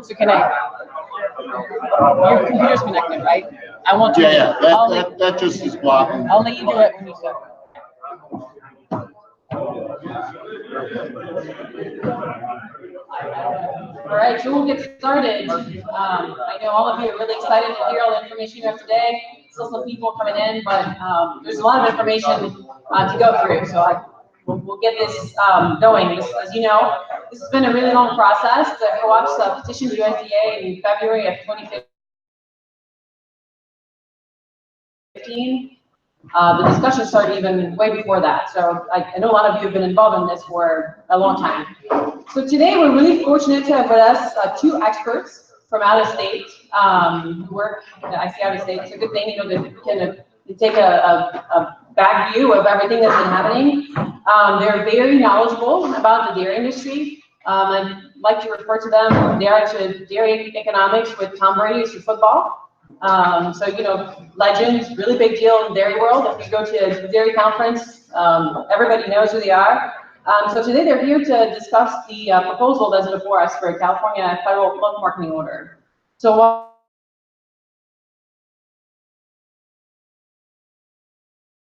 So can I? Your computer's connected, right? I want to. Yeah, that just is blocking. I'll let you do it when you start. All right, so we'll get started. I know all of you are really excited to hear all the information you have today. Still some people coming in, but there's a lot of information to go through. So we'll get this going. As you know, this has been a really long process. The co-ops petitioned the USDA in February of 2015. The discussion started even way before that. So I know a lot of you have been involved in this for a long time. So today we're really fortunate to have with us two experts from out of state who work, I say out of state, it's a good thing, you know, that can take a back view of everything that's been happening. They're very knowledgeable about the dairy industry. I'd like to refer to them, they are to dairy economics with Tom Brady to football. So, you know, legends, really big deal in the dairy world. If you go to a dairy conference, everybody knows who they are. So today they're here to discuss the proposal that's before us for a California federal milk marketing order. So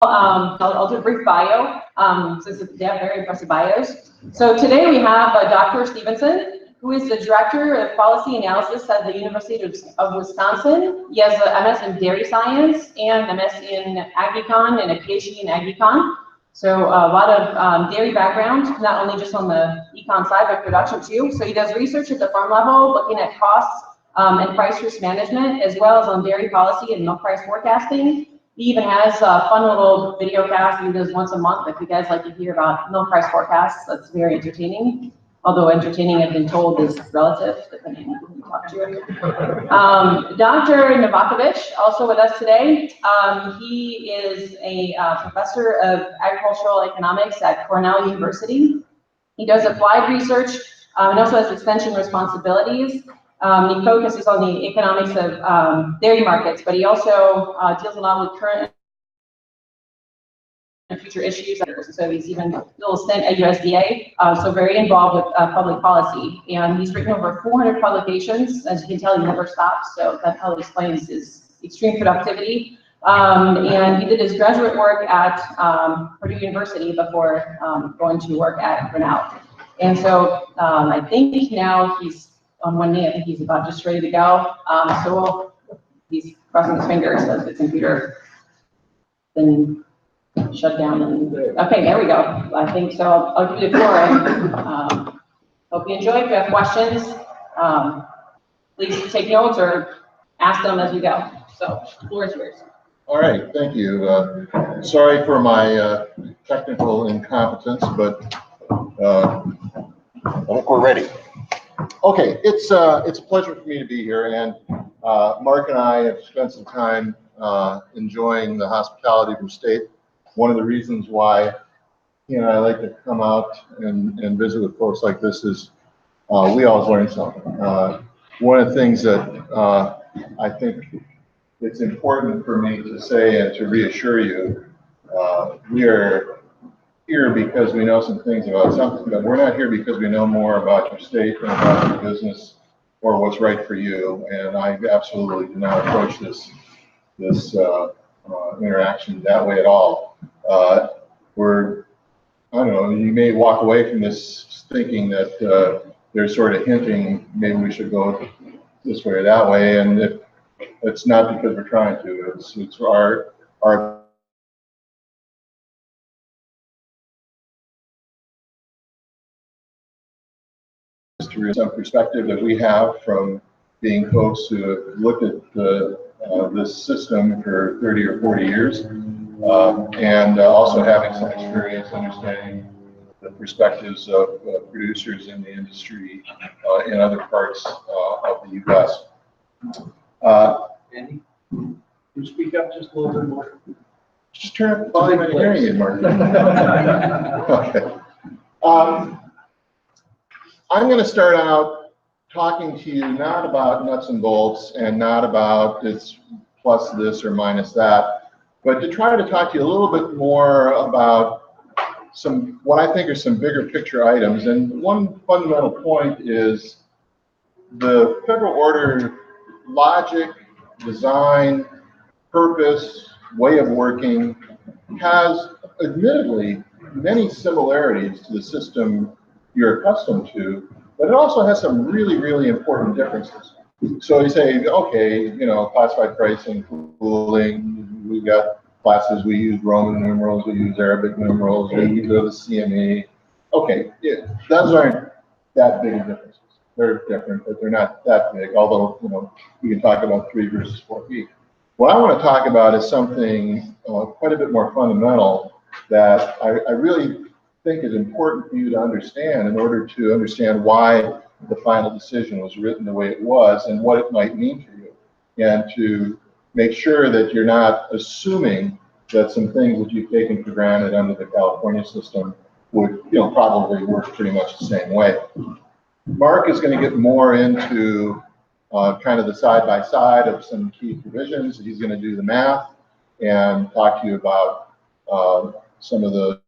I'll do a brief bio, since they have very impressive bios. So today we have Dr. Stevenson, who is the Director of Policy Analysis at the University of Wisconsin. He has an MS in Dairy Science and MS in Agri-Con and a PhD in Agri-Con. So a lot of dairy background, not only just on the econ side, but production too. So he does research at the farm level, looking at costs and price risk management, as well as on dairy policy and milk price forecasting. He even has a fun little video cast he does once a month. If you guys like to hear about milk price forecasts, that's very entertaining. Although entertaining, I've been told, is relative, depending on who you talk to. Dr. Novakovic, also with us today. He is a professor of agricultural economics at Cornell University. He does applied research and also has extension responsibilities. He focuses on the economics of dairy markets, but he also deals a lot with current and future issues. So he's even a little stint at USDA, so very involved with public policy. And he's written over 400 publications. As you can tell, he never stops. So that probably explains his extreme productivity. And he did his graduate work at Purdue University before going to work at Cornell. And so I think now he's on one knee. I think he's about just ready to go. So he's crossing his fingers that the computer then shut down. And okay, there we go. I think so. I'll give you the floor. And, hope you enjoy. If you have questions, please take notes or ask them as we go. So the floor is yours. All right, thank you. Sorry for my technical incompetence, but I think we're ready. Okay, it's a pleasure for me to be here, and Mark and I have spent some time enjoying the hospitality of your state. One of the reasons why I like to come out and visit with folks like this is we always learn something. One of the things that I think it's important for me to say and to reassure you, we are here because we know some things about something, but we're not here because we know more about your state and about your business or what's right for you. And I absolutely do not approach this interaction that way at all. I don't know, you may walk away from this thinking that they're sort of hinting maybe we should go this way or that way, and it's not because we're trying to. It's our history, some perspective that we have from being folks who have looked at this system for 30 or 40 years, and also having some experience understanding the perspectives of producers in the industry in other parts of the U.S. Andy, can you speak up just a little bit more? Just turn up the volume on your hearing aid, Mark. Okay. I'm going to start out talking to you not about nuts and bolts and not about it's plus this or minus that, but to try to talk to you a little bit more about what I think are some bigger picture items. And one fundamental point is the federal order logic, design, purpose, way of working has admittedly many similarities to the system you're accustomed to, but it also has some really, really important differences. So you say, okay, classified pricing, pooling, we've got classes, we use Roman numerals, we use Arabic numerals, we go to the CME. Okay, those aren't that big of differences. They're different, but they're not that big, although, we can talk about 3 versus 4 feet. What I want to talk about is something quite a bit more fundamental that I really think is important for you to understand in order to understand why the final decision was written the way it was and what it might mean for you, and to make sure that you're not assuming that some things that you've taken for granted under the California system would probably work pretty much the same way. Mark is going to get more into kind of the side-by-side of some key provisions. He's going to do the math and talk to you about some of the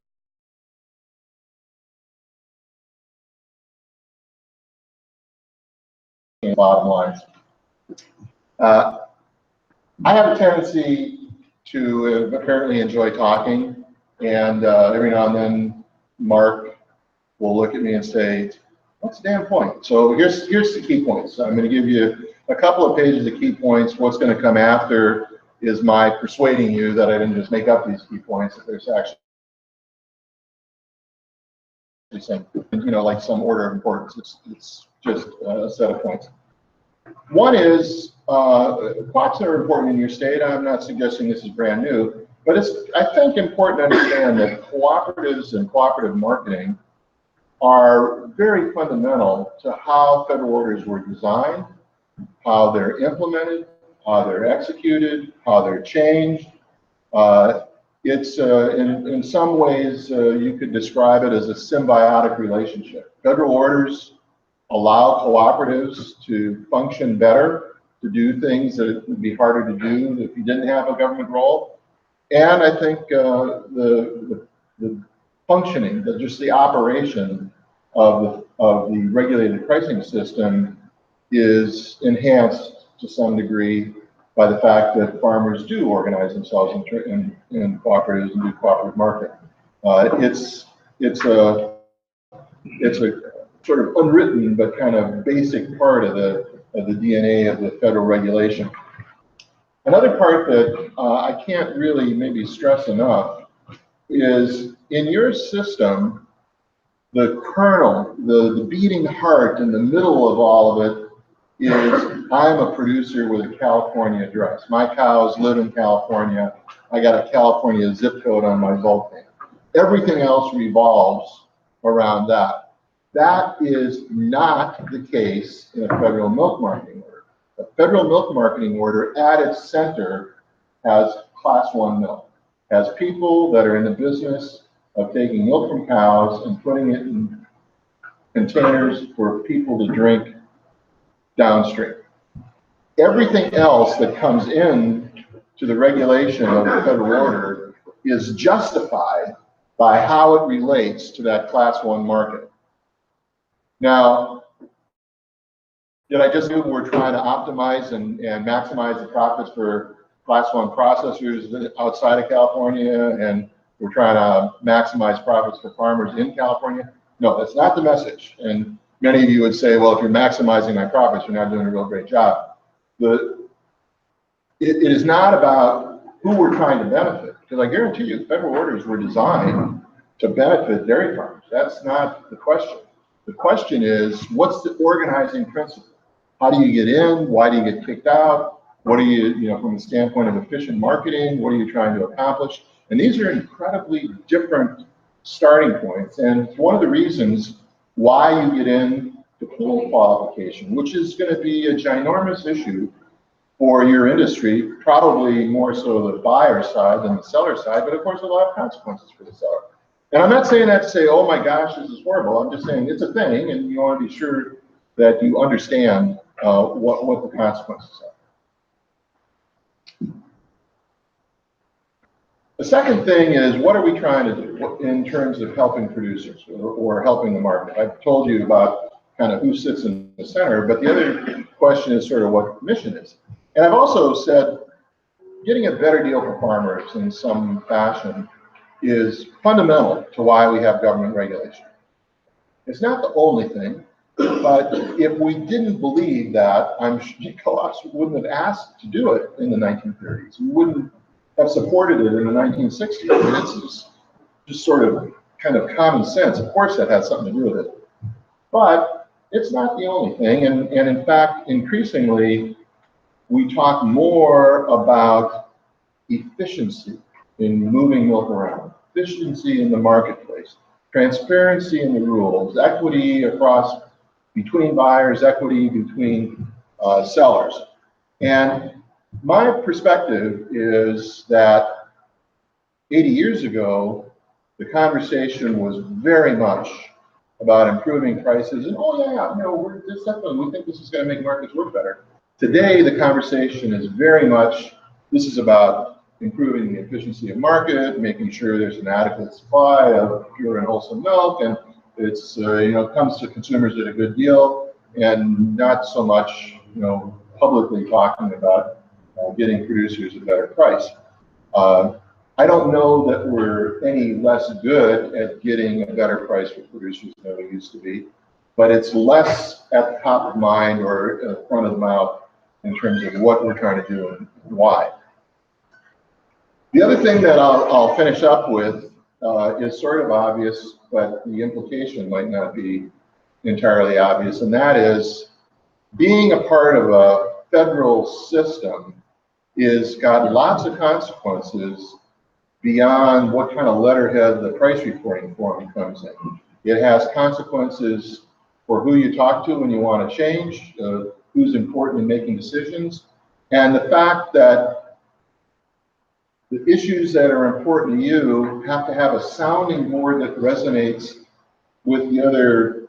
bottom lines. I have a tendency to apparently enjoy talking, and every now and then Mark will look at me and say, what's the damn point? So here's the key points. I'm going to give you a couple of pages of key points. What's going to come after is my persuading you that I didn't just make up these key points, that there's actually some, like some order of importance. It's just a set of points. One is, clocks are important in your state. I'm not suggesting this is brand new, but it's, I think, important to understand that cooperatives and cooperative marketing are very fundamental to how federal orders were designed, how they're implemented, how they're executed, how they're changed. It's in some ways you could describe it as a symbiotic relationship. Federal orders allow cooperatives to function better, to do things that would be harder to do if you didn't have a government role. And I think the functioning, just the operation of the regulated pricing system is enhanced to some degree by the fact that farmers do organize themselves in cooperatives and do cooperative marketing. It's a sort of unwritten but kind of basic part of the DNA of the federal regulation. Another part that I can't really maybe stress enough is in your system, the kernel, the beating heart in the middle of all of it is I'm a producer with a California address. My cows live in California. I got a California zip code on my Vulcan. Everything else revolves around that. That is not the case in a federal milk marketing order. A federal milk marketing order at its center has class 1 milk, has people that are in the business of taking milk from cows and putting it in containers for people to drink downstream. Everything else that comes in to the regulation of the federal order is justified by how it relates to that class 1 market. Now, did I just do we're trying to optimize and maximize the profits for class 1 processors outside of California, and we're trying to maximize profits for farmers in California? No, that's not the message. And many of you would say, well, if you're maximizing my profits, you're not doing a real great job. It is not about who we're trying to benefit, because I guarantee you, federal orders were designed to benefit dairy farmers. That's not the question. The question is, what's the organizing principle? How do you get in? Why do you get kicked out? What are you, from the standpoint of efficient marketing, what are you trying to accomplish? And these are incredibly different starting points. And it's one of the reasons why you get in to pool qualification, which is going to be a ginormous issue for your industry, probably more so the buyer side than the seller side, but of course a lot of consequences for the seller. And I'm not saying that to say, oh my gosh, this is horrible. I'm just saying it's a thing, and you want to be sure that you understand what the consequences are. The second thing is, what are we trying to do in terms of helping producers or helping the market? I've told you about kind of who sits in the center, but the other question is sort of what the mission is. And I've also said getting a better deal for farmers in some fashion is fundamental to why we have government regulation. It's not the only thing, but if we didn't believe that, I'm sure co-ops wouldn't have asked to do it in the 1930s. We wouldn't have supported it in the 1960s. I mean, it's just sort of kind of common sense. Of course, that has something to do with it. But it's not the only thing. And in fact, increasingly, we talk more about efficiency in moving milk around, efficiency in the marketplace, transparency in the rules, equity across between buyers, equity between sellers. And my perspective is that 80 years ago, the conversation was very much about improving prices and, oh yeah, we're this definitely, we think this is going to make markets work better. Today, the conversation is very much, this is about improving the efficiency of market, making sure there's an adequate supply of pure and wholesome milk, and it's comes to consumers at a good deal, and not so much publicly talking about getting producers a better price. I don't know that we're any less good at getting a better price for producers than we used to be, but it's less at the top of mind or at the front of the mouth in terms of what we're trying to do and why. The other thing that I'll finish up with is sort of obvious, but the implication might not be entirely obvious, and that is being a part of a federal system is got lots of consequences beyond what kind of letterhead the price reporting form comes in. It has consequences for who you talk to when you want to change, who's important in making decisions, and the fact that the issues that are important to you have to have a sounding board that resonates with the other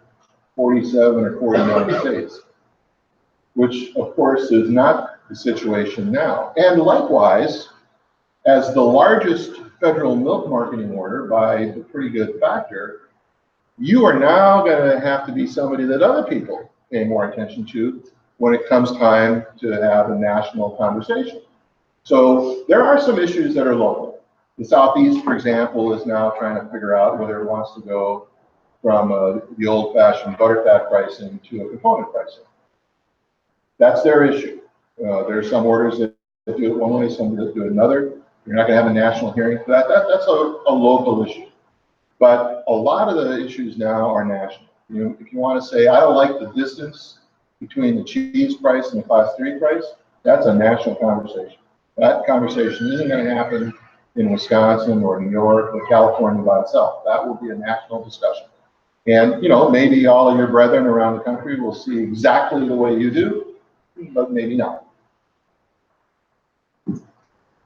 47 or 49 states, which of course is not the situation now. And likewise, as the largest federal milk marketing order by a pretty good factor, you are now going to have to be somebody that other people pay more attention to when it comes time to have a national conversation. So there are some issues that are local. The Southeast, for example, is now trying to figure out whether it wants to go from the old-fashioned butterfat pricing to a component pricing. That's their issue. There are some orders that do it one way, some that do it another. You're not going to have a national hearing for that. That's a local issue. But a lot of the issues now are national. If you want to say, I don't like the distance between the cheese price and the class 3 price, that's a national conversation. That conversation isn't going to happen in Wisconsin or New York or California by itself. That will be a national discussion. And, you know, maybe all of your brethren around the country will see exactly the way you do, but maybe not.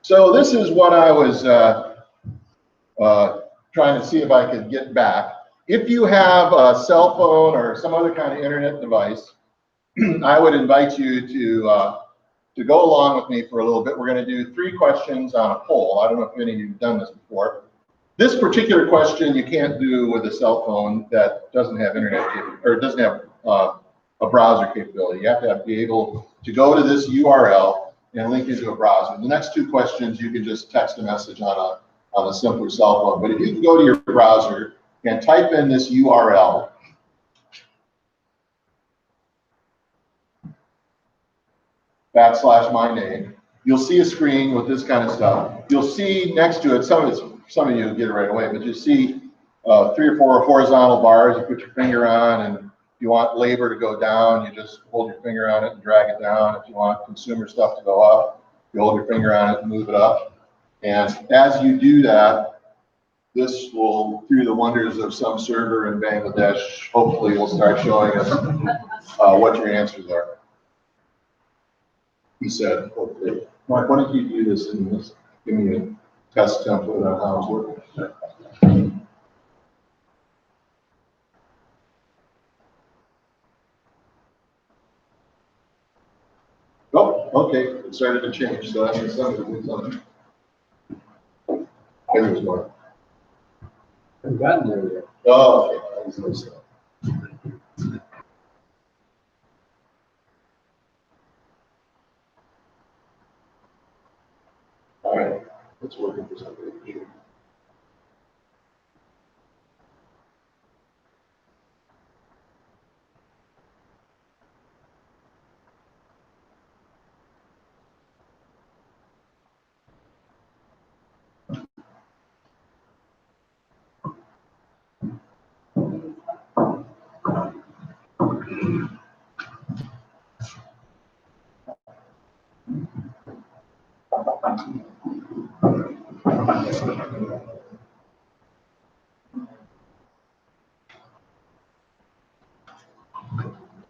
So this is what I was trying to see if I could get back. If you have a cell phone or some other kind of internet device, I would invite you to go along with me for a little bit. We're going to do 3 questions on a poll. I don't know if any of you have done this before. This particular question you can't do with a cell phone that doesn't have internet or doesn't have a browser capability. You have to be able to go to this URL and link into a browser. The next 2 questions you can just text a message on a simpler cell phone. But if you can go to your browser and type in this URL, / my name, you'll see a screen with this kind of stuff. You'll see next to it, some of you get it right away, but you see 3 or 4 horizontal bars you put your finger on, and if you want labor to go down, you just hold your finger on it and drag it down. If you want consumer stuff to go up, you hold your finger on it and move it up. And as you do that, this will, through the wonders of some server in Bangladesh, hopefully will start showing us what your answers are. He said, okay, Mark, why don't you do this and this? Give me a test template on how it's working. Oh, okay, it started to change, so that means something did something. There's more. I haven't gotten there yet. Oh, okay, I was gonna say. All right, it's working for somebody.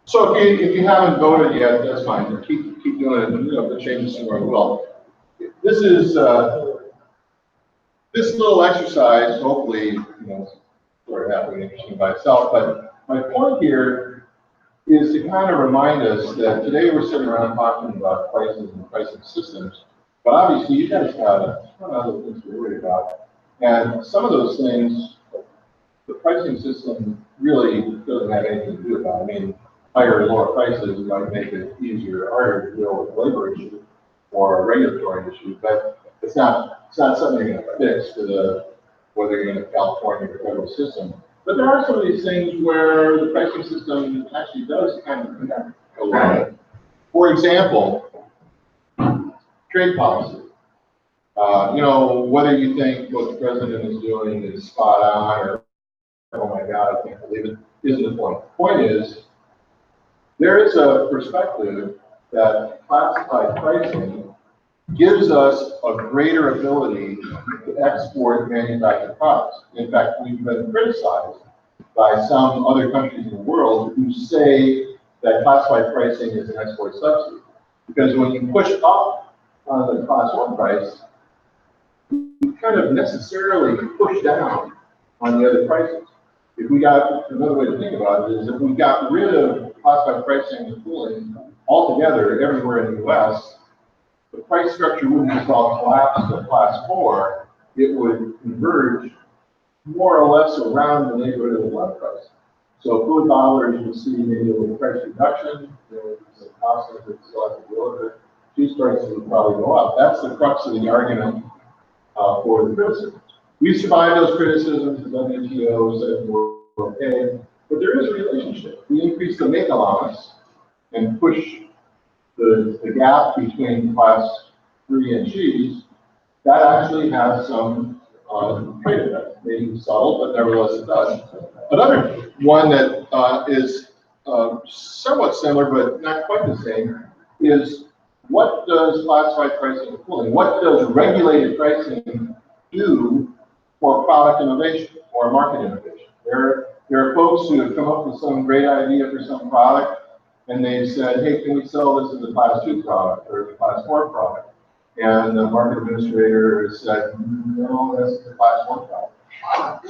So if you haven't voted yet, that's fine. Keep doing it. You know, the changes somewhere as well. This is this little exercise. Hopefully, you know, sort of halfway interesting by itself. But my point here is to kind of remind us that today we're sitting around talking about prices and pricing systems. But obviously, you guys got a ton of other things to worry about, and some of those things, the pricing system really doesn't have anything to do with that. I mean, higher or lower prices might make it easier or harder to deal with a labor issue or a regulatory issue, but it's not something you're going to fix whether you're in a California or federal system. But there are some of these things where the pricing system actually does kind of connect a lot. For example, trade policy. You know, whether you think what the president is doing is spot on or, oh my God, I can't believe it, isn't the point. The point is, there is a perspective that classified pricing gives us a greater ability to export manufactured products. In fact, we've been criticized by some other countries in the world who say that classified pricing is an export subsidy. Because when you push up on the class 1 price, you kind of necessarily push down on the other prices. If we got, another way to think about it is if we got rid of classified pricing and pooling altogether everywhere in the US, the price structure wouldn't just all collapse to class 4, it would converge more or less around the neighborhood of the blood price. So food bottlers will see maybe a little price reduction, there's a cost of it, still have to deal with it. Cheese prices will probably go up. That's the crux of the argument for the criticism. We survived those criticisms, the WTO said we're okay, but there is a relationship. We increase the make allowance and push the gap between class 3 and cheese, that actually has some trade effect. Maybe subtle, but nevertheless it does. Another one that is somewhat similar, but not quite the same, is what does classified pricing and pooling, what does regulated pricing do for product innovation or market innovation? There there are folks who have come up with some great idea for some product, and they've said, hey, can we sell this as a class 2 product or a class 4 product? And the market administrator said, no, that's the class 1 product.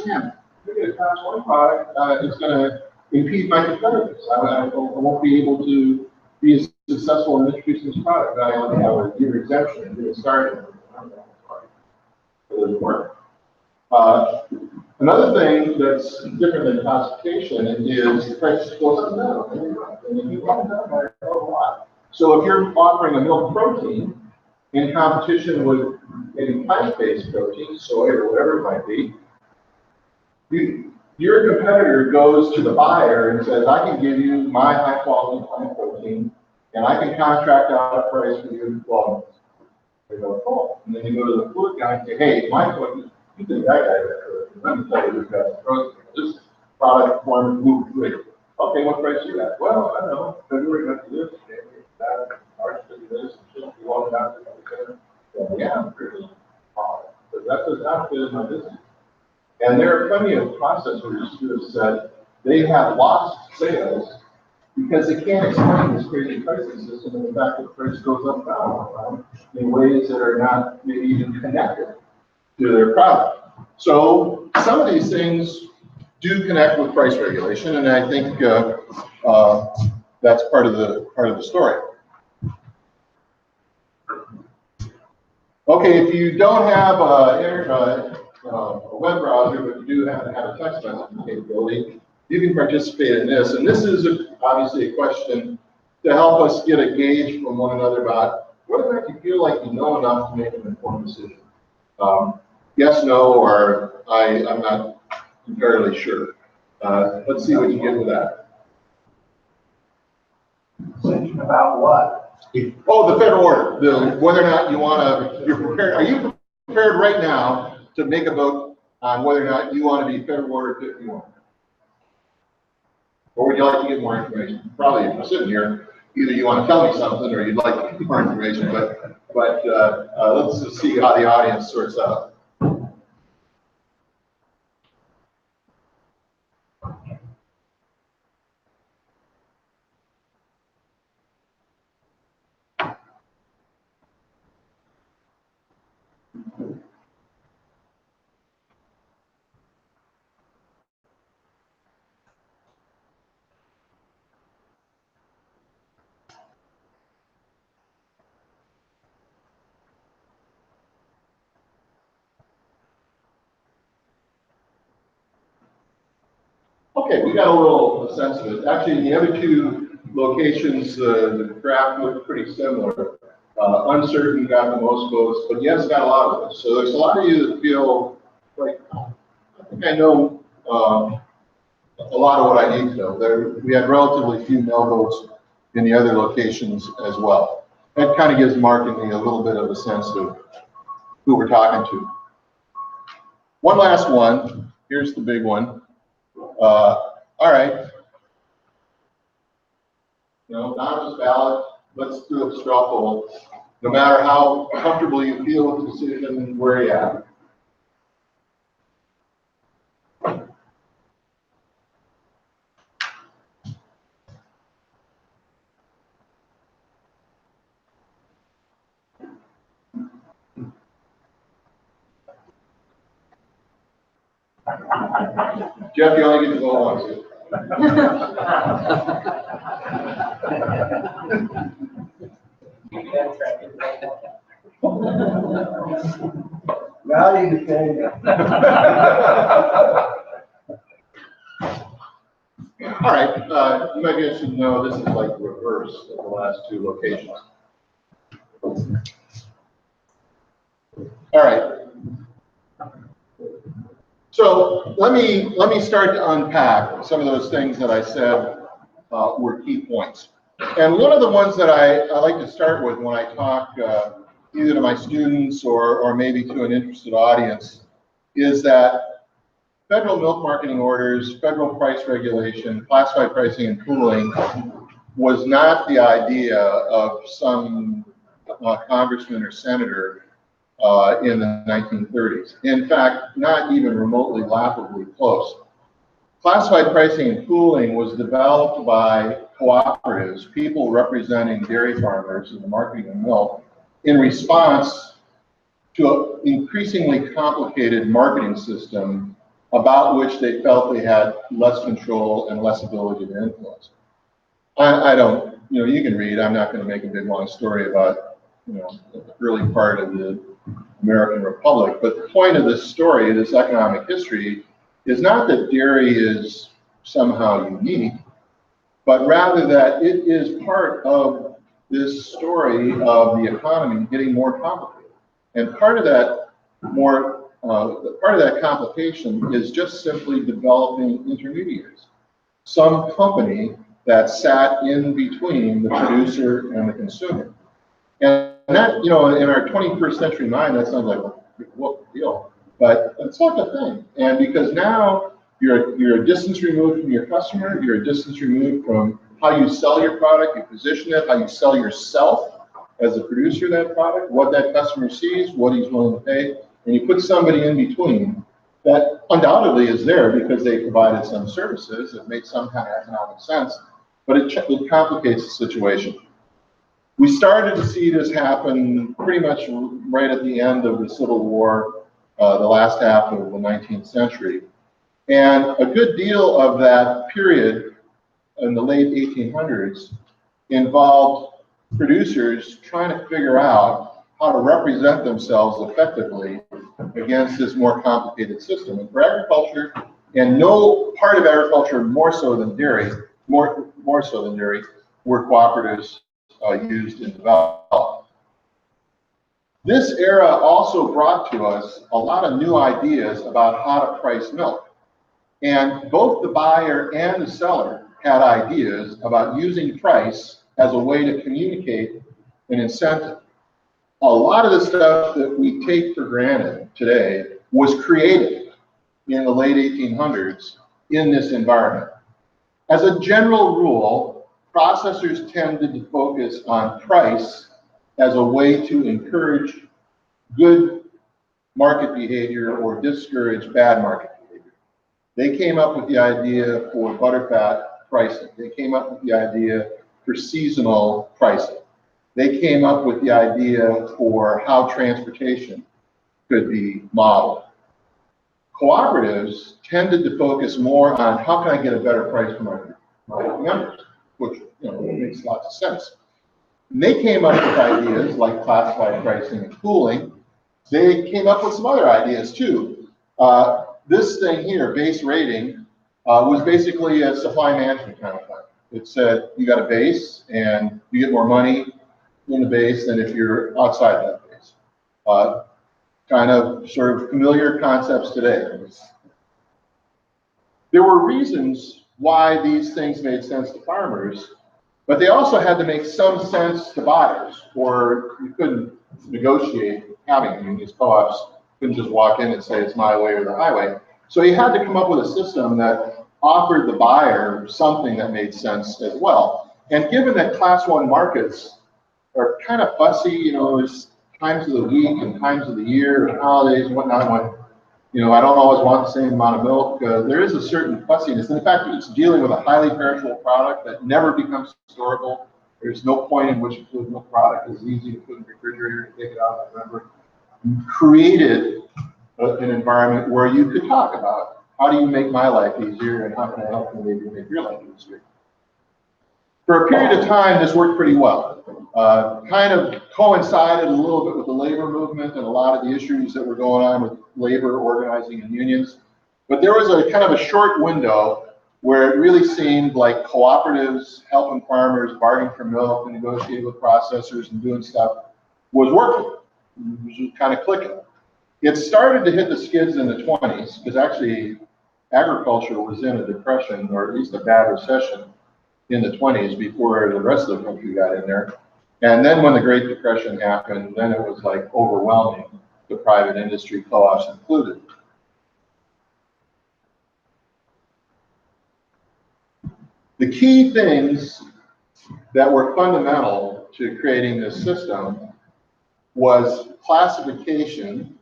Damn, if you get a class 1 product, it's going to impede my competitors. I won't be able to be as successful in introducing this product. I only have a year exemption and get it started. It doesn't work. Another thing that's different than classification is the price goes up and down. And you run it down by a lot. So if you're offering a milk protein in competition with maybe plant-based protein, soy or whatever it might be, your competitor goes to the buyer and says, I can give you my high-quality plant protein, and I can contract out a price for you in 12 months. They go, cool. And then you go to the food guy and say, hey, my protein, you think that guy got protein? Let me tell you who's got the protein. This product form moved great. Okay, what price you got? Well, I don't know. February got to this, January got that, March got to this, and you want it out to yeah, really. But that does not fit in my business. And there are plenty of processors who have said they have lost sales because they can't explain this crazy pricing system and the fact that the price goes up and down in ways that are not maybe even connected to their product. So some of these things do connect with price regulation, and I think that's part of the story. Okay, if you don't have a web browser, but you do have to have a text messaging capability, you can participate in this. And this is obviously a question to help us get a gauge from one another about whether or not you feel like you know enough to make an informed decision. Yes, no, or I'm not entirely sure. Let's see what you get with that. About what? Oh, the federal order. Whether or not you want to, you're prepared. Are you prepared right now to make a vote on whether or not you want to be federal order 51? Or would you like to get more information? Probably if you're sitting here, either you want to tell me something or you'd like to get more information. But let's just see how the audience sorts out. Okay, we got a little sense of it. Actually, the other two locations, the graph looked pretty similar. Uncertain got the most votes, but yes got a lot of votes. So there's a lot of you that feel like, I think I know a lot of what I need to know. We had relatively few no votes in the other locations as well. That kind of gives Mark and me a little bit of a sense of who we're talking to. One last one. Here's the big one. All right. Anonymous ballot. Let's do a straw poll. No matter how comfortable you feel with the decision, where are you at? Jeff, you only get to go once. Now you can. All right, you might be interested to know this is like the reverse of the last two locations. All right. So let me start to unpack some of those things that I said were key points. And one of the ones that I like to start with when I talk either to my students or maybe to an interested audience is that federal milk marketing orders, federal price regulation, classified pricing and pooling was not the idea of some congressman or senator in the 1930s. In fact, not even remotely laughably close. Classified pricing and pooling was developed by cooperatives, people representing dairy farmers in the marketing of milk, in response to an increasingly complicated marketing system about which they felt they had less control and less ability to influence. I don't, you can read, I'm not going to make a big long story about, the early part of the American Republic, but the point of this story, this economic history, is not that dairy is somehow unique, but rather that it is part of this story of the economy getting more complicated. And part of that complication is just simply developing intermediaries. Some company that sat in between the producer and the consumer. And that, in our 21st century mind, that sounds like a big deal, but it's not the thing. And because now you're a distance removed from your customer, you're a distance removed from how you sell your product, you position it, how you sell yourself as a producer of that product, what that customer sees, what he's willing to pay, and you put somebody in between that undoubtedly is there because they provided some services that make some kind of economic sense, but it complicates the situation. We started to see this happen pretty much right at the end of the Civil War, the last half of the 19th century. And a good deal of that period in the late 1800s involved producers trying to figure out how to represent themselves effectively against this more complicated system. And for agriculture, and no part of agriculture more so than dairy, more so than dairy, were cooperatives used and developed. This era also brought to us a lot of new ideas about how to price milk. And both the buyer and the seller had ideas about using price as a way to communicate an incentive. A lot of the stuff that we take for granted today was created in the late 1800s in this environment. As a general rule, processors tended to focus on price as a way to encourage good market behavior or discourage bad market behavior. They came up with the idea for butterfat pricing. They came up with the idea for seasonal pricing. They came up with the idea for how transportation could be modeled. Cooperatives tended to focus more on how can I get a better price for my members, which makes lots of sense. And they came up with ideas like classified pricing and pooling. They came up with some other ideas too. This thing here, base rating, was basically a supply management kind of thing. It said you got a base and you get more money in the base than if you're outside that base. Kind of sort of familiar concepts today. There were reasons why these things made sense to farmers, but they also had to make some sense to buyers, or you couldn't negotiate having them. These co-ops couldn't just walk in and say it's my way or the highway. So you had to come up with a system that offered the buyer something that made sense as well. And given that Class 1 markets are kind of fussy, there's times of the week and times of the year and holidays and whatnot, when, I don't always want the same amount of milk, there is a certain fussiness. And in fact, it's dealing with a highly perishable product that never becomes storable. There's no point in which a fluid milk product is easy to put in the refrigerator and take it out of the member. Created an environment where you could talk about how do you make my life easier and how can I help you maybe make your life easier. For a period of time, this worked pretty well. Kind of coincided a little bit with the labor movement and a lot of the issues that were going on with labor organizing and unions. But there was a kind of a short window where it really seemed like cooperatives helping farmers bargain for milk and negotiate with processors and doing stuff was working. It was just kind of clicking. It started to hit the skids in the 20s because actually agriculture was in a depression, or at least a bad recession in the 20s before the rest of the country got in there. And then when the Great Depression happened, then it was like overwhelming, the private industry, co-ops included. The key things that were fundamental to creating this system was classification,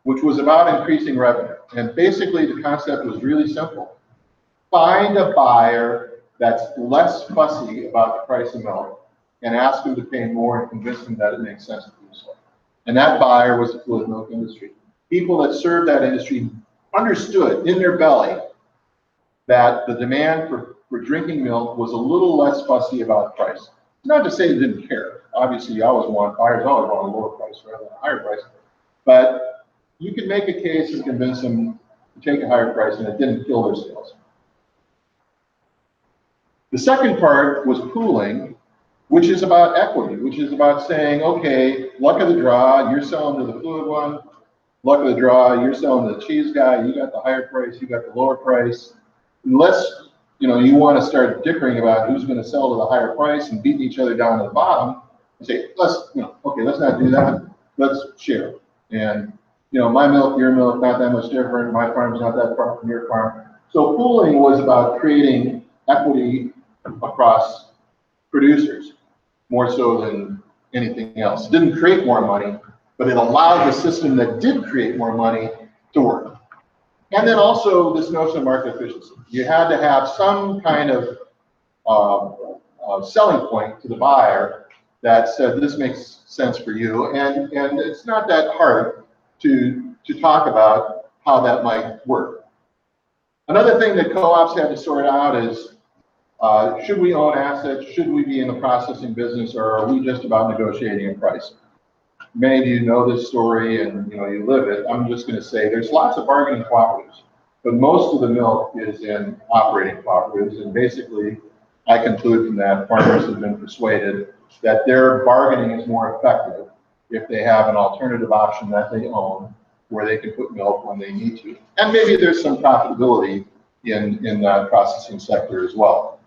which was about increasing revenue. And basically the concept was really simple. find a buyer that's less fussy about the price of milk and ask them to pay more and convince them that it makes sense to do so. And that buyer was the fluid milk industry. People that served that industry understood in their belly that the demand for drinking milk was a little less fussy about price. Not to say they didn't care. Obviously, buyers always want a lower price rather than a higher price. But you could make a case and convince them to take a higher price, and it didn't kill their sales. The second part was pooling, which is about equity, which is about saying, okay, luck of the draw, you're selling to the fluid one. Luck of the draw, you're selling to the cheese guy, you got the higher price, you got the lower price. Unless, you want to start dickering about who's going to sell to the higher price and beating each other down to the bottom, and say, okay, let's not do that. Let's share. And, my milk, your milk, not that much different. My farm's not that far from your farm. So pooling was about creating equity across producers, more so than anything else. It didn't create more money, but it allowed the system that did create more money to work. And then also this notion of market efficiency. You had to have some kind of selling point to the buyer that said this makes sense for you, and it's not that hard to talk about how that might work. Another thing that co-ops had to sort out is, should we own assets? Should we be in the processing business, or are we just about negotiating a price? Many of you know this story and you live it. I'm just going to say there's lots of bargaining cooperatives, but most of the milk is in operating cooperatives, and basically I conclude from that farmers have been persuaded that their bargaining is more effective if they have an alternative option that they own where they can put milk when they need to. And maybe there's some profitability in the processing sector as well.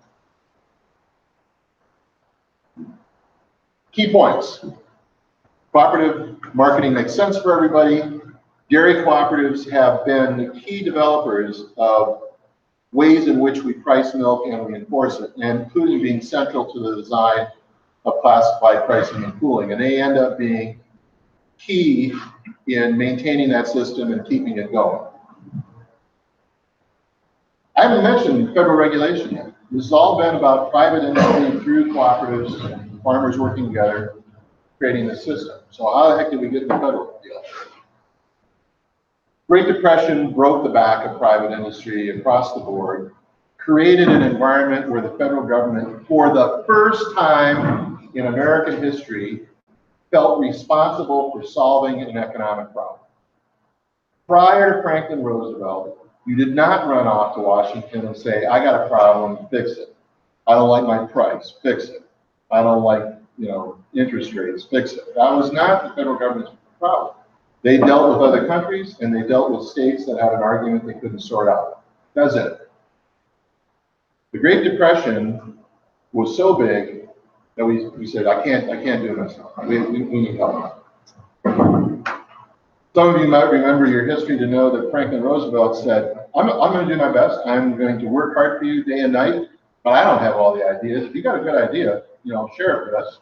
Key points. Cooperative marketing makes sense for everybody. Dairy cooperatives have been the key developers of ways in which we price milk and we enforce it, and including being central to the design of classified pricing and pooling. And they end up being key in maintaining that system and keeping it going. I haven't mentioned federal regulation yet. This has all been about private industry through cooperatives, farmers working together, creating the system. So how the heck did we get in the federal deal? Great Depression broke the back of private industry across the board, created an environment where the federal government, for the first time in American history, felt responsible for solving an economic problem. Prior to Franklin Roosevelt, you did not run off to Washington and say, I got a problem, fix it. I don't like my price, fix it. I don't like, interest rates, fix it. That was not the federal government's problem. They dealt with other countries, and they dealt with states that had an argument they couldn't sort out. That's it. The Great Depression was so big that we said, I can't do this. We need help. Some of you might remember your history to know that Franklin Roosevelt said, I'm going to do my best. I'm going to work hard for you day and night, but I don't have all the ideas. If you got a good idea, share it with us.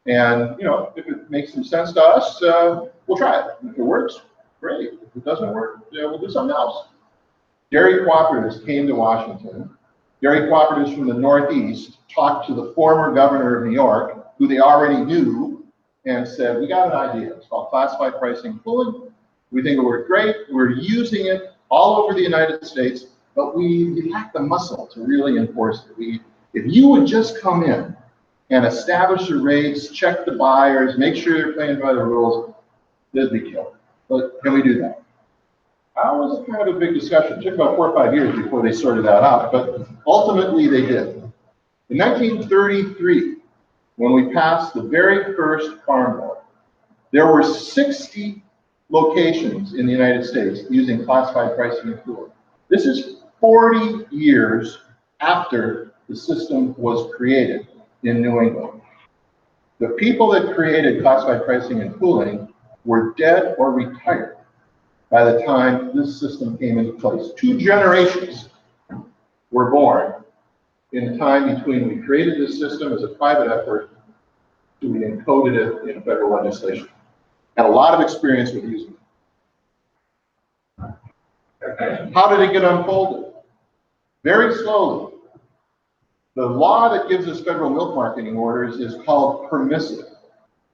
And, if it makes some sense to us, we'll try it. If it works, great. If it doesn't work, we'll do something else. Dairy cooperatives came to Washington. Dairy cooperatives from the Northeast talked to the former governor of New York, who they already knew, and said, we got an idea. It's called classified pricing and pooling. We think it worked great. We're using it all over the United States, but we lack the muscle to really enforce it. If you would just come in and establish the rates, check the buyers, make sure they're playing by the rules, they'd be killed. But can we do that? That was kind of a big discussion. It took about 4 or 5 years before they sorted that out, but ultimately they did. In 1933, when we passed the very first Farm Bill, there were 60 locations in the United States using classified pricing and pooling. This is 40 years after the system was created in New England. The people that created classified pricing and pooling were dead or retired by the time this system came into place. 2 generations were born in the time between we created this system as a private effort to we encoded it in federal legislation. Had a lot of experience with using it. How did it get unfolded? very slowly. The law that gives us federal milk marketing orders is called permissive.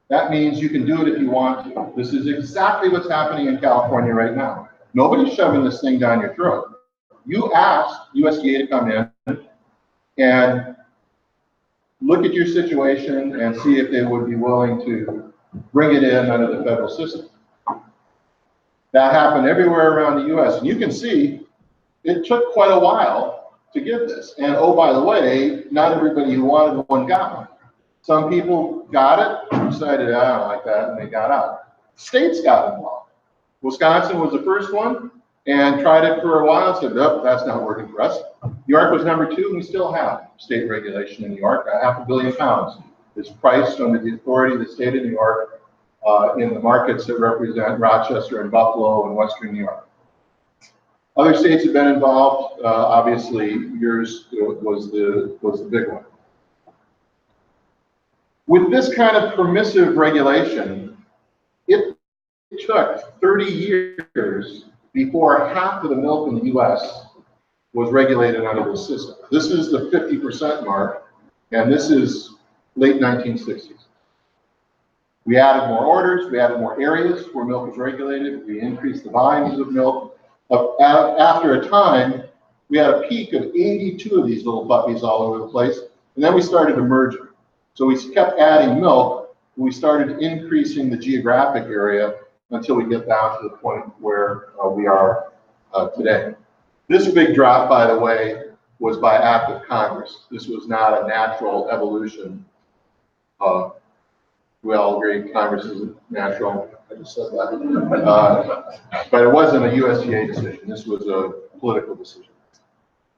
That means you can do it if you want to. This is exactly what's happening in California right now. Nobody's shoving this thing down your throat. You asked USDA to come in and look at your situation and see if they would be willing to bring it in under the federal system. That happened everywhere around the US. And you can see it took quite a while to get this. And oh, by the way, not everybody who wanted one got one. Some people got it, decided, I don't like that, and they got out. States got involved. Wisconsin was the first one and tried it for a while and said, nope, that's not working for us. New York was number 2, and we still have state regulation in New York. £500 million is priced under the authority of the state of New York in the markets that represent Rochester and Buffalo and Western New York. Other states have been involved. Obviously, yours was the big one. With this kind of permissive regulation, it took 30 years before half of the milk in the US was regulated under this system. This is the 50% mark, and this is late 1960s. We added more orders, we added more areas where milk was regulated, we increased the volumes of milk. After a time, we had a peak of 82 of these little puppies all over the place, and then we started emerging. So we kept adding milk, and we started increasing the geographic area until we get down to the point where we are today. This big drop, by the way, was by act of Congress. This was not a natural evolution. We all agree Congress is natural. I just said that. But it wasn't a USDA decision. This was a political decision.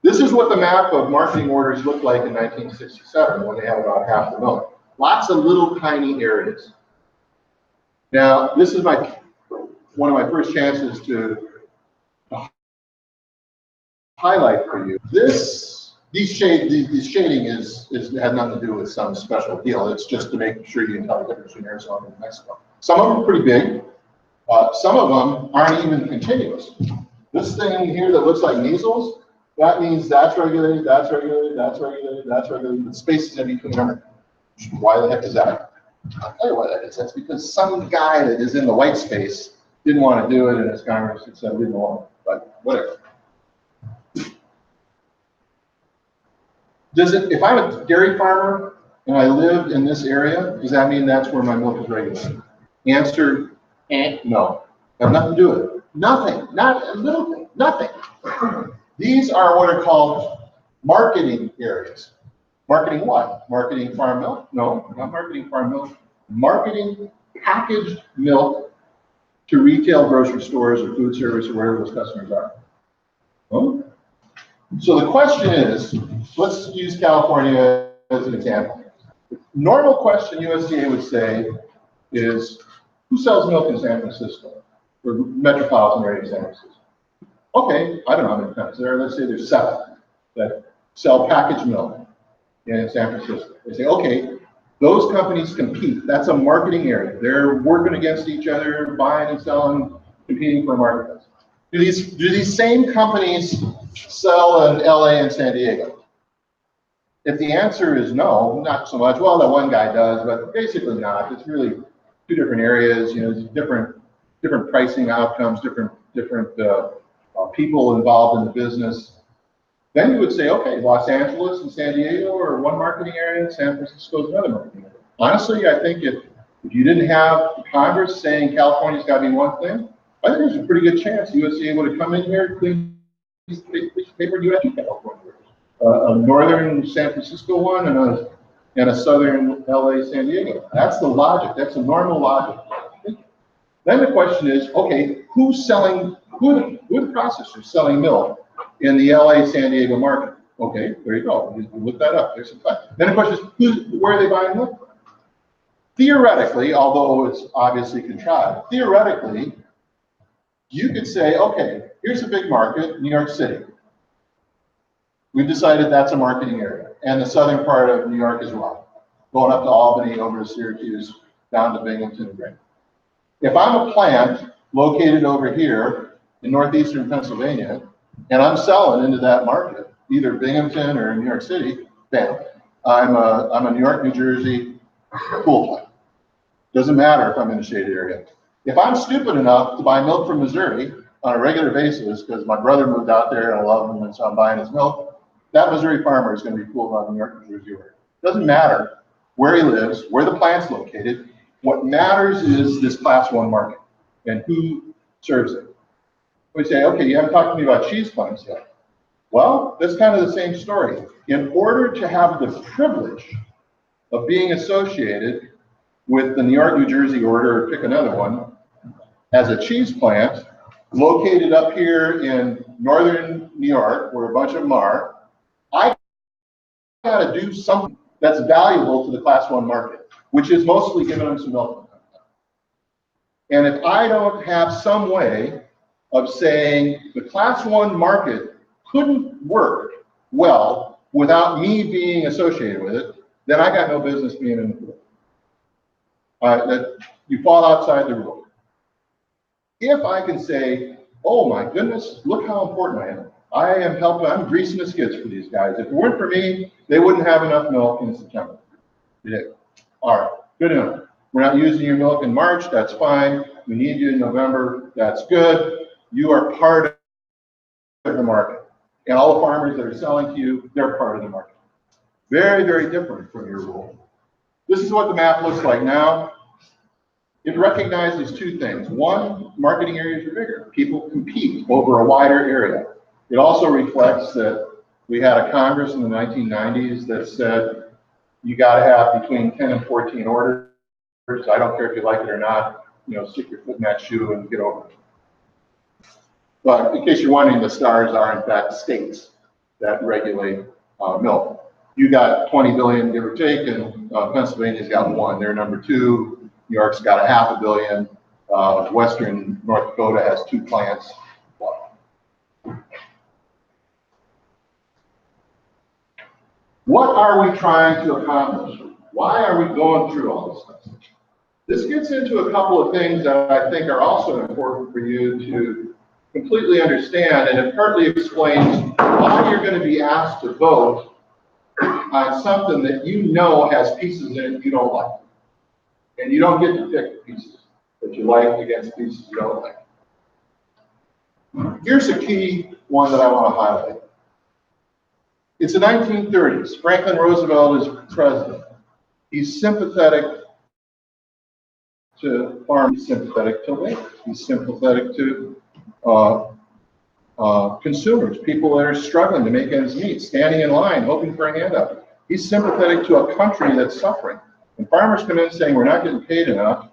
This is what the map of marketing orders looked like in 1967 when they had about half the milk. Lots of little tiny areas. Now, this is one of my first chances to highlight for you. This shading had nothing to do with some special deal. It's just to make sure you can tell the difference between Arizona and Mexico. Some of them are pretty big. Some of them aren't even continuous. This thing here that looks like measles, that means that's regulated, that's regulated, that's regulated, that's regulated. The spaces in between them. Why the heck is that? I'll tell you why that is. That's because some guy that is in the white space didn't want to do it, and his Congress said we don't want it. But whatever. If I'm a dairy farmer and I live in this area, does that mean that's where my milk is regulated? Answer, no. Have nothing to do with it. Nothing. Not a little thing. Nothing. These are what are called marketing areas. Marketing what? Marketing farm milk? No, not marketing farm milk. Marketing packaged milk to retail grocery stores or food service or wherever those customers are. Oh. So the question is, let's use California as an example. Normal question USDA would say is, who sells milk in San Francisco or metropolitan area of San Francisco? Okay, I don't know how many companies there are. Let's say there's 7 that sell packaged milk in San Francisco. They say, okay, those companies compete. That's a marketing area. They're working against each other, buying and selling, competing for a marketplace. Do these same companies sell in LA and San Diego? If the answer is no, not so much. Well, that one guy does, but basically not. It's really 2 different areas. You know, different pricing outcomes, different people involved in the business. Then you would say, okay, Los Angeles and San Diego are one marketing area, and San Francisco is another marketing area. Honestly, I think if you didn't have Congress saying California's got to be one thing, I think there's a pretty good chance USDA would have come in here, clean piece of paper, and you had 2 California areas. A northern San Francisco one and a southern LA, San Diego. That's the logic. That's the normal logic. Then the question is, okay, who are the processors selling milk in the LA, San Diego market? Okay, there you go. You look that up. There's some fact. Then the question is, where are they buying milk from? Theoretically, although it's obviously contrived, theoretically, you could say, okay, here's a big market, New York City. We've decided that's a marketing area, and the southern part of New York as well, going up to Albany, over to Syracuse, down to Binghamton and Greenwich. If I'm a plant located over here in northeastern Pennsylvania, and I'm selling into that market, either Binghamton or New York City, bam. I'm a New York, New Jersey pool play. Doesn't matter if I'm in a shaded area. If I'm stupid enough to buy milk from Missouri on a regular basis, because my brother moved out there and I love him and so I'm buying his milk, that Missouri farmer is going to be pooled on the New York, New Jersey area. Doesn't matter where he lives, where the plant's located. What matters is this class 1 market and who serves it. We say, okay, you haven't talked to me about cheese plants yet. Well, that's kind of the same story. In order to have the privilege of being associated with the New York, New Jersey order, or pick another one, as a cheese plant located up here in northern New York, where a bunch of them are, I got to do something that's valuable to the class 1 market, which is mostly giving them some milk. And if I don't have some way of saying the class 1 market couldn't work well without me being associated with it, then I got no business being in the pool. That you fall outside the rule. If I can say, oh my goodness, look how important I am. I am helping, I'm greasing the skids for these guys. If it weren't for me, they wouldn't have enough milk in September. All right, good enough. We're not using your milk in March, that's fine. We need you in November, that's good. You are part of the market. And all the farmers that are selling to you, they're part of the market. Very, very different from your rule. This is what the map looks like now. It recognizes two things. One, marketing areas are bigger. People compete over a wider area. It also reflects that we had a Congress in the 1990s that said you got to have between 10 and 14 orders. I don't care if you like it or not, you know, stick your foot in that shoe and get over it. But in case you're wondering, the stars are in fact states that regulate milk. You got 20 billion, give or take, and Pennsylvania's got 1. They're number 2. New York's got 500 million. Western North Dakota has 2 plants. What are we trying to accomplish? Why are we going through all this stuff? This gets into a couple of things that I think are also important for you to completely understand, and it partly explains why you're going to be asked to vote on something that you know has pieces in it you don't like. And you don't get to pick pieces that you like against pieces you don't like. Here's a key one that I want to highlight. It's the 1930s. Franklin Roosevelt is president. He's sympathetic to farmers, he's sympathetic to labor, he's sympathetic to consumers, people that are struggling to make ends meet, standing in line, hoping for a handout. He's sympathetic to a country that's suffering. When farmers come in saying, we're not getting paid enough,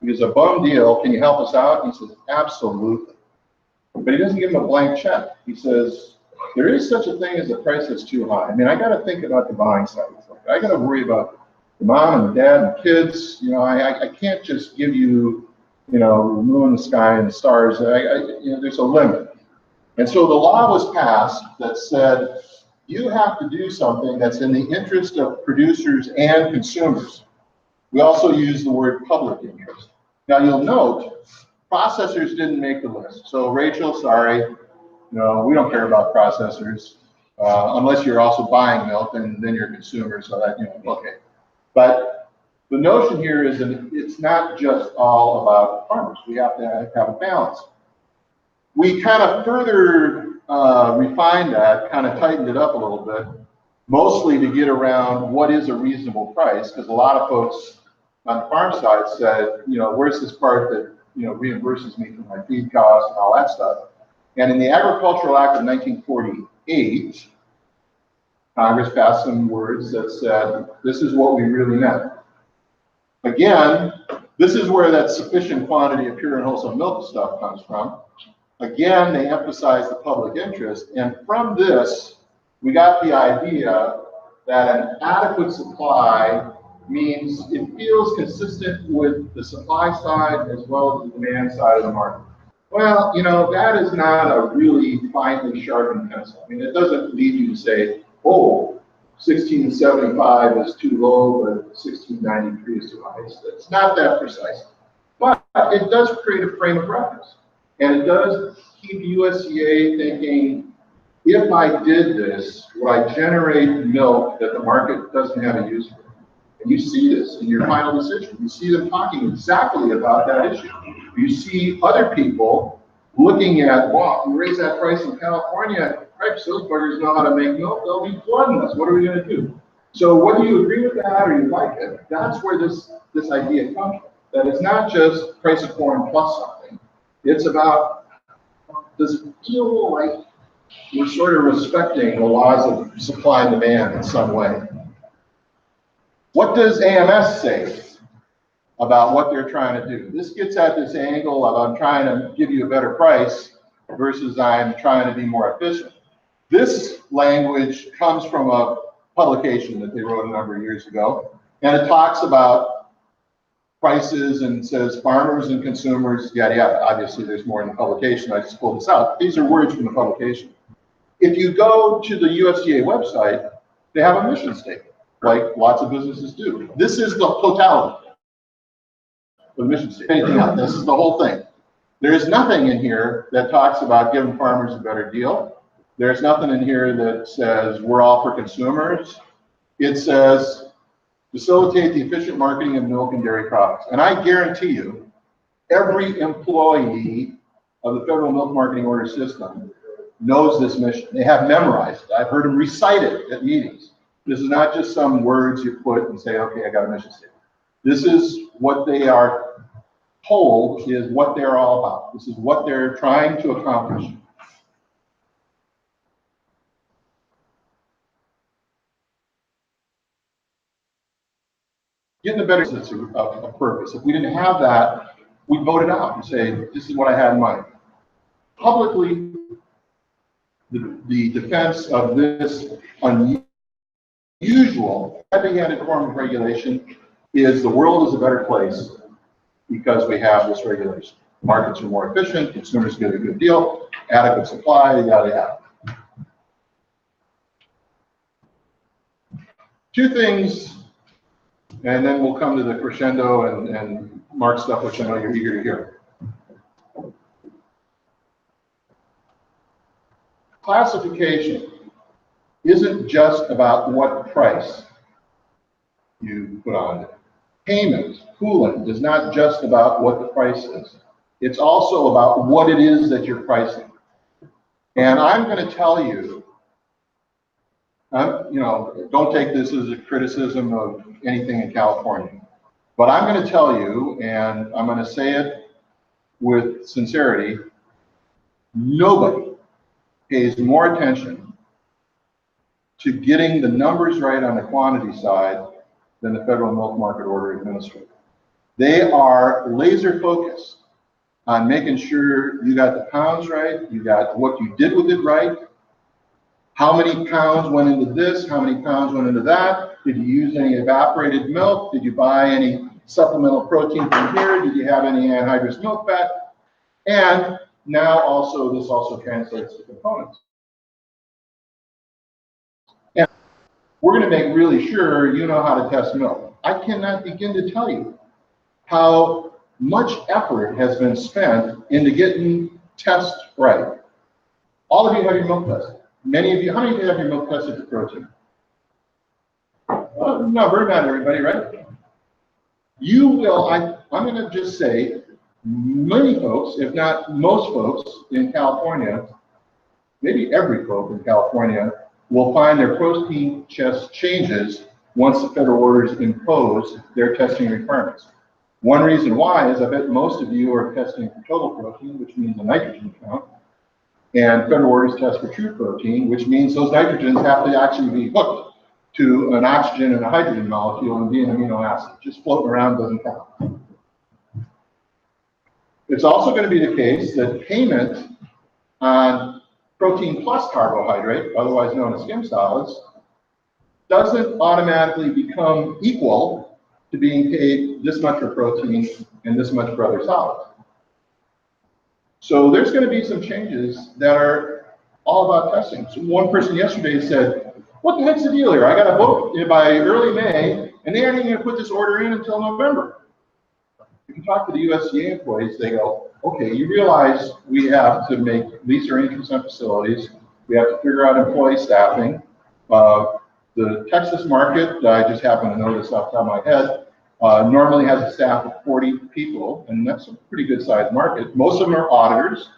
it's a bum deal, can you help us out? And he says, absolutely. But he doesn't give them a blank check. He says, there is such a thing as a price that's too high. I mean, I got to think about the buying side. I got to worry about the mom and the dad and the kids. You know, I can't just give you, you know, the moon, the sky, and the stars. You know, there's a limit. And so the law was passed that said, you have to do something that's in the interest of producers and consumers. We also use the word public interest. Now you'll note, processors didn't make the list. So Rachel, sorry, no, we don't care about processors, unless you're also buying milk, and then you're a consumer, so that, you know, okay. But the notion here is that it's not just all about farmers. We have to have a balance. We kind of further refined that, kind of tightened it up a little bit, mostly to get around what is a reasonable price, because a lot of folks on the farm side said, you know, where's this part that, you know, reimburses me for my feed costs and all that stuff. And in the Agricultural Act of 1948, Congress passed some words that said, this is what we really meant. Again, this is where that sufficient quantity of pure and wholesome milk stuff comes from. Again, they emphasize the public interest, and from this, we got the idea that an adequate supply means it feels consistent with the supply side as well as the demand side of the market. Well, you know, that is not a really finely sharpened pencil. I mean, it doesn't lead you to say, oh, 1675 is too low, but 1693 is too high. It's not that precise. But it does create a frame of reference. And it does keep USDA thinking if I did this, would I generate milk that the market doesn't have a use for? And you see this in your final decision. You see them talking exactly about that issue. You see other people looking at, wow, if we raise that price in California, cripes, those buggers know how to make milk, they'll be flooding us. What are we going to do? So whether you agree with that or you like it, that's where this idea comes from. That it's not just price of corn plus something. It's about, does it feel like we're sort of respecting the laws of supply and demand in some way? What does AMS say about what they're trying to do? This gets at this angle of I'm trying to give you a better price versus I'm trying to be more efficient. This language comes from a publication that they wrote a number of years ago, and it talks about prices and says farmers and consumers, yada, yada. Obviously, there's more in the publication. I just pulled this out. These are words from the publication. If you go to the USDA website, they have a mission statement, like lots of businesses do. This is the totality of the mission statement. Anything else? This is the whole thing. There's nothing in here that talks about giving farmers a better deal. There's nothing in here that says we're all for consumers. It says facilitate the efficient marketing of milk and dairy products. And I guarantee you, every employee of the Federal Milk Marketing Order System knows this mission. They have memorized it. I've heard them recite it at meetings. This is not just some words you put and say, okay, I got a mission statement. This is what they are told is what they're all about. This is what they're trying to accomplish. Getting a better sense of purpose. If we didn't have that, we'd vote it out and say, this is what I had in mind. Publicly, the defense of this unusual, heavy-handed form of regulation is the world is a better place because we have this regulation. Markets are more efficient, consumers get a good deal, adequate supply, yada, yada. Two things, and then we'll come to the crescendo and Mark stuff, which I know you're eager to hear. Classification isn't just about what price you put on it. Payment, cooling, is not just about what the price is. It's also about what it is that you're pricing. And I'm going to tell you, don't take this as a criticism of anything in California, but I'm going to tell you, and I'm going to say it with sincerity, nobody pays more attention to getting the numbers right on the quantity side than the Federal Milk Market Order Administrator. They are laser focused on making sure you got the pounds right, you got what you did with it right, how many pounds went into this, how many pounds went into that, did you use any evaporated milk, did you buy any supplemental protein from here, did you have any anhydrous milk fat, and now also this also translates to components. And we're going to make really sure you know how to test milk. I cannot begin to tell you how much effort has been spent into getting tests right. All of you have your milk tested. Many of you, how many of you have your milk tested for protein? No, we're not everybody, right? You will, I'm going to just say, many folks, if not most folks in California, maybe every folk in California, will find their protein test changes once the federal orders impose their testing requirements. One reason why is I bet most of you are testing for total protein, which means a nitrogen count, and federal orders test for true protein, which means those nitrogens have to actually be hooked to an oxygen and a hydrogen molecule and be an amino acid. Just floating around doesn't count. It's also going to be the case that payment on protein plus carbohydrate, otherwise known as skim solids, doesn't automatically become equal to being paid this much for protein and this much for other solids. So there's going to be some changes that are all about testing. So one person yesterday said, what the heck's the deal here? I got a vote by early May, and they aren't even going to put this order in until November. You can talk to the USDA employees, they go, okay, you realize we have to make, these are income facilities, We have to figure out employee staffing. The Texas market, I just happen to know this off the top of my head, normally has a staff of 40 people, and that's a pretty good sized market. Most of them are auditors.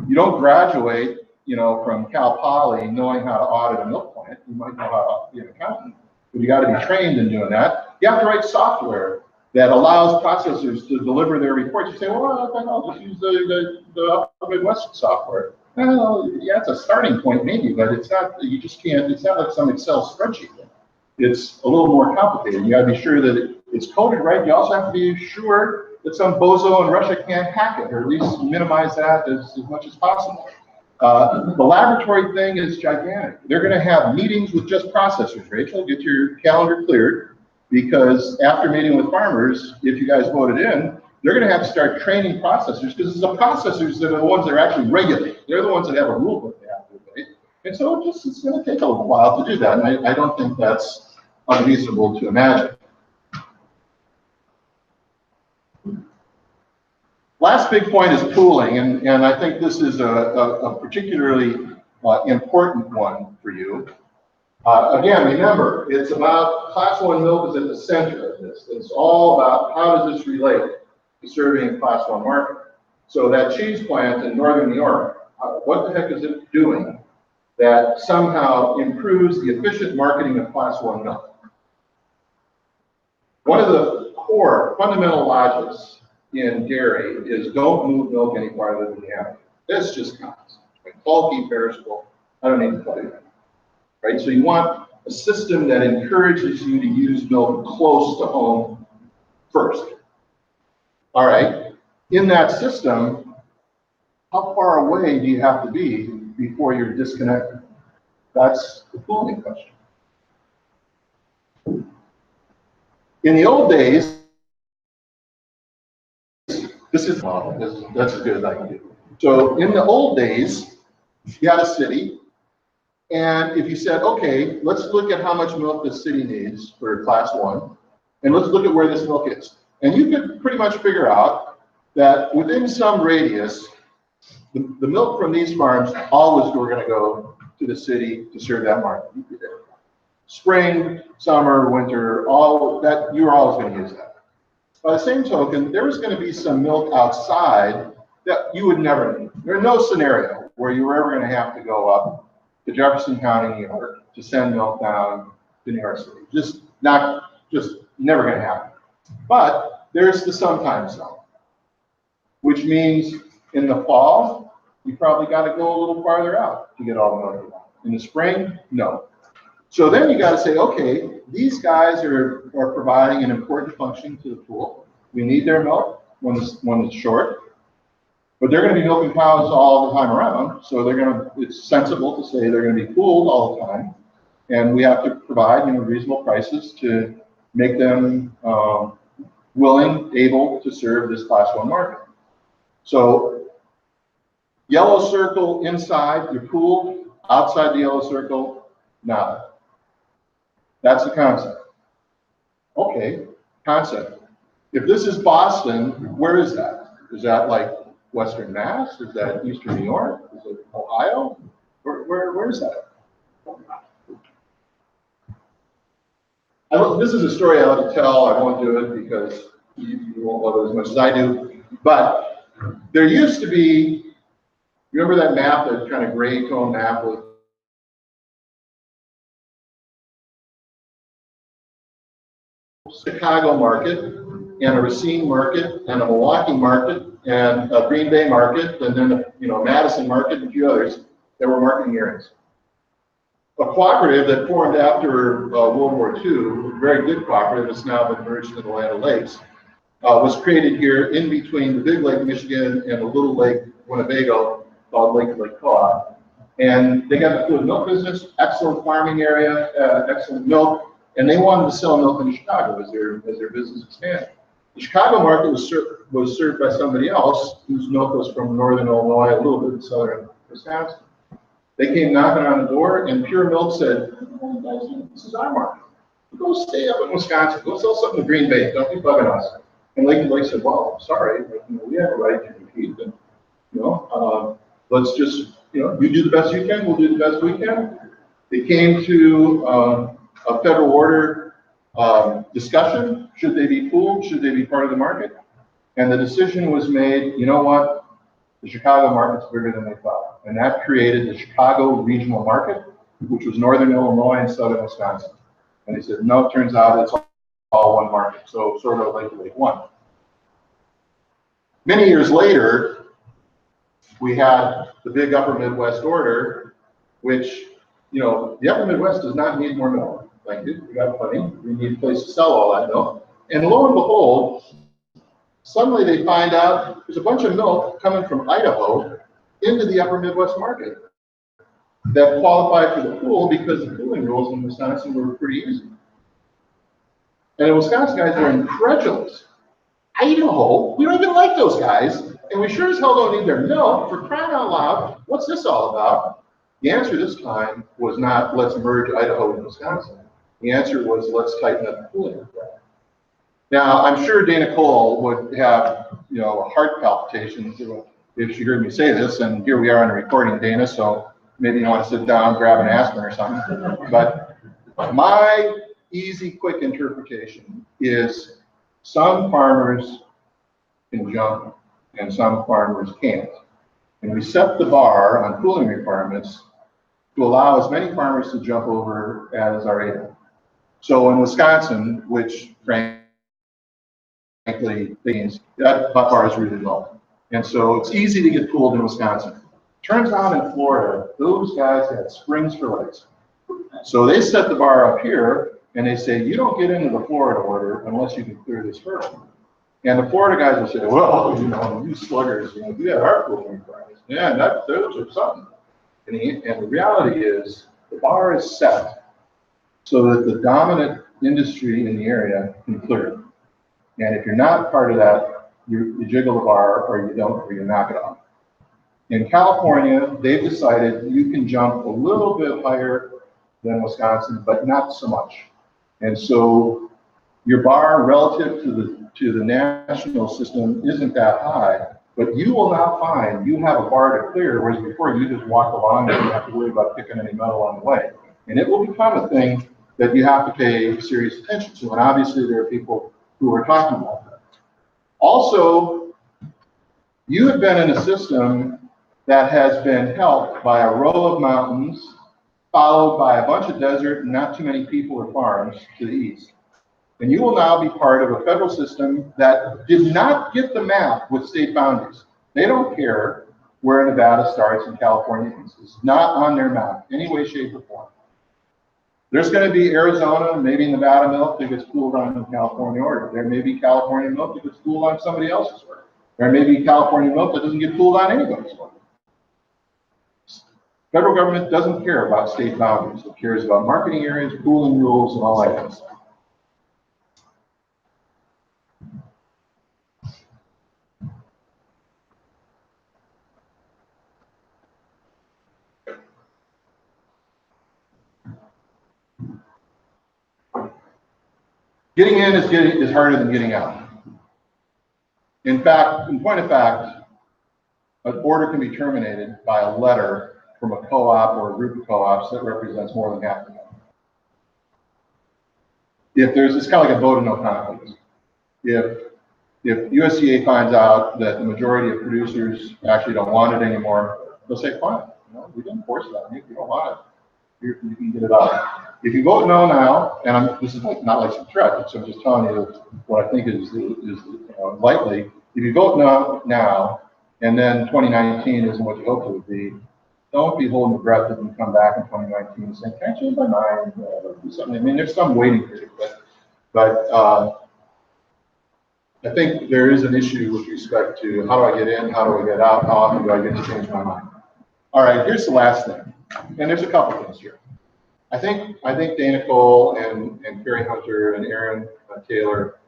You don't graduate, from Cal Poly knowing how to audit a milk plant. You might know how to be an accountant, but you got to be trained in doing that. You have to write software that allows processors to deliver their reports. You say, well, I'll just use the Upper Midwest software. Well, yeah, it's a starting point maybe, but it's not, you just can't, it's not like some Excel spreadsheet. It's a little more complicated. You gotta be sure that it's coded right. You also have to be sure that some bozo in Russia can't hack it, or at least minimize that as much as possible. The laboratory thing is gigantic. They're gonna have meetings with just processors. Rachel, get your calendar cleared, because after meeting with farmers, if you guys voted in, they're going to have to start training processors, because it's the processors that are the ones that are actually regulated. They're the ones that have a rule book they have to obey. And so it's going to take a little while to do that. And I don't think that's unreasonable to imagine. Last big point is pooling. And I think this is a particularly important one for you. Again, remember, it's about Class 1 milk is at the center of this. It's all about how does this relate to serving a Class 1 market. So that cheese plant in northern New York, what the heck is it doing that somehow improves the efficient marketing of Class 1 milk? One of the core fundamental logics in dairy is don't move milk any farther than you have to. This just counts. Bulky, perishable, I don't need to tell you that. Right? So you want a system that encourages you to use milk close to home first. All right, in that system, how far away do you have to be before you're disconnected? That's the pooling question. In the old days, this is model. That's as good as I can do. So in the old days, you had a city, and if you said, okay, let's look at how much milk this city needs for Class 1, and let's look at where this milk is. And you could pretty much figure out that within some radius, the milk from these farms always were going to go to the city to serve that market. Spring, summer, winter, all that, you were always going to use that. By the same token, there was going to be some milk outside that you would never need. There's no scenario where you were ever going to have to go up to Jefferson County, New York, to send milk down to New York City. Just never going to happen. But there's the sometime zone, which means in the fall, you probably got to go a little farther out to get all the milk you want. In the spring, no. So then you got to say, okay, these guys are providing an important function to the pool. We need their milk when it's short, but they're going to be milking cows all the time around. So it's sensible to say they're going to be pooled all the time, and we have to provide reasonable prices to make them willing, able to serve this Class 1 market. So yellow circle inside, you're pooled. Outside the yellow circle, nada. That's the concept. Okay, concept. If this is Boston, where is that? Is that like Western Mass? Is that Eastern New York? Is it Ohio? Where is that? This is a story I like to tell. I won't do it because you won't love it as much as I do. But there used to be, remember that map, that kind of gray tone map with Chicago market and a Racine market and a Milwaukee market and a Green Bay market and then a Madison market and a few others that were marketing areas. A cooperative that formed after World War II, a very good cooperative that's now been merged into the Land O'Lakes, was created here in between the big Lake Michigan and the little Lake Winnebago called Lake Co-op. And they got into the milk business, excellent farming area, excellent milk, and they wanted to sell milk in Chicago as their business expanded. The Chicago market was served by somebody else whose milk was from northern Illinois, a little bit of southern Wisconsin. They came knocking on the door, and Pure Milk said, "Oh, guys, this is our market. Go stay up in Wisconsin. Go sell something to Green Bay. Don't be bugging us." And Lake said, "Well, sorry, but, we have a right to compete. And, let's just you do the best you can, we'll do the best we can. It came to a federal order discussion. Should they be pooled? Should they be part of the market? And the decision was made, you know what? The Chicago market's bigger than they thought. And that created the Chicago regional market, which was northern Illinois and southern Wisconsin. And they said, no, it turns out it's all one market. So sort of like Lake One. Many years later, we had the big upper Midwest order, which, the upper Midwest does not need more milk. Thank you. We got plenty. We need a place to sell all that milk. And lo and behold, suddenly they find out there's a bunch of milk coming from Idaho into the upper Midwest market that qualified for the pool because the pooling rules in Wisconsin were pretty easy. And the Wisconsin guys are incredulous. Idaho, we don't even like those guys, and we sure as hell don't need their milk. For crying out loud, what's this all about? The answer this time was not let's merge Idaho and Wisconsin. The answer was let's tighten up the pooling requirement. Now, I'm sure Dana Cole would have, heart palpitations if she heard me say this, and here we are on a recording, Dana, so maybe you want to sit down, grab an aspirin or something. But my easy, quick interpretation is some farmers can jump and some farmers can't. And we set the bar on pooling requirements to allow as many farmers to jump over as are able. So in Wisconsin, which frankly means that bar is really low. And so it's easy to get pooled in Wisconsin. Turns out in Florida, those guys had springs for legs. So they set the bar up here and they say, you don't get into the Florida order unless you can clear this hurdle. And the Florida guys will say, well, you sluggers, you have our pooling requirements. Yeah, those are something. And the reality is the bar is set so that the dominant industry in the area can clear it. And if you're not part of that, you jiggle the bar or you don't, or you knock it off. In California, they've decided you can jump a little bit higher than Wisconsin, but not so much. And so your bar relative to the national system isn't that high, but you will now find you have a bar to clear, whereas before you just walk along and you don't have to worry about picking any metal on the way. And it will become a thing that you have to pay serious attention to. And obviously there are people who are talking about that. Also, you have been in a system that has been helped by a row of mountains, followed by a bunch of desert and not too many people or farms to the east. And you will now be part of a federal system that did not get the map with state boundaries. They don't care where Nevada starts and California ends. It's not on their map, any way, shape, or form. There's going to be Arizona, maybe Nevada milk that gets pooled on the California order. There may be California milk that gets pooled on somebody else's order. There may be California milk that doesn't get pooled on anybody's order. Federal government doesn't care about state boundaries. It cares about marketing areas, pooling rules, and all that kind of stuff. Getting in is harder than getting out. In fact, in point of fact, an order can be terminated by a letter from a co-op or a group of co-ops that represents more than half the country. It's kind of like a vote of no confidence. If USDA finds out that the majority of producers actually don't want it anymore, they'll say, fine, we didn't force that. If you don't want it, you can get it out. If you vote no now, and this is not like some threat, so I'm just telling you what I think is likely. If you vote no now, and then 2019 isn't what you hoped it would be, don't be holding your breath if you come back in 2019 and say, can I change my mind? Do something. I mean, there's some waiting period, but I think there is an issue with respect to how do I get in, how do I get out, how often do I get to change my mind? All right, here's the last thing, and there's a couple things here. I think Dana Cole and Carrie Hunter and Aaron Taylor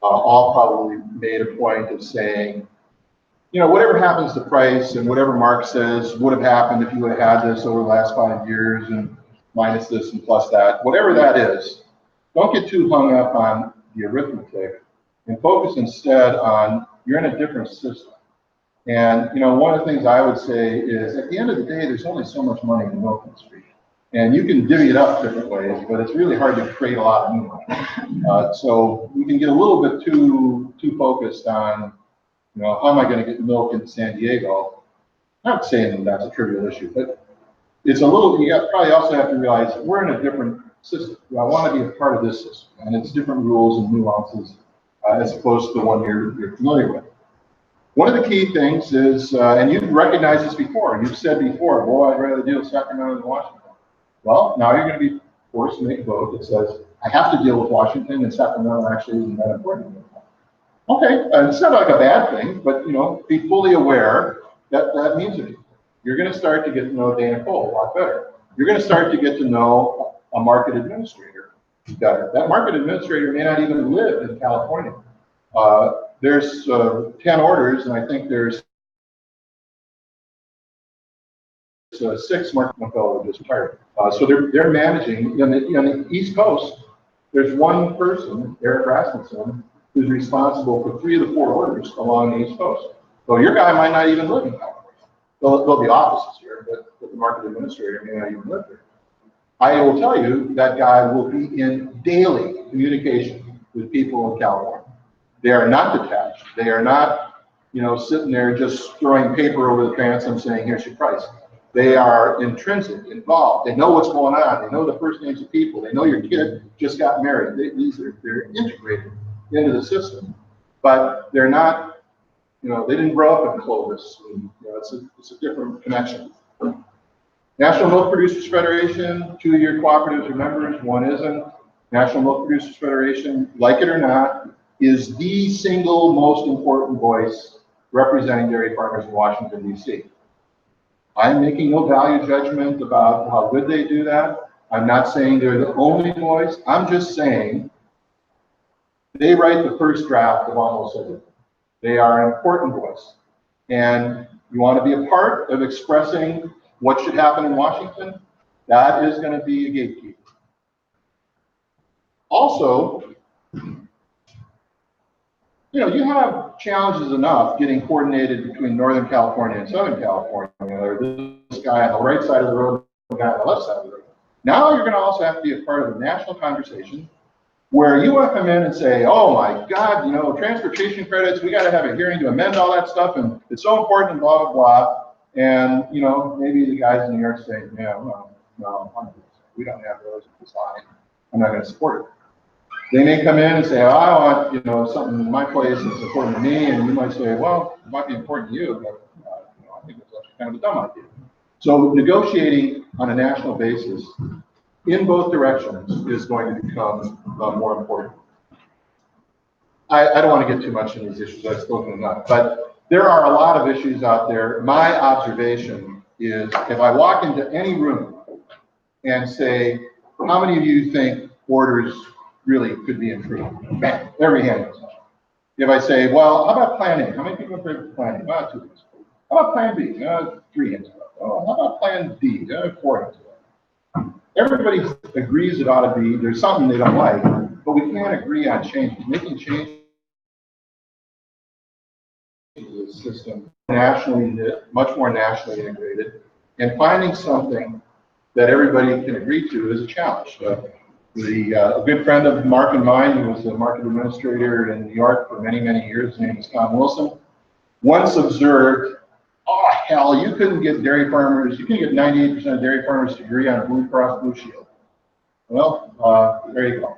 all probably made a point of saying, whatever happens to price and whatever Mark says would have happened if you would have had this over the last 5 years and minus this and plus that, whatever that is, don't get too hung up on the arithmetic and focus instead on you're in a different system. And one of the things I would say is, at the end of the day, there's only so much money in the milk industry, and you can divvy it up different ways, but it's really hard to create a lot of new money. So we can get a little bit too focused on, how am I going to get milk in San Diego? I'm not saying that's a trivial issue, but it's a little. Probably also have to realize that we're in a different system. I want to be a part of this system, and it's different rules and nuances as opposed to the one you're familiar with. One of the key things is, and you've recognized this before, you've said before, boy, I'd rather deal with Sacramento than Washington. Well, now you're going to be forced to make a vote that says, I have to deal with Washington, and Sacramento actually isn't that important. Okay, it's not like a bad thing, but be fully aware that that means it. You're going to start to get to know Dana Cole a lot better. You're going to start to get to know a market administrator better. That market administrator may not even live in California. There's 10 orders, and I think there's 6 market fellows just retired. So they're managing on the East Coast. There's one person, Eric Rasmussen, who's responsible for 3 of the 4 orders along the East Coast. So your guy might not even live in California. There'll be offices here, but the market administrator may not even live there. I will tell you that guy will be in daily communication with people in California. They are not detached. They are not, sitting there just throwing paper over the transom saying, here's your price. They are intrinsic, involved. They know what's going on. They know the first names of people. They know your kid just got married. They're integrated into the system, but they're not. They didn't grow up in Clovis. And, it's a different connection. National Milk Producers Federation, 2 of your cooperatives are members, 1 isn't. National Milk Producers Federation, like it or not, is the single most important voice representing dairy farmers in Washington, D.C. I'm making no value judgment about how good they do that. I'm not saying they're the only voice. I'm just saying they write the first draft of almost everything. They are an important voice. And you want to be a part of expressing what should happen in Washington, that is going to be a gatekeeper. Also, you have challenges enough getting coordinated between Northern California and Southern California. This guy on the right side of the road, the guy on the left side of the road. Now you're going to also have to be a part of a national conversation where you want to come in and say, oh my God, transportation credits, we got to have a hearing to amend all that stuff, and it's so important, and blah, blah, blah. And, maybe the guys in New York say, yeah, no, we don't have those. It's fine. I'm not going to support it. They may come in and say, oh, I want, something in my place that's important to me, and you might say, well, it might be important to you, but I think it's actually kind of a dumb idea. So negotiating on a national basis in both directions is going to become more important. I don't want to get too much into these issues. I've spoken enough, but there are a lot of issues out there. My observation is, if I walk into any room and say, how many of you think orders really could be improved? Bang, every hand goes up. If I say, well, how about Plan A? How many people are in favor of Plan A? About 2 hands. How about Plan B? 3 hands. Oh, how about Plan D? 4 hands. Everybody agrees it ought to be. There's something they don't like, but we can't agree on changes. Making changes to the system much more nationally integrated, and finding something that everybody can agree to is a challenge. A good friend of Mark and mine, who was the market administrator in New York for many, many years, his name is Tom Wilson, once observed, oh, hell, you couldn't get dairy farmers, you couldn't get 98% of dairy farmers to agree on a Blue Cross Blue Shield. Well, there you go.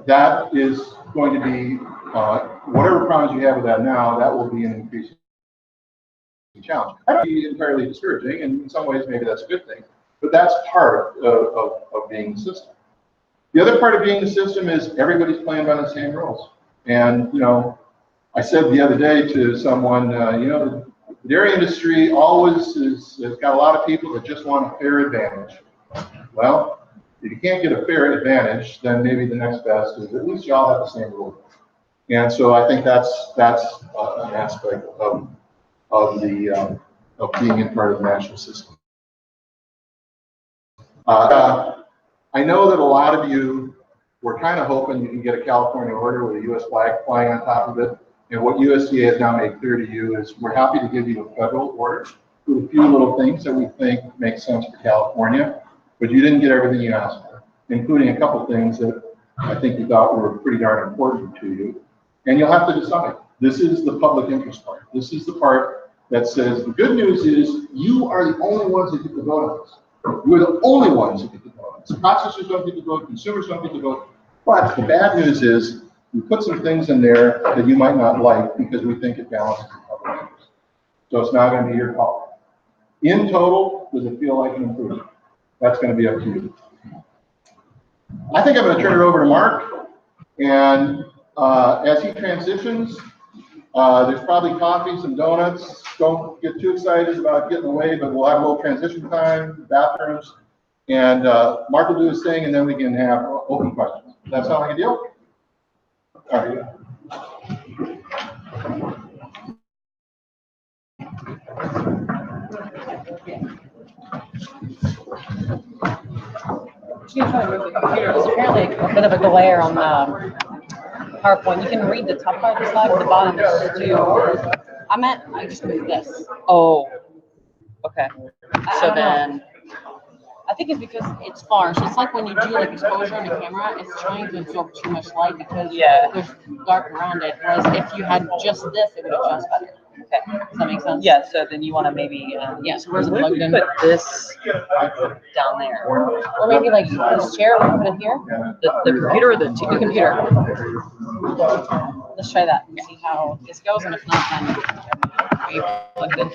That is going to be, whatever problems you have with that now, that will be an increasing challenge. That would be entirely discouraging, and in some ways, maybe that's a good thing. But that's part of being the system. The other part of being the system is everybody's playing by the same rules. And, I said the other day to someone, the dairy industry always has got a lot of people that just want a fair advantage. Well, if you can't get a fair advantage, then maybe the next best is at least you all have the same rules. And so I think that's an aspect of being in part of the national system. I know that a lot of you were kind of hoping you can get a California order with a U.S. flag flying on top of it. And what USDA has now made clear to you is we're happy to give you a federal order with a few little things that we think make sense for California, but you didn't get everything you asked for, including a couple things that I think you thought were pretty darn important to you. And you'll have to decide. This is the public interest part. This is the part that says the good news is you are the only ones that get to vote on this. You are the only ones that get to vote on this. Processors don't get to vote, consumers don't get to vote. But the bad news is we put some things in there that you might not like because we think it balances the public interest. So it's not going to be your call. In total, does it feel like an improvement? That's going to be up to you. I think I'm going to turn it over to Mark. And as he transitions, there's probably coffee, some donuts. Don't get too excited about getting away, but we'll have a little transition time, bathrooms. And Mark will do his thing, and then we can have open questions. Does that sound like a deal? All right. There's apparently a bit of a glare on the PowerPoint. You can read the top part of the slide, but the bottom is too. I just moved this. Oh, okay. So I then, I think it's because it's far. So it's like when you do like exposure on a camera, it's trying to absorb too much light because there's dark around it. Whereas if you had just this, it would adjust better. okay. Does that make sense? Yeah, so then you want to maybe, So where's it where do plugged we in? put this down there? Or maybe like this chair, we put it here. The computer or the The computer. Let's try that and see how this goes, and if not, then we plug it in.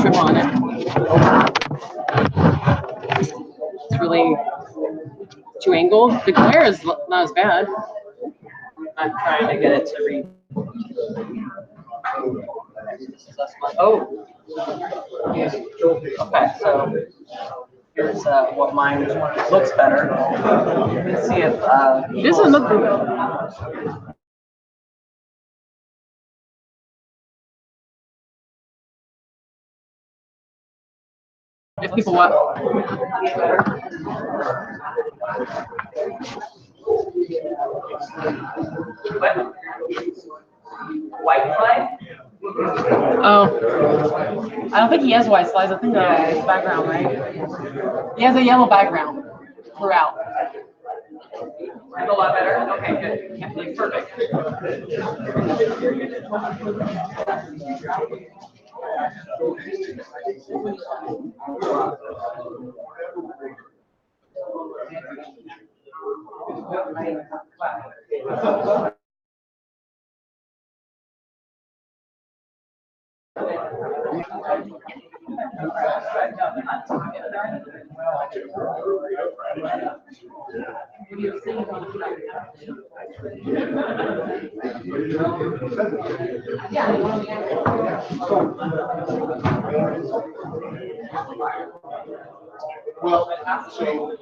Trim on it. It's really too angled. The glare is not as bad. I'm trying to get it to read. Oh. Okay, so here's what mine looks better. Let's see if This doesn't look good. If people want. white flag. Oh, I don't think he has white slides. I think his background, right? He has a yellow background throughout. A lot better. Okay, good. Yeah, perfect. Well, so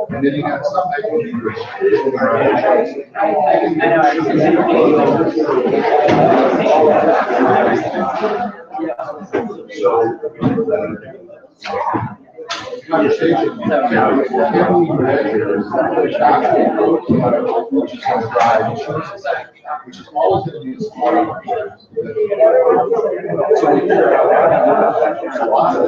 And then you got some that can be conversation. Which is always going to be a smaller market. So we figure out a lot of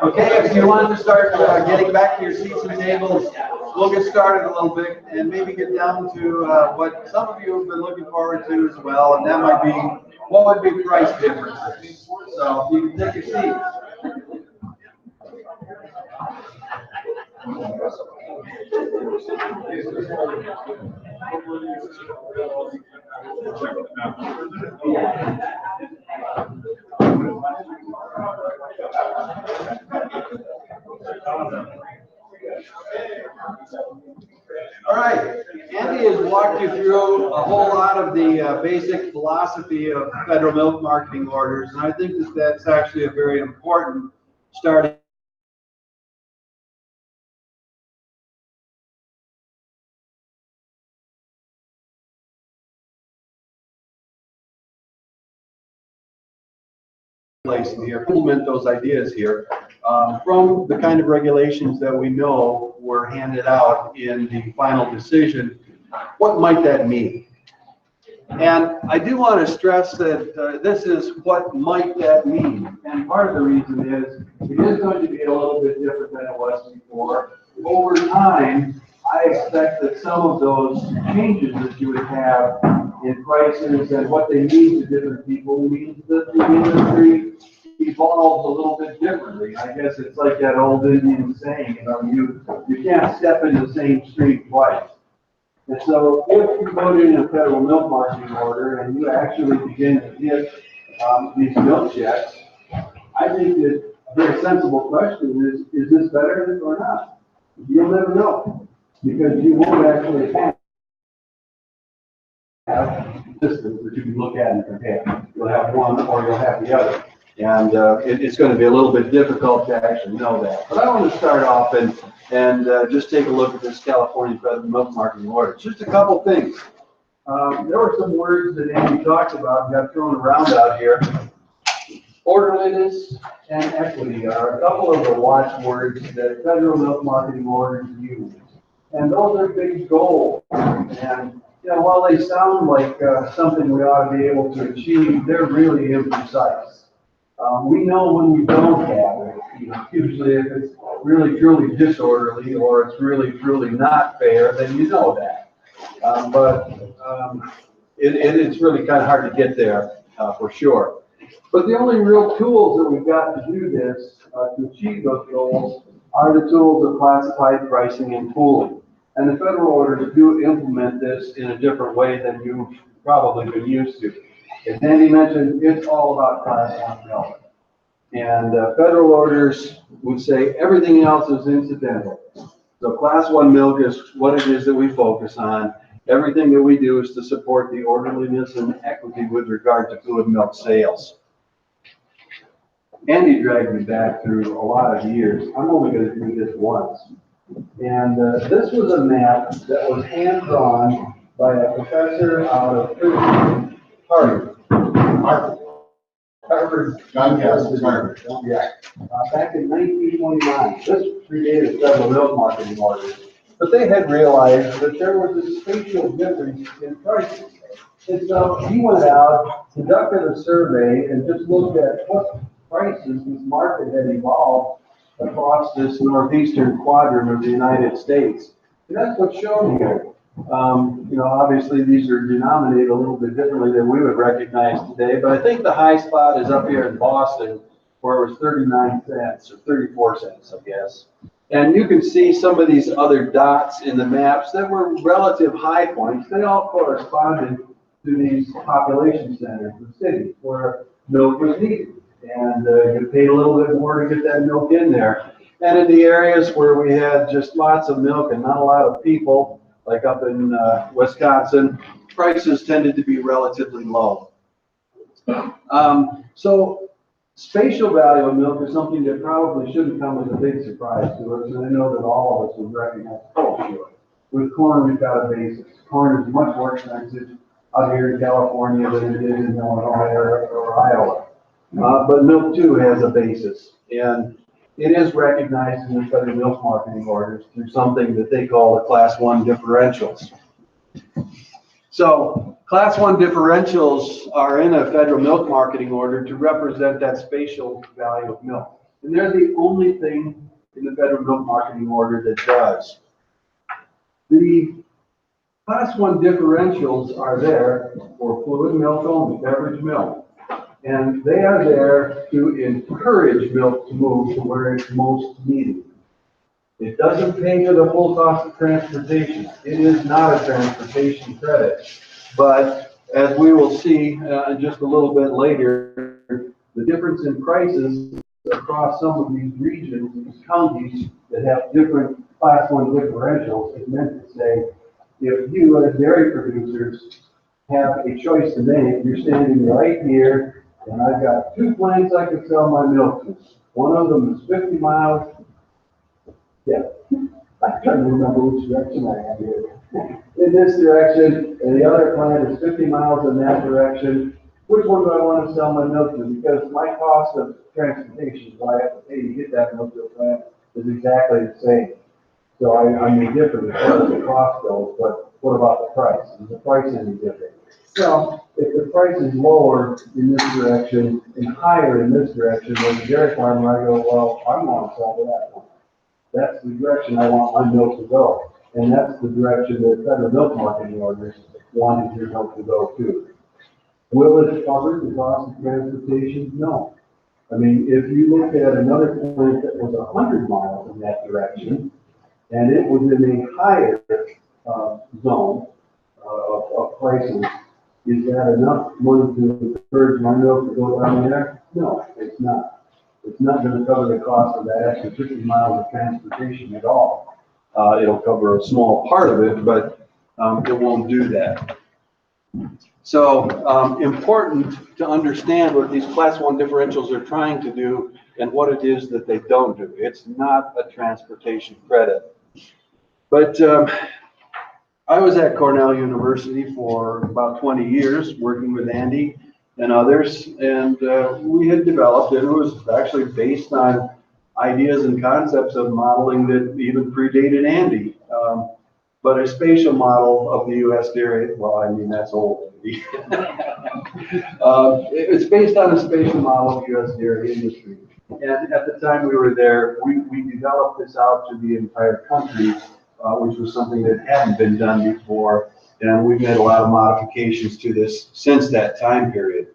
Okay, if you want to start getting back to your seats and tables, we'll get started a little bit and maybe get down to what some of you have been looking forward to as well, and that might be what would be price differences. So if you can take your seats. All right, Andy has walked you through a whole lot of the basic philosophy of federal milk marketing orders, and I think that that's actually a very important starting place here, implement those ideas here from the kind of regulations that we know were handed out in the final decision. What might that mean? And I do want to stress that this is what might that mean. And part of the reason is it is going to be a little bit different than it was before. Over time, I expect that some of those changes that you would have in prices and what they mean to different people means that the industry evolves a little bit differently. I guess it's like that old Indian saying, you can't step in the same stream twice. And so if you vote in a federal milk marketing order and you actually begin to get these milk checks, I think that a very sensible question is this better or not? You'll never know, because you won't actually have systems that you can look at and compare. You'll have one or you'll have the other. And it's going to be a little bit difficult to actually know that. But I want to start off and just take a look at this California Federal Milk Marketing Order. Just a couple things. There were some words that Andy talked about, got thrown around out here. Orderliness and equity are a couple of the watchwords that federal milk marketing orders use. And those are big goals. And while they sound like something we ought to be able to achieve, they're really imprecise. We know when we don't have it. Usually if it's really truly disorderly or it's really truly not fair, then you know that. It's really kind of hard to get there for sure. But the only real tools that we've got to do this, to achieve those goals, are the tools of classified pricing and pooling. And the federal orders do implement this in a different way than you've probably been used to. As Andy mentioned, it's all about class 1 milk. And federal orders would say everything else is incidental. So class 1 milk is what it is that we focus on. Everything that we do is to support the orderliness and equity with regard to fluid milk sales. Andy dragged me back through a lot of years. I'm only going to do this once. And this was a map that was hand-drawn by a professor out of Harvard. John Cass, Harvard. Yeah. Back in 1929. This predated federal milk marketing orders. But they had realized that there was a spatial difference in prices. And so he went out, conducted a survey, and just looked at what prices this market had evolved across this northeastern quadrant of the United States. And that's what's shown here. You know, obviously these are denominated a little bit differently than we would recognize today, but I think the high spot is up here in Boston, where it was 39 cents or 34 cents, I guess. And you can see some of these other dots in the maps that were relative high points. They all corresponded to these population centers, the cities, where milk was needed. And you paid a little bit more to get that milk in there. And in the areas where we had just lots of milk and not a lot of people, like up in Wisconsin, prices tended to be relatively low. So spatial value of milk is something that probably shouldn't come as a big surprise to us, and I know that all of us would recognize. Oh, sure. With corn, we've got a basis. Corn is much more expensive out here in California than it is in Illinois or Iowa. But milk too has a basis, and it is recognized in the federal milk marketing orders through something that they call the Class 1 differentials. So Class 1 differentials are in a federal milk marketing order to represent that spatial value of milk. And they're the only thing in the federal milk marketing order that does. The Class 1 differentials are there for fluid milk only, beverage milk. And they are there to encourage milk to move to where it's most needed. It doesn't pay for the full cost of transportation. It is not a transportation credit. But as we will see just a little bit later, the difference in prices across some of these regions, these counties that have different Class 1 differentials, is meant to say, if you as dairy producers have a choice to make, you're standing right here, and I've got 2 plants I can sell my milk to. One of them is 50 miles. Yeah, I'm trying to remember which direction I have here. In this direction, and the other plant is 50 miles in that direction. Which one do I want to sell my milk to? Because my cost of transportation, what I have to pay to get that milk to a plant, is exactly the same. So I may differ as far as the cost goes, but what about the price? Is the price any different? Well, if the price is lower in this direction and higher in this direction, as a dairy farmer, I go, well, I want to sell to that one. That's the direction I want my milk to go. And that's the direction that federal milk marketing orders wanted your milk to go to. Will it cover the cost of transportation? No. I mean, if you look at another plant that was 100 miles in that direction, and it was in a higher zone of prices, is that enough money to encourage my milk to go down there? No, it's not. It's not going to cover the cost of that extra 50 miles of transportation at all. It'll cover a small part of it, but it won't do that. So important to understand what these Class 1 differentials are trying to do and what it is that they don't do. It's not a transportation credit. But I was at Cornell University for about 20 years working with Andy and others, and we had developed, and it was actually based on ideas and concepts of modeling that even predated Andy. But a spatial model of the U.S. dairy, well, I mean, that's old. It's based on a spatial model of the U.S. dairy industry. And at the time we were there, we developed this out to the entire country, which was something that hadn't been done before. And we've made a lot of modifications to this since that time period.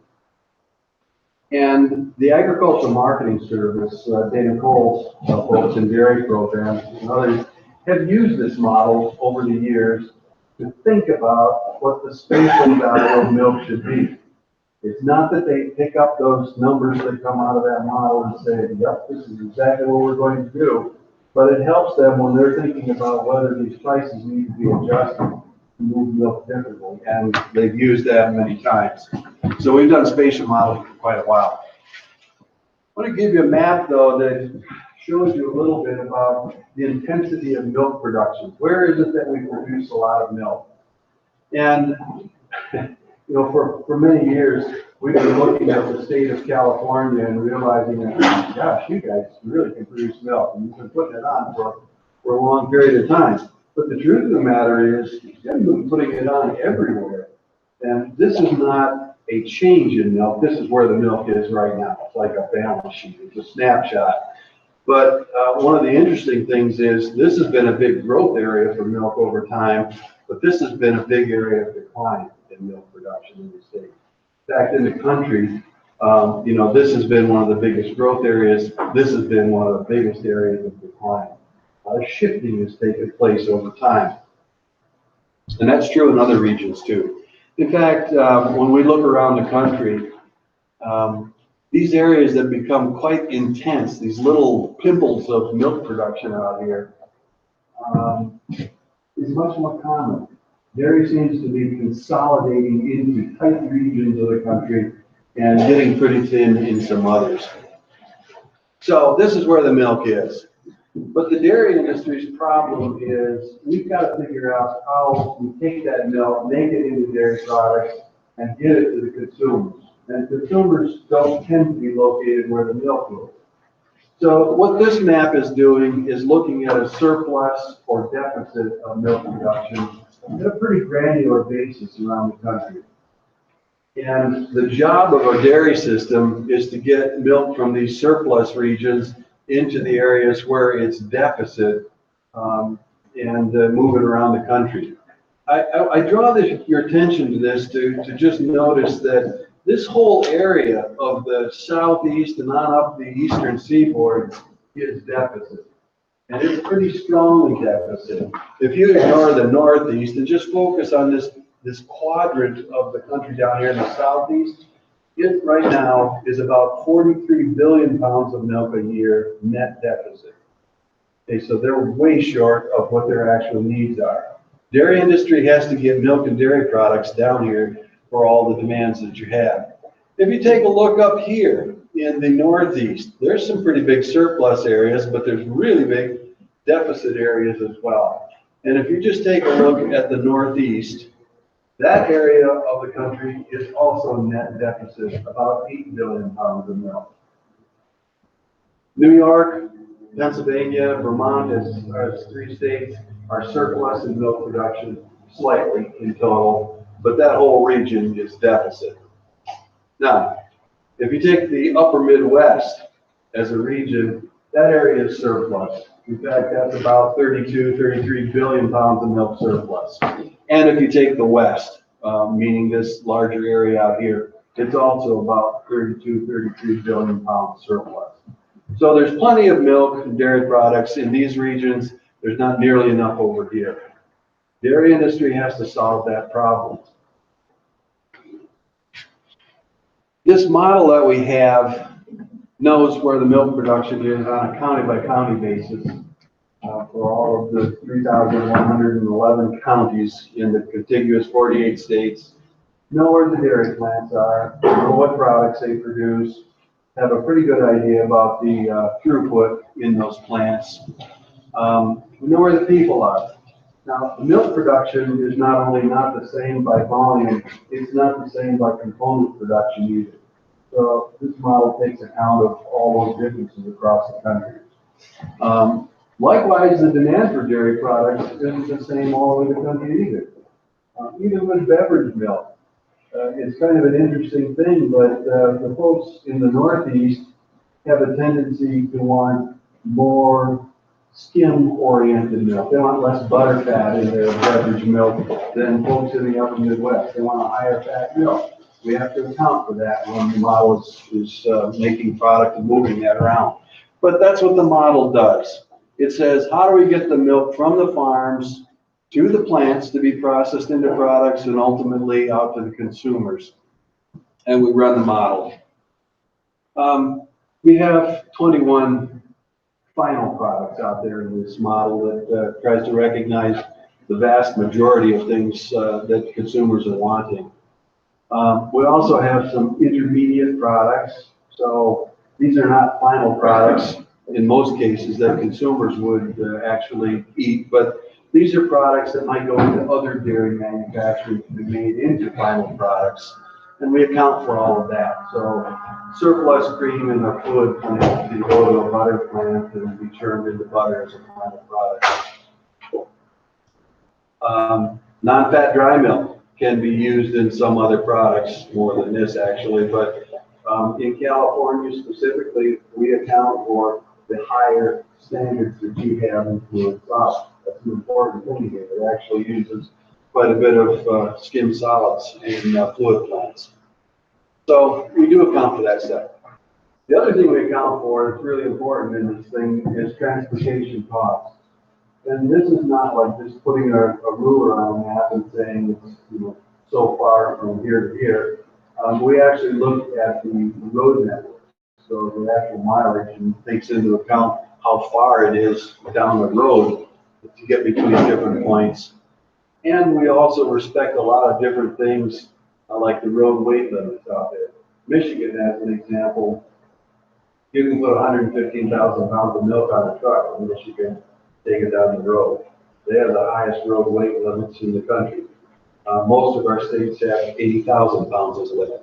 And the Agricultural Marketing Service, Dana Cole's folks in dairy programs and others, have used this model over the years to think about what the spatial value of milk should be. It's not that they pick up those numbers that come out of that model and say, yep, this is exactly what we're going to do, but it helps them when they're thinking about whether these prices need to be adjusted to move milk differently, and they've used that many times. So we've done spatial modeling for quite a while. I want to give you a map, though, that shows you a little bit about the intensity of milk production. Where is it that we produce a lot of milk? And, you know, for many years, we've been looking at the state of California and realizing that, gosh, you guys really can produce milk. And you've been putting it on for a long period of time. But the truth of the matter is, you've been putting it on everywhere. And this is not a change in milk. This is where the milk is right now. It's like a balance sheet. It's a snapshot. But one of the interesting things is this has been a big growth area for milk over time, but this has been a big area of decline in milk production in the state. In fact, in the country, this has been one of the biggest growth areas. This has been one of the biggest areas of decline. Shifting has taken place over time. And that's true in other regions too. In fact, when we look around the country, these areas that become quite intense, these little pimples of milk production out here, is much more common. Dairy seems to be consolidating into tight regions of the country and getting pretty thin in some others. So this is where the milk is. But the dairy industry's problem is we've got to figure out how we take that milk, make it into dairy products, and get it to the consumers. And consumers don't tend to be located where the milk is. So what this map is doing is looking at a surplus or deficit of milk production at a pretty granular basis around the country. And the job of a dairy system is to get milk from these surplus regions into the areas where it's deficit and move it around the country. I draw your attention to this to just notice that this whole area of the southeast and on up the eastern seaboard is deficit. And it's pretty strongly deficit. If you ignore the northeast and just focus on this quadrant of the country down here in the southeast, it right now is about 43 billion pounds of milk a year net deficit. Okay, so they're way short of what their actual needs are. Dairy industry has to get milk and dairy products down here for all the demands that you have. If you take a look up here in the northeast, there's some pretty big surplus areas, but there's really big deficit areas as well. And if you just take a look at the northeast, that area of the country is also net deficit, about 8 billion pounds of milk. New York, Pennsylvania, Vermont, as 3 states, are surplus in milk production slightly in total, but that whole region is deficit. Now, if you take the upper Midwest as a region, that area is surplus. In fact, that's about 32, 33 billion pounds of milk surplus. And if you take the West, meaning this larger area out here, it's also about 32, 33 billion pounds surplus. So there's plenty of milk and dairy products in these regions. There's not nearly enough over here. Dairy industry has to solve that problem. This model that we have knows where the milk production is on a county by county basis for all of the 3,111 counties in the contiguous 48 states. Know where the dairy plants are, know what products they produce, have a pretty good idea about the throughput in those plants. We know where the people are. Now, the milk production is not only not the same by volume, it's not the same by component production either. So this model takes account of all those differences across the country. Likewise, the demand for dairy products isn't the same all over the country either. Even with beverage milk, it's kind of an interesting thing, but the folks in the Northeast have a tendency to want more skim-oriented milk. They want less butter fat in their beverage milk than folks in the upper Midwest. They want a higher fat milk. We have to account for that when the model is making product and moving that around. But that's what the model does. It says, how do we get the milk from the farms to the plants to be processed into products and ultimately out to the consumers? And we run the model. We have 21 final products out there in this model that tries to recognize the vast majority of things that consumers are wanting. We also have some intermediate products. So these are not final products in most cases that consumers would actually eat, but these are products that might go into other dairy manufacturing to be made into final products. And we account for all of that. So surplus cream in a fluid plant can go to a butter plant and be turned into butter as a final product. Non-fat dry milk can be used in some other products, more than this actually, but in California specifically, we account for the higher standards that you have in fluid solids. That's an important thing here. It actually uses quite a bit of skim solids in fluid plants. So we do account for that stuff. The other thing we account for that's really important in this thing is transportation costs. And this is not like just putting a ruler on a map and saying it's so far from here to here. We actually look at the road network, so the actual mileage, and takes into account how far it is down the road to get between different points. And we also respect a lot of different things like the road weight limits out there. Michigan, as an example, you can put 115,000 pounds of milk on a truck in Michigan, take it down the road. They have the highest road weight limits in the country. Most of our states have 80,000 pounds as a limit,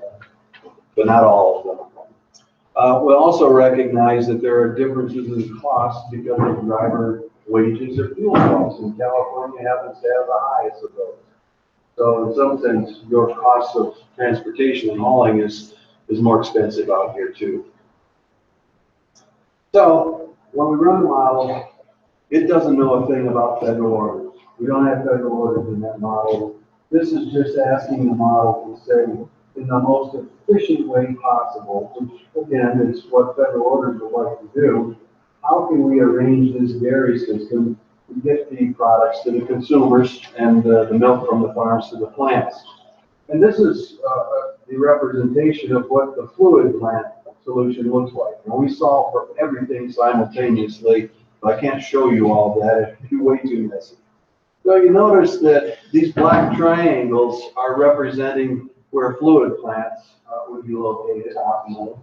but not all of them. We also recognize that there are differences in costs because of driver wages or fuel costs, and California happens to have the highest of those. So in some sense, your cost of transportation and hauling is more expensive out here too. So when we run the model, it doesn't know a thing about federal orders. We don't have federal orders in that model. This is just asking the model to say, in the most efficient way possible, which again is what federal orders would like to do, how can we arrange this dairy system to get the products to the consumers and the milk from the farms to the plants? And this is the representation of what the fluid plant solution looks like. Now, we solve for everything simultaneously, but I can't show you all that. It'd be way too messy. So you notice that these black triangles are representing where fluid plants would be located optimally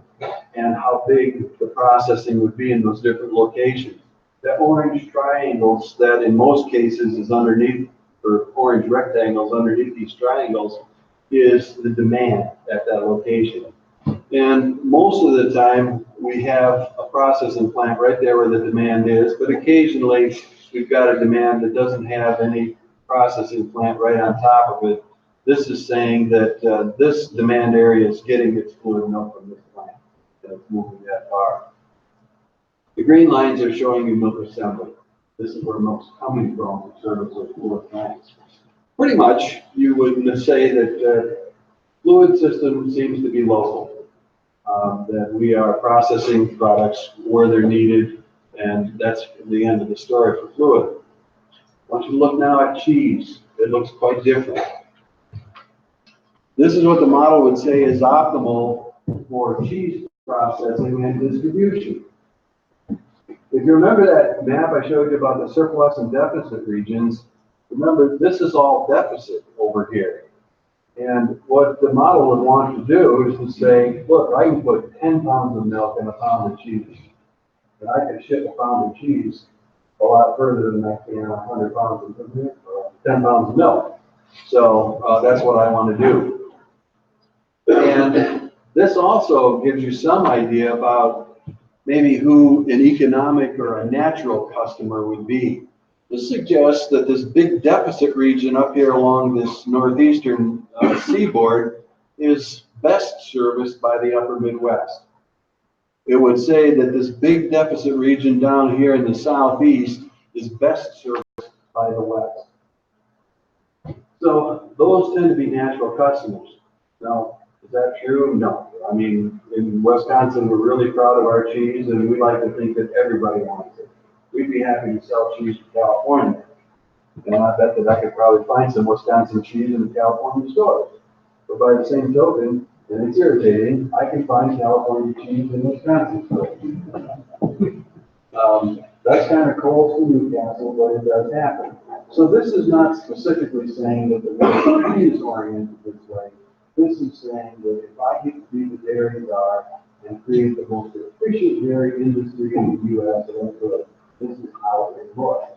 and how big the processing would be in those different locations. The orange triangles that in most cases is underneath, or orange rectangles underneath these triangles, is the demand at that location. And most of the time we have a processing plant right there where the demand is, but occasionally we've got a demand that doesn't have any processing plant right on top of it. This is saying that this demand area is getting its fluid milk from this plant, and it's moving that far. The green lines are showing you milk assembly. This is where milk's coming from to service those fluid plants. Pretty much, you would say that fluid system seems to be local, that we are processing products where they're needed, and that's the end of the story for fluid. I want you to look now at cheese. It looks quite different. This is what the model would say is optimal for cheese processing and distribution. If you remember that map I showed you about the surplus and deficit regions, remember this is all deficit over here. And what the model would want to do is to say, look, I can put 10 pounds of milk in a pound of cheese. And I can ship a pound of cheese a lot further than I can 100 pounds of milk, or 10 pounds of milk. So that's what I want to do. And this also gives you some idea about maybe who an economic or a natural customer would be. This suggests that this big deficit region up here along this northeastern seaboard is best serviced by the upper Midwest. It would say that this big deficit region down here in the southeast is best serviced by the west. So those tend to be natural customers. Now, is that true? No. I mean, in Wisconsin, we're really proud of our cheese, and we like to think that everybody wants it. We'd be happy to sell cheese to California. And I bet that I could probably find some Wisconsin cheese in the California stores. But by the same token, and it's irritating, I can find California cheese in Wisconsin stores. That's kind of cold for Newcastle, but it does happen. So this is not specifically saying that the industry is oriented this way. This is saying that if I get to be the dairy czar and create the most efficient dairy industry in the U.S. that I could, this is how it works.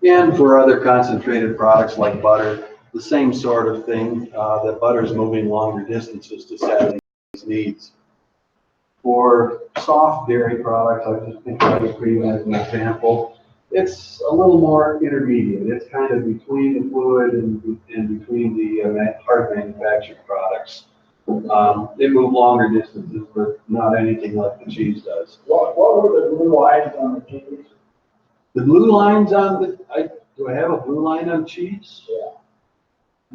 And for other concentrated products like butter, the same sort of thing, that butter is moving longer distances to satisfy these needs. For soft dairy products, I just picked ice cream as an example. It's a little more intermediate. It's kind of between the fluid and between the hard manufactured products. They move longer distances, but not anything like the cheese does. What were the blue lines on the cheese? The blue lines on do I have a blue line on cheese? Yeah.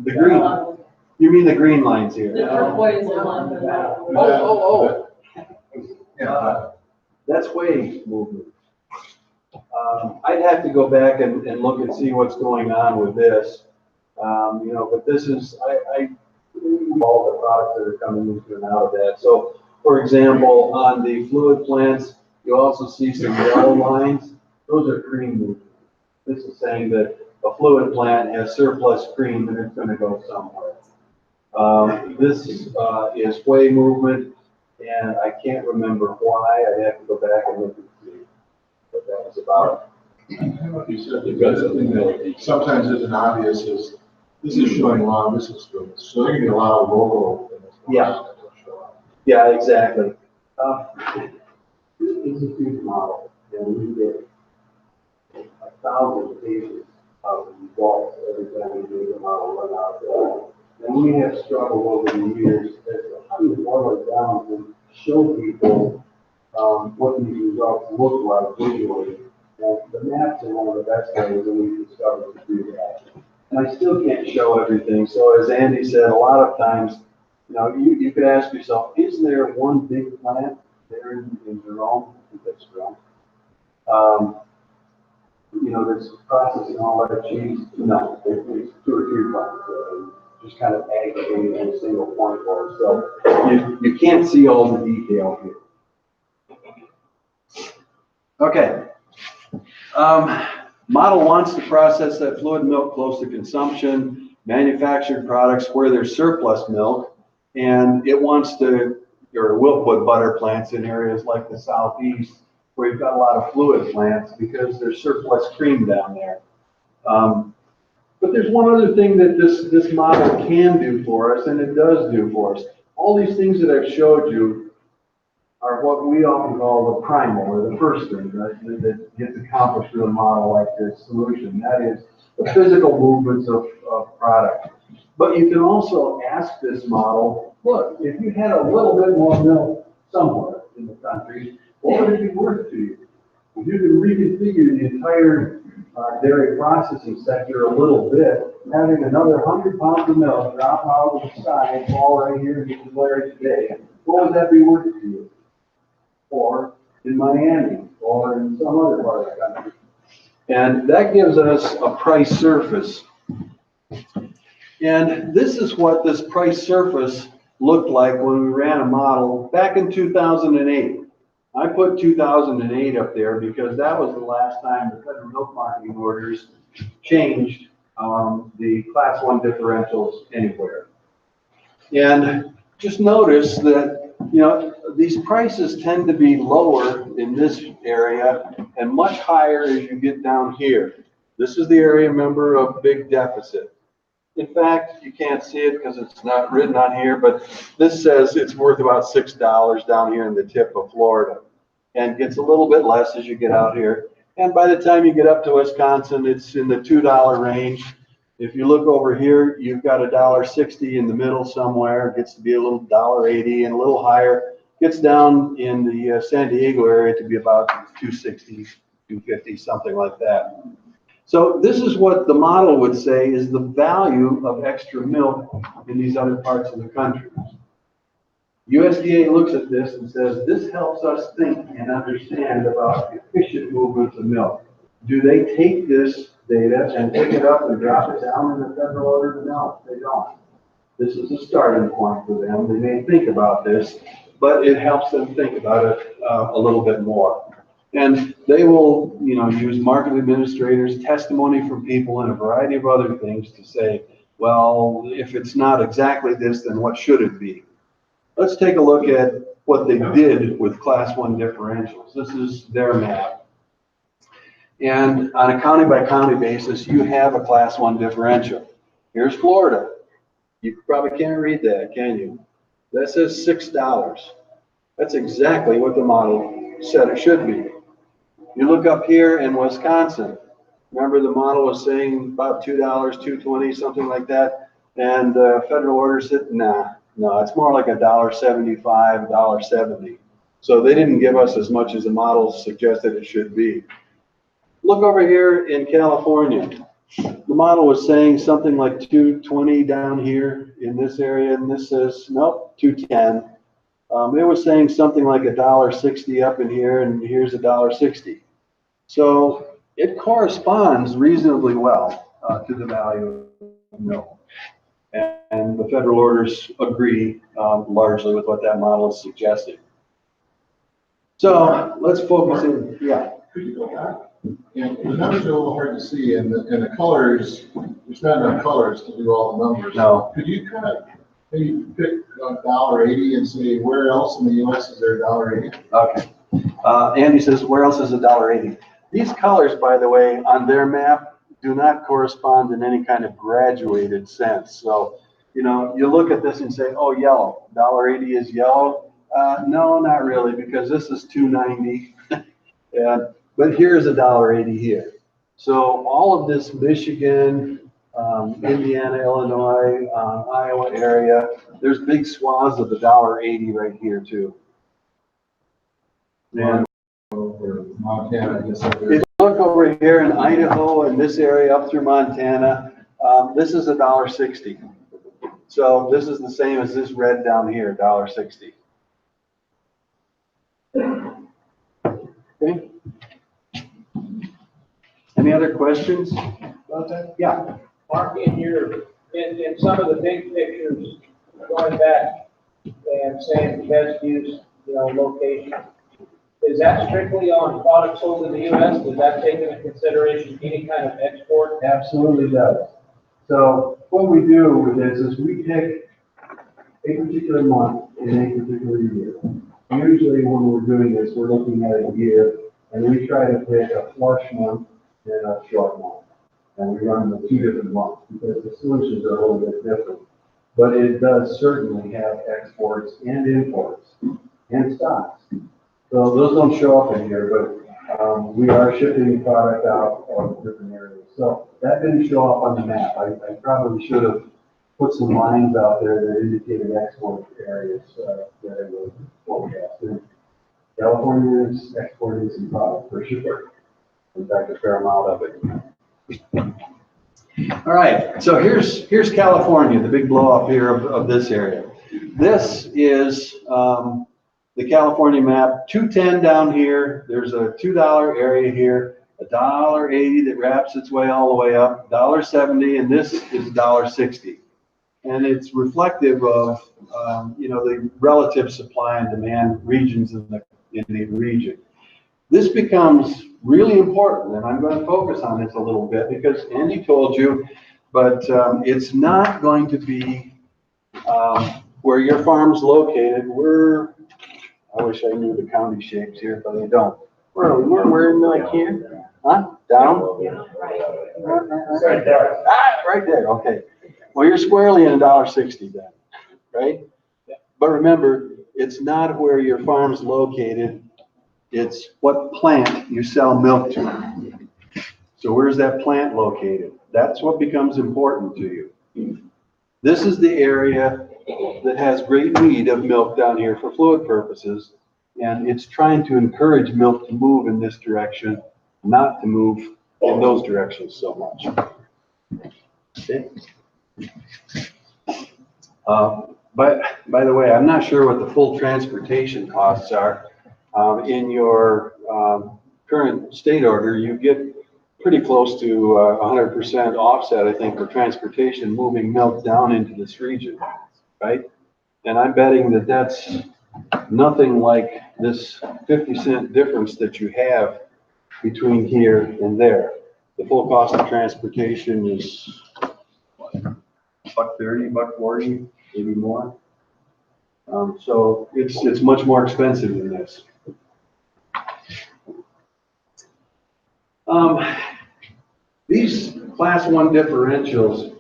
The green. You mean the green lines here? The turquoise one. Oh. Yeah. That's wave movement. I'd have to go back and look and see what's going on with this. But this is, all the products that are coming into and out of that. So, for example, on the fluid plants, you also see some yellow lines. Those are cream movement. This is saying that a fluid plant has surplus cream and it's going to go somewhere. This is whey movement, and I can't remember why. I have to go back and look and see what that was about. You said you've got something that sometimes isn't obvious is this is showing long distance movements. So there can be a lot of local things. Yeah. That will show up. Yeah, exactly. This is a huge model, and we get 1,000 pages of results every time we do the model run out there. And we have struggled over the years as to how do you boil it down and show people what these results look like visually. And the maps are one of the best ways that we've discovered to do that. And I still can't show everything. So as Andy said, a lot of times, you could ask yourself, is there one big plant there in Jerome? I think that's Jerome. That's processing all that cheese. No, there's 2 or 3 plants just kind of aggregated in a single point for us. So you can't see all the detail here. Okay. Model wants to process that fluid milk close to consumption, manufactured products where there's surplus milk, and it wants to, or will put butter plants in areas like the southeast where you've got a lot of fluid plants because there's surplus cream down there. But there's one other thing that this model can do for us, and it does do for us. All these things that I've showed you are what we often call the primal, or the first thing that gets accomplished with a model like this solution. That is the physical movements of product. But you can also ask this model, look, if you had a little bit more milk somewhere in the country, what would it be worth to you? If you could reconfigure the entire dairy processing sector a little bit, having another 100 pounds of milk drop out of the sky and fall right here and get declared today, what would that be worth to you? Or in Miami, or in some other part of the country. And that gives us a price surface. And this is what this price surface looked like when we ran a model back in 2008. I put 2008 up there because that was the last time the Federal Milk Marketing Orders changed the Class 1 differentials anywhere. And just notice that, these prices tend to be lower in this area and much higher as you get down here. This is the area, remember, of big deficit. In fact, you can't see it because it's not written on here, but this says it's worth about $6 down here in the tip of Florida, and gets a little bit less as you get out here. And by the time you get up to Wisconsin, it's in the $2 range. If you look over here, you've got $1.60 in the middle somewhere. It gets to be a little $1.80 and a little higher. Gets down in the San Diego area to be about $2.60, $2.50, something like that. So this is what the model would say is the value of extra milk in these other parts of the country. USDA looks at this and says, this helps us think and understand about efficient movements of milk. Do they take this data and pick it up and drop it down in the federal order? No, they don't. This is a starting point for them. They may think about this, but it helps them think about it a little bit more. And they will, use market administrators, testimony from people, and a variety of other things to say, well, if it's not exactly this, then what should it be? Let's take a look at what they did with Class 1 differentials. This is their map. And on a county by county basis, you have a Class 1 differential. Here's Florida. You probably can't read that, can you? That says $6. That's exactly what the model said it should be. You look up here in Wisconsin. Remember the model was saying about $2, $2.20, something like that. And federal order said, nah, No, it's more like $1.75, $1.70. So they didn't give us as much as the models suggested it should be. Look over here in California. The model was saying something like 220 down here in this area, and this says, nope, 210. It was saying something like $1.60 up in here, and here's $1.60. So it corresponds reasonably well to the value of milk. And the federal orders agree largely with what that model is suggesting. So let's focus in, yeah. Could you go back? Yeah, the numbers are a little hard to see, and the colors, there's not enough colors to do all the numbers. No. Could you kind of maybe pick $1.80 and say where else in the U.S. is there $1.80? Okay. Andy says, where else is $1.80? These colors, by the way, on their map do not correspond in any kind of graduated sense. So, you know, you look at this and say, oh, yellow, $1.80 is yellow. No, not really, because this is $2.90. But here's $1.80 here. So all of this Michigan, Indiana, Illinois, Iowa area, there's big swaths of $1.80 right here too. And Montana, I guess. if you look over here in Idaho and this area up through Montana, this is $1.60. So this is the same as this red down here, $1.60. Okay. Any other questions about that? Yeah. Mark, in some of the big pictures, going back and saying best use, location, is that strictly on products sold in the U.S.? Does that take into consideration any kind of export? Absolutely does. So what we do with this is we pick a particular month in a particular year. Usually when we're doing this, we're looking at a year, and we try to pick a flush month and a short month. And we run the 2 different months because the solutions are a little bit different. But it does certainly have exports and imports and stocks. So those don't show up in here, but we are shipping product out of different areas. So that didn't show up on the map. I probably should have put some lines out there that indicated export areas that it was forecasted. California is exporting some product for sure. In fact, a fair amount of it. All right, so here's California, the big blow up here of this area. This is the California map, 210 down here. There's a $2 area here, $1.80 that wraps its way all the way up, $1.70, and this is $1.60. And it's reflective of the relative supply and demand regions in the region. This becomes really important, and I'm going to focus on this a little bit because Andy told you, but it's not going to be where your farm's located. I wish I knew the county shapes here, but I don't. Where in like here? Huh? Down? Yeah, right there. Right there, okay. Well, you're squarely in $1.60 then, right? But remember, it's not where your farm's located. It's what plant you sell milk to. So where's that plant located? That's what becomes important to you. This is the area that has great need of milk down here for fluid purposes, and it's trying to encourage milk to move in this direction, not to move in those directions so much. Okay. But by the way, I'm not sure what the full transportation costs are. In your current state order, you get pretty close to 100% offset, I think, for transportation moving milk down into this region, right? And I'm betting that that's nothing like this 50-cent difference that you have between here and there. The full cost of transportation is what, $1.30, $1.40, maybe more. So it's much more expensive than this. These class 1 differentials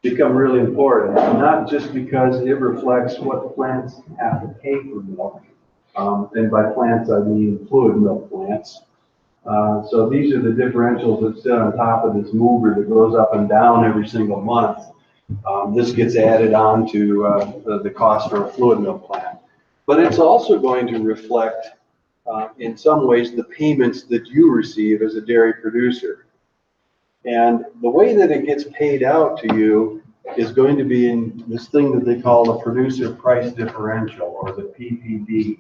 become really important, not just because it reflects what plants have to pay for milk. And by plants, I mean fluid milk plants. So these are the differentials that sit on top of this mover that goes up and down every single month. This gets added on to the cost for a fluid milk plant. But it's also going to reflect, in some ways, the payments that you receive as a dairy producer. And the way that it gets paid out to you is going to be in this thing that they call the producer price differential, or the PPD.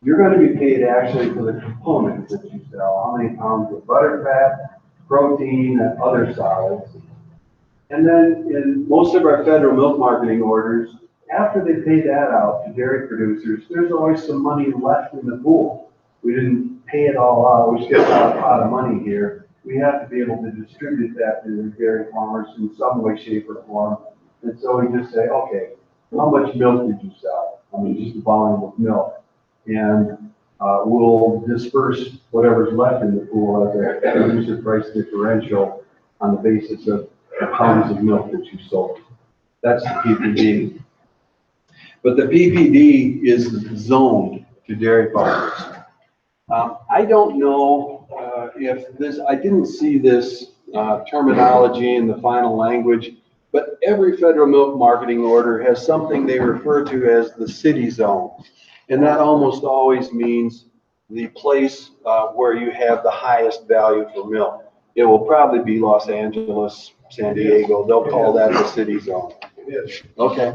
You're going to be paid actually for the components that you sell, how many pounds of butterfat, protein, and other solids. And then in most of our federal milk marketing orders, after they pay that out to dairy producers, there's always some money left in the pool. We didn't pay it all out, we just got a pot of money here. We have to be able to distribute that to the dairy farmers in some way, shape, or form. And so we just say, okay, how much milk did you sell? I mean, just the volume of milk. And we'll disperse whatever's left in the pool as a producer price differential on the basis of the pounds of milk that you sold. That's the PPD. But the PPD is zoned to dairy farmers. I don't know if this, I didn't see this terminology in the final language, but every federal milk marketing order has something they refer to as the city zone. And that almost always means the place where you have the highest value for milk. It will probably be Los Angeles, San Diego. They'll call that the city zone. Okay.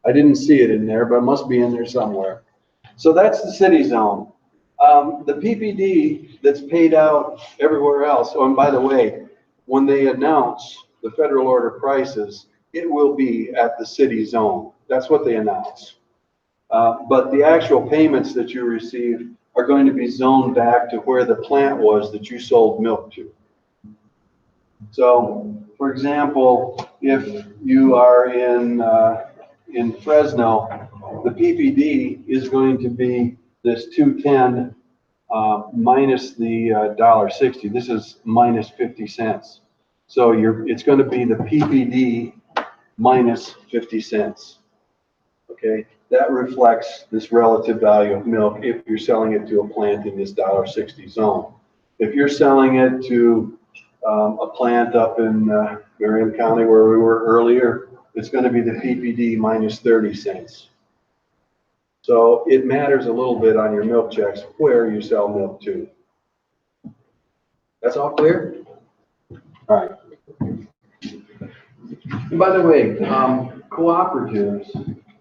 I didn't see it in there, but it must be in there somewhere. So that's the city zone. The PPD that's paid out everywhere else. Oh, and by the way, when they announce the federal order prices, it will be at the city zone. That's what they announce. But the actual payments that you receive are going to be zoned back to where the plant was that you sold milk to. So, for example, if you are in Fresno, the PPD is going to be this 210 minus the $1.60. This is minus 50 cents. So it's going to be the PPD minus 50 cents. Okay, that reflects this relative value of milk if you're selling it to a plant in this $1.60 zone. If you're selling it to a plant up in Marion County where we were earlier, it's going to be the PPD minus 30 cents. So it matters a little bit on your milk checks where you sell milk to. That's all clear? All right. And by the way, cooperatives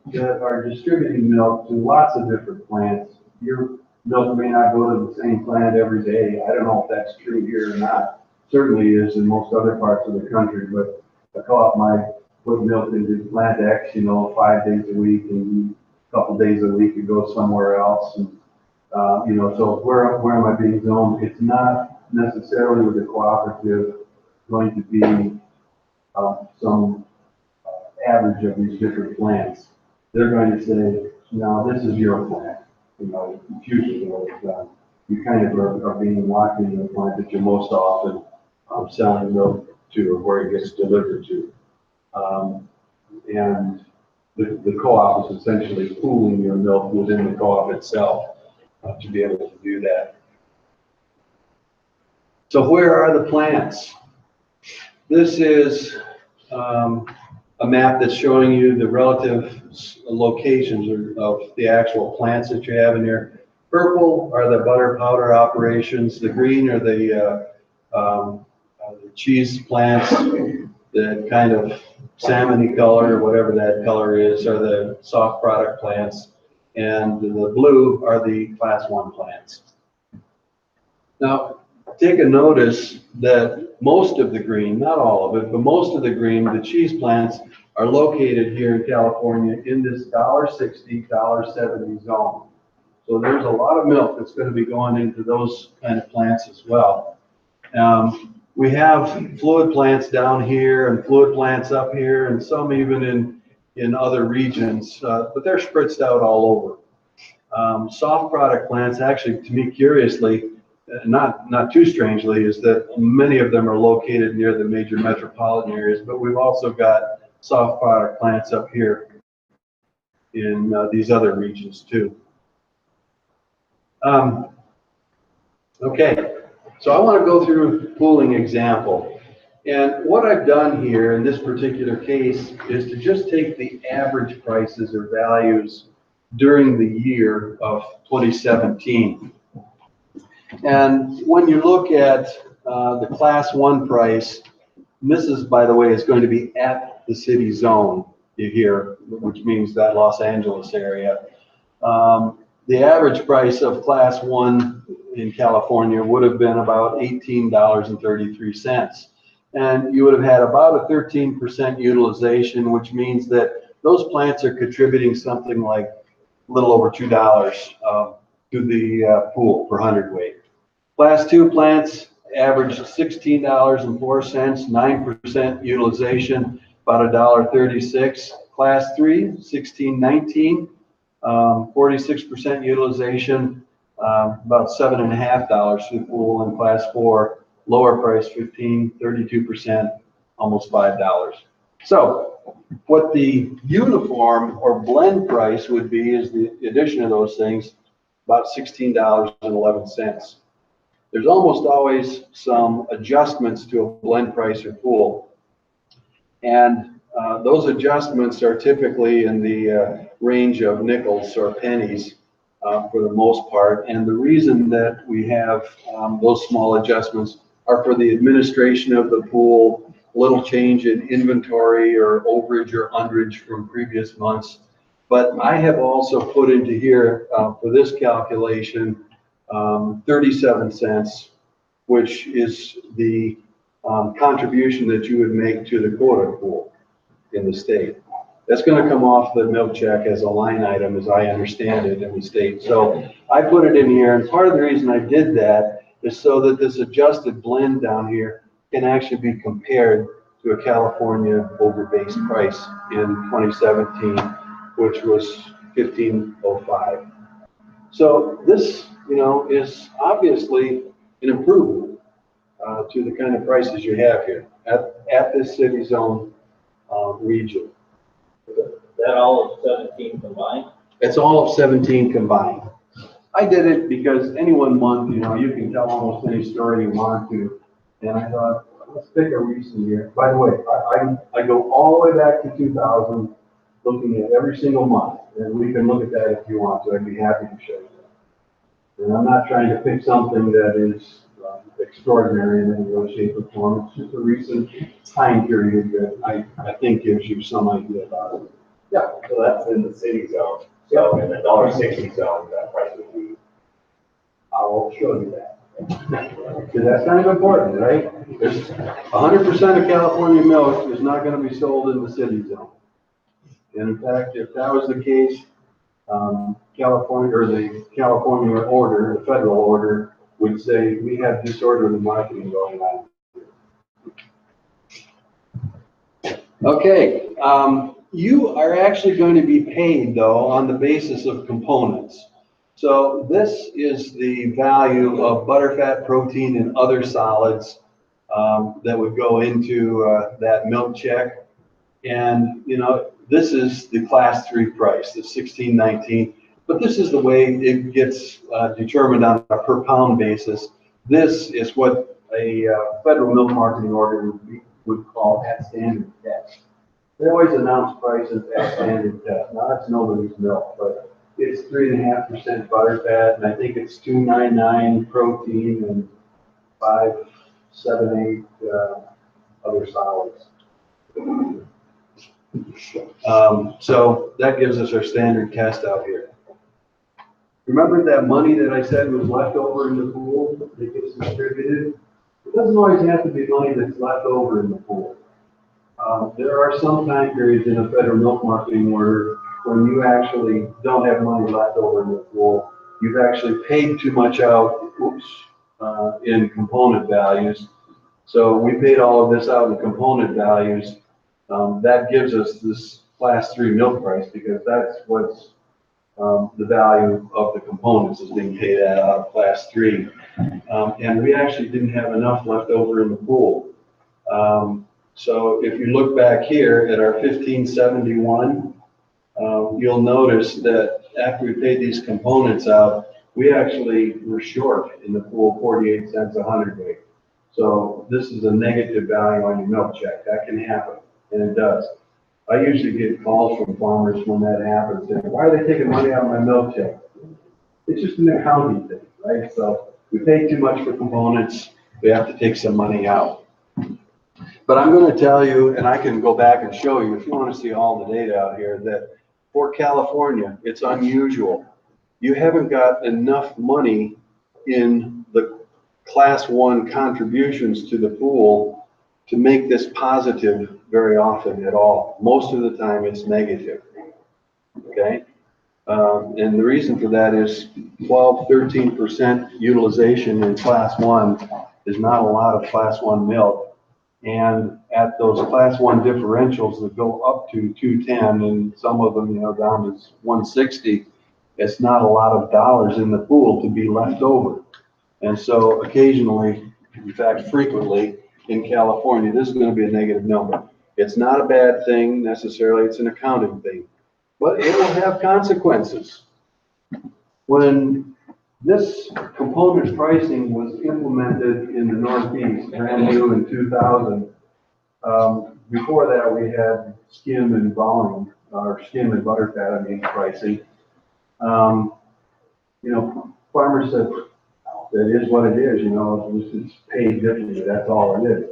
that are distributing milk to lots of different plants, your milk may not go to the same plant every day. I don't know if that's true here or not. Certainly is in most other parts of the country, but a co-op might put milk into plant X, 5 days a week, and a couple days a week it goes somewhere else. And, so where am I being zoned? It's not necessarily with the cooperative going to be some average of these different plants. They're going to say, no, this is your plant. It's usually the way it's done. You kind of are being locked into the plant that you're most often selling milk to, or where it gets delivered to. And the co-op is essentially pooling your milk within the co-op itself to be able to do that. So where are the plants? This is a map that's showing you the relative locations of the actual plants that you have in here. Purple are the butter powder operations. The green are the cheese plants. The kind of salmony color, whatever that color is, are the soft product plants. And the blue are the class 1 plants. Now, take a notice that most of the green, not all of it, but most of the green, the cheese plants, are located here in California in this $1.60, $1.70 zone. So there's a lot of milk that's going to be going into those kind of plants as well. We have fluid plants down here and fluid plants up here, and some even in other regions, but they're spritzed out all over. Soft product plants, actually, to me, curiously, not too strangely, is that many of them are located near the major metropolitan areas, but we've also got soft product plants up here in these other regions too. Okay, so I want to go through a pooling example. And what I've done here in this particular case is to just take the average prices or values during the year of 2017. And when you look at the class 1 price, and this is, by the way, is going to be at the city zone here, which means that Los Angeles area. The average price of class 1 in California would have been about $18.33. And you would have had about a 13% utilization, which means that those plants are contributing something like a little over $2 to the pool per hundredweight. Class 2 plants averaged $16.04, 9% utilization, about $1.36. Class 3, $16.19, 46% utilization, about $7.50 to the pool. And class 4, lower price, 15, 32%, almost $5. So what the uniform or blend price would be is the addition of those things, about $16.11. There's almost always some adjustments to a blend price or pool. And those adjustments are typically in the range of nickels or pennies for the most part. And the reason that we have those small adjustments are for the administration of the pool, little change in inventory or overage or underage from previous months. But I have also put into here for this calculation 37 cents, which is the contribution that you would make to the quota pool in the state. That's going to come off the milk check as a line item, as I understand it, in the state. So I put it in here, and part of the reason I did that is so that this adjusted blend down here can actually be compared to a California over-based price in 2017, which was $15.05. So this, is obviously an improvement to the kind of prices you have here at this city zone region. That all of 17 combined? It's all of 17 combined. I did it because any one month, you can tell almost any story you want to. And I thought, let's pick a recent year. By the way, I go all the way back to 2000, looking at every single month. And we can look at that if you want to. I'd be happy to show you that. And I'm not trying to pick something that is extraordinary in any way, shape, or form. It's just a recent time period that I think gives you some idea about it. Yeah. So that's in the city zone. So in the $1.60 zone, that price would be. I'll show you that. Because that's kind of important, right? There's 100% of California milk is not going to be sold in the city zone. And in fact, if that was the case, California, or the California order, the federal order, would say we have disorderly marketing going on. Okay, you are actually going to be paid, though, on the basis of components. So this is the value of butterfat, protein, and other solids that would go into that milk check. And, this is the class 3 price, the $16.19. But this is the way it gets determined on a per pound basis. This is what a federal milk marketing order would call at standard test. They always announce prices at standard test. Now that's nobody's milk, but it's 3.5% butterfat, and I think it's 299 protein and 578 other solids. So that gives us our standard test out here. Remember that money that I said was left over in the pool that gets distributed? It doesn't always have to be money that's left over in the pool. There are some time periods in a federal milk marketing order when you actually don't have money left over in the pool. You've actually paid too much out, in component values. So we paid all of this out in component values. That gives us this class 3 milk price, because that's what's the value of the components is being paid out of class 3. And we actually didn't have enough left over in the pool. So if you look back here at our 1571, you'll notice that after we paid these components out, we actually were short in the pool 48 cents a hundredweight. So this is a negative value on your milk check. That can happen, and it does. I usually get calls from farmers when that happens, saying, why are they taking money out of my milk check? It's just an accounting thing, right? So we pay too much for components, we have to take some money out. But I'm going to tell you, and I can go back and show you if you want to see all the data out here, that for California, it's unusual. You haven't got enough money in the class 1 contributions to the pool to make this positive very often at all. Most of the time it's negative, okay? And the reason for that is 12, 13% utilization in class 1 is not a lot of class 1 milk. And at those class 1 differentials that go up to 210 and some of them, you know, down to 160, it's not a lot of dollars in the pool to be left over. And so occasionally, in fact, frequently in California, this is going to be a negative number. It's not a bad thing necessarily, it's an accounting thing, but it will have consequences. When this component pricing was implemented in the Northeast, brand new in 2000, before that we had skim and volume, or skim and butterfat, I mean, pricing. You know, farmers said, that is what it is, you know, it's paid differently, that's all it is.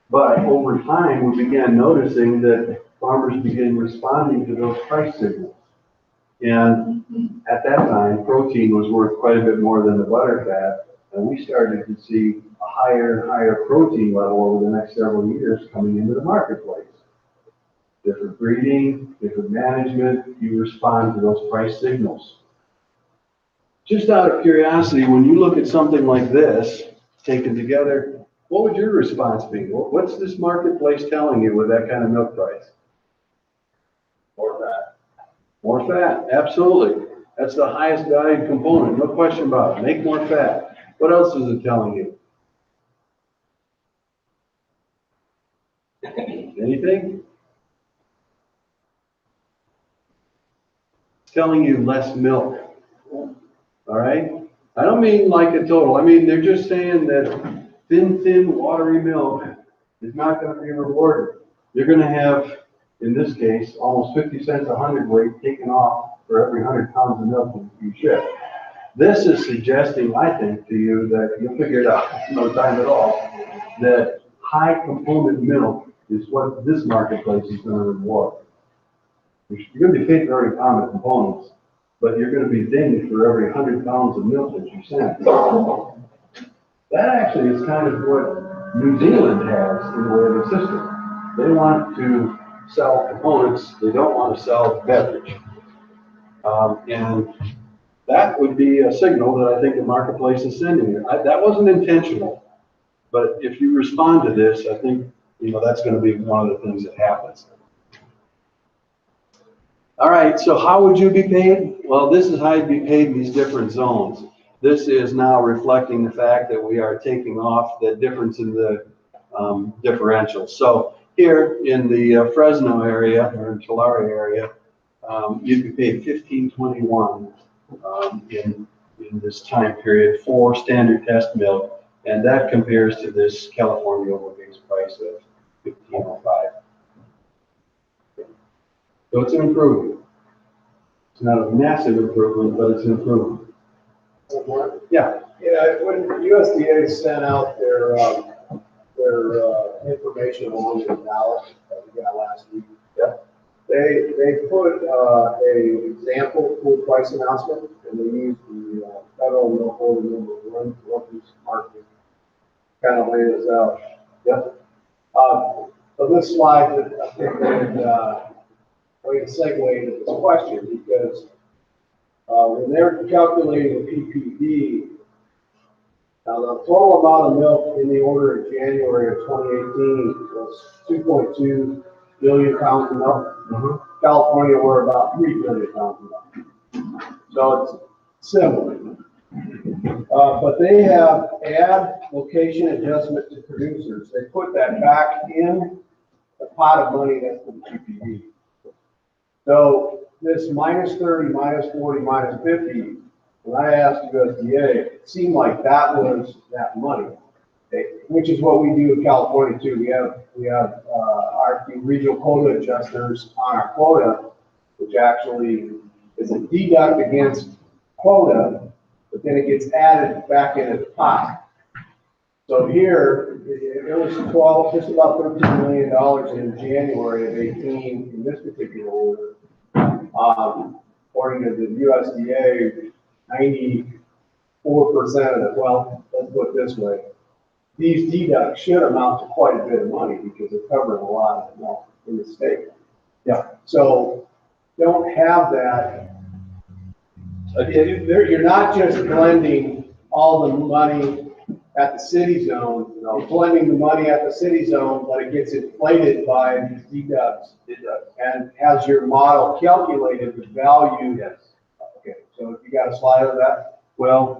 But over time, we began noticing that farmers began responding to those price signals. And at that time, protein was worth quite a bit more than the butterfat, and we started to see a higher and higher protein level over the next several years coming into the marketplace. Different breeding, different management, you respond to those price signals. Just out of curiosity, when you look at something like this, taken together, what would your response be? What's this marketplace telling you with that kind of milk price? More fat. More fat, absolutely. That's the highest valued component, no question about it. Make more fat. What else is it telling you? Anything? It's telling you less milk. All right? I don't mean like a total. I mean, they're just saying that thin, watery milk is not going to be rewarded. You're going to have, in this case, almost 50 cents a hundredweight taken off for every 100 pounds of milk you ship. This is suggesting, I think, to you that you'll figure it out in no time at all, that high component milk is what this marketplace is going to reward. You're going to be paid for every pound of components, but you're going to be dinged for every 100 pounds of milk that you send. That actually is kind of what New Zealand has in the way of a system. They want to sell components, they don't want to sell beverage. And that would be a signal that I think the marketplace is sending you. That wasn't intentional, but if you respond to this, I think, you know, that's going to be one of the things that happens. All right, so how would you be paid? Well, this is how you'd be paid in these different zones. This is now reflecting the fact that we are taking off the difference in the differentials. So here in the Fresno area, or in Tulare area, you'd be paid $15.21 in this time period for standard test milk, and that compares to this California overbase price of $15.05. So it's an improvement. It's not a massive improvement, but it's an improvement. Yeah. Yeah, when USDA sent out their information along the ballot that we got last week, Yeah. they put a example full price announcement, and they used the federal milk order number 1 Northeast market kind of lay this out. Yep. So this slide, I think, way to segue into this question, because when they're calculating the PPD, now the total amount of milk in the order in January of 2018 was 2.2 billion pounds of milk. Mm-hmm. California, we're about 3 billion pounds of milk. So it's similar. But they have add location adjustment to producers. They put that back in the pot of money that's the PPD. So this minus 30, minus 40, minus 50, when I asked USDA, it seemed like that was that money. which is what we do in California too. We have our regional quota adjusters on our quota, which actually is a deduct against quota, but then it gets added back into the pot. So here, it was just about $13 million in January of 18 in this particular order. According to the USDA, 94% of it, well, let's put it this way. These deducts should amount to quite a bit of money because they're covering a lot of it in the state. Yeah. So don't have that. You're not just blending all the money at the city zone, you're blending the money at the city zone, but it gets inflated by these deducts. It does. And has your model calculated the value? Yes. Okay, so you got a slide of that? Well,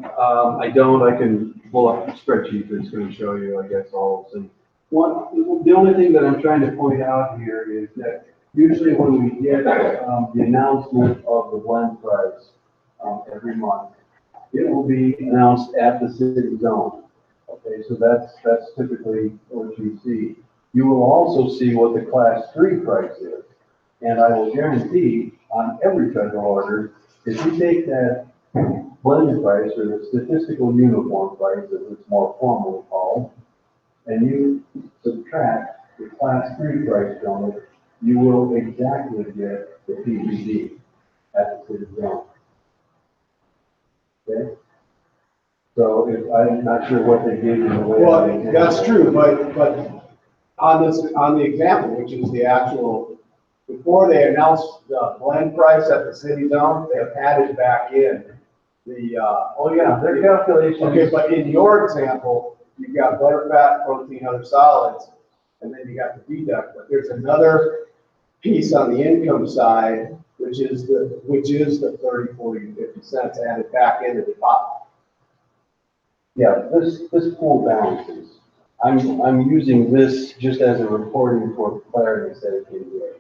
I don't. I can pull up a spreadsheet that's going to show you, I guess, all of them. The only thing that I'm trying to point out here is that usually when we get the announcement of the blend price every month, it will be announced at the city zone. Okay, so that's typically what you see. You will also see what the class 3 price is. And I will guarantee on every federal order, if you take that blended price or the statistical uniform price, as it's more formally called, and you subtract the class 3 price from it, you will exactly get the PPD at the city zone. Okay? So if, I'm not sure what they gave you in the way. Well, that's true, but on the example, which is the actual, before they announced the blend price at the city zone, they have added back in the, Oh yeah, their calculations. okay, but in your example, you've got butter, fat, protein, other solids, and then you got the deduct, but there's another piece on the income side, which is the 30, 40, 50 cents added back into the pot. Yeah, this pool balances. I'm using this just as a reporting for clarity instead of KDA.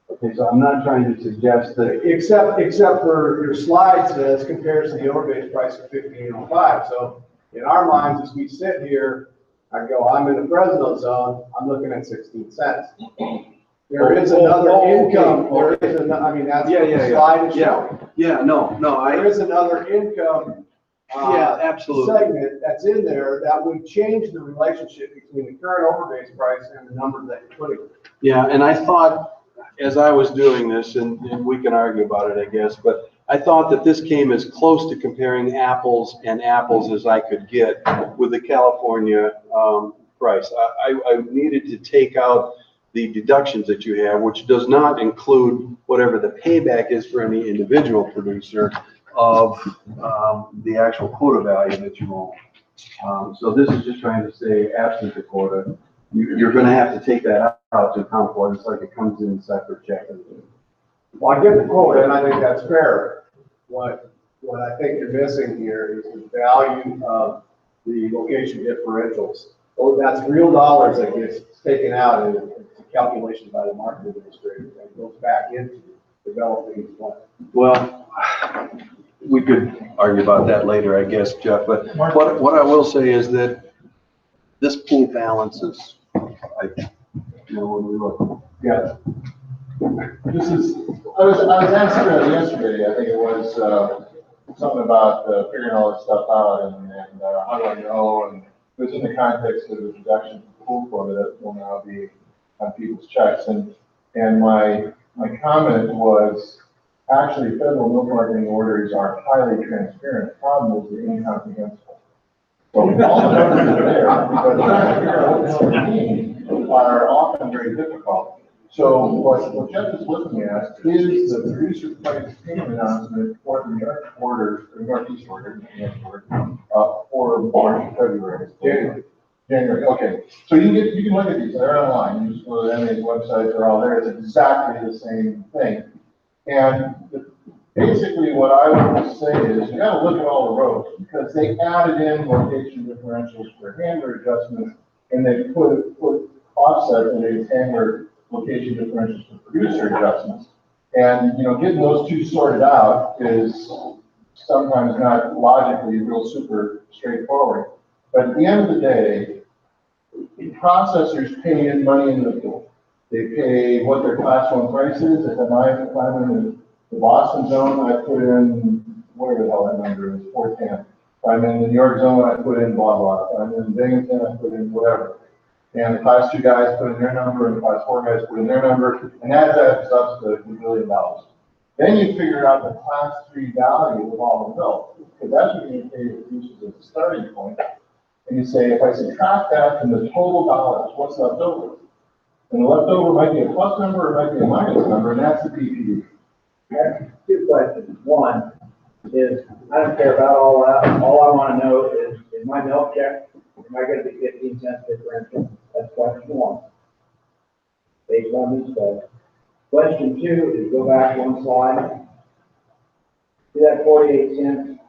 Okay, so I'm not trying to suggest that. Except for your slide says compares to the overbase price of 15.05. So in our minds, as we sit here, I go, I'm in the Fresno zone, I'm looking at 16 cents. There is another income. There is another, I mean, that's what the slide is showing. Yeah, no, There is another income absolutely. segment that's in there that would change the relationship between the current overbase price and the number that you're putting. Yeah, and I thought, as I was doing this, and we can argue about it, I guess, but I thought that this came as close to comparing apples and apples as I could get with the California price. I needed to take out the deductions that you have, which does not include whatever the payback is for any individual producer of the actual quota value that you own. So this is just trying to say, absent the quota, you're going to have to take that out to account for it. It's like it comes in separate check. Well, I get the quote, and I think that's fair. What I think you're missing here is the value of the location differentials. Oh, that's real dollars that gets taken out in the calculation by the market administrator and goes back into developing the plan. Well, we could argue about that later, I guess, Jeff, but what I will say is that this pool balances, when we look. Yeah. This is, I was asked yesterday, I think it was, something about figuring all this stuff out and how do I know, and it was in the context of the reduction of the pool quota that will now be on people's checks, and my comment was, actually, federal milk marketing orders are highly transparent. The problem is they're incomprehensible. So all the numbers are there, but trying to figure out what they mean are often very difficult. So what Jeff is looking at is the producer price payment announcement for the Northeast order, for March and February. January. Okay. So you can look at these. They're online. You just go to MA's website. They're all there. It's exactly the same thing. And basically what I would say is you got to look at all the rows because they added in location differentials for handler adjustments and they put offset in these handler location differentials for producer adjustments. And getting those two sorted out is sometimes not logically real super straightforward. But at the end of the day, processors pay in money into the pool. They pay what their class 1 price is. If if I'm in the Boston zone, I put in whatever the hell that number is, 410. If I'm in the New York zone, I put in blah blah. If I'm in Binghamton, I put in whatever. And the class 2 guys put in their number, and the class 4 guys put in their number, and that adds up to $1 billion. Then you figure out the class 3 value of all the milk, because that's what you pay the producers as a starting point. And you say, if I subtract that from the total dollars, what's left over? And the leftover might be a plus number, or it might be a minus number, and that's the PPD. I have 2 questions. One is, I don't care about all that. All I want to know is my milk check, am I going to be 15 cents differential? That's question 1. Based on this stuff. Question 2 is, go back 1 slide. See that 48 cents?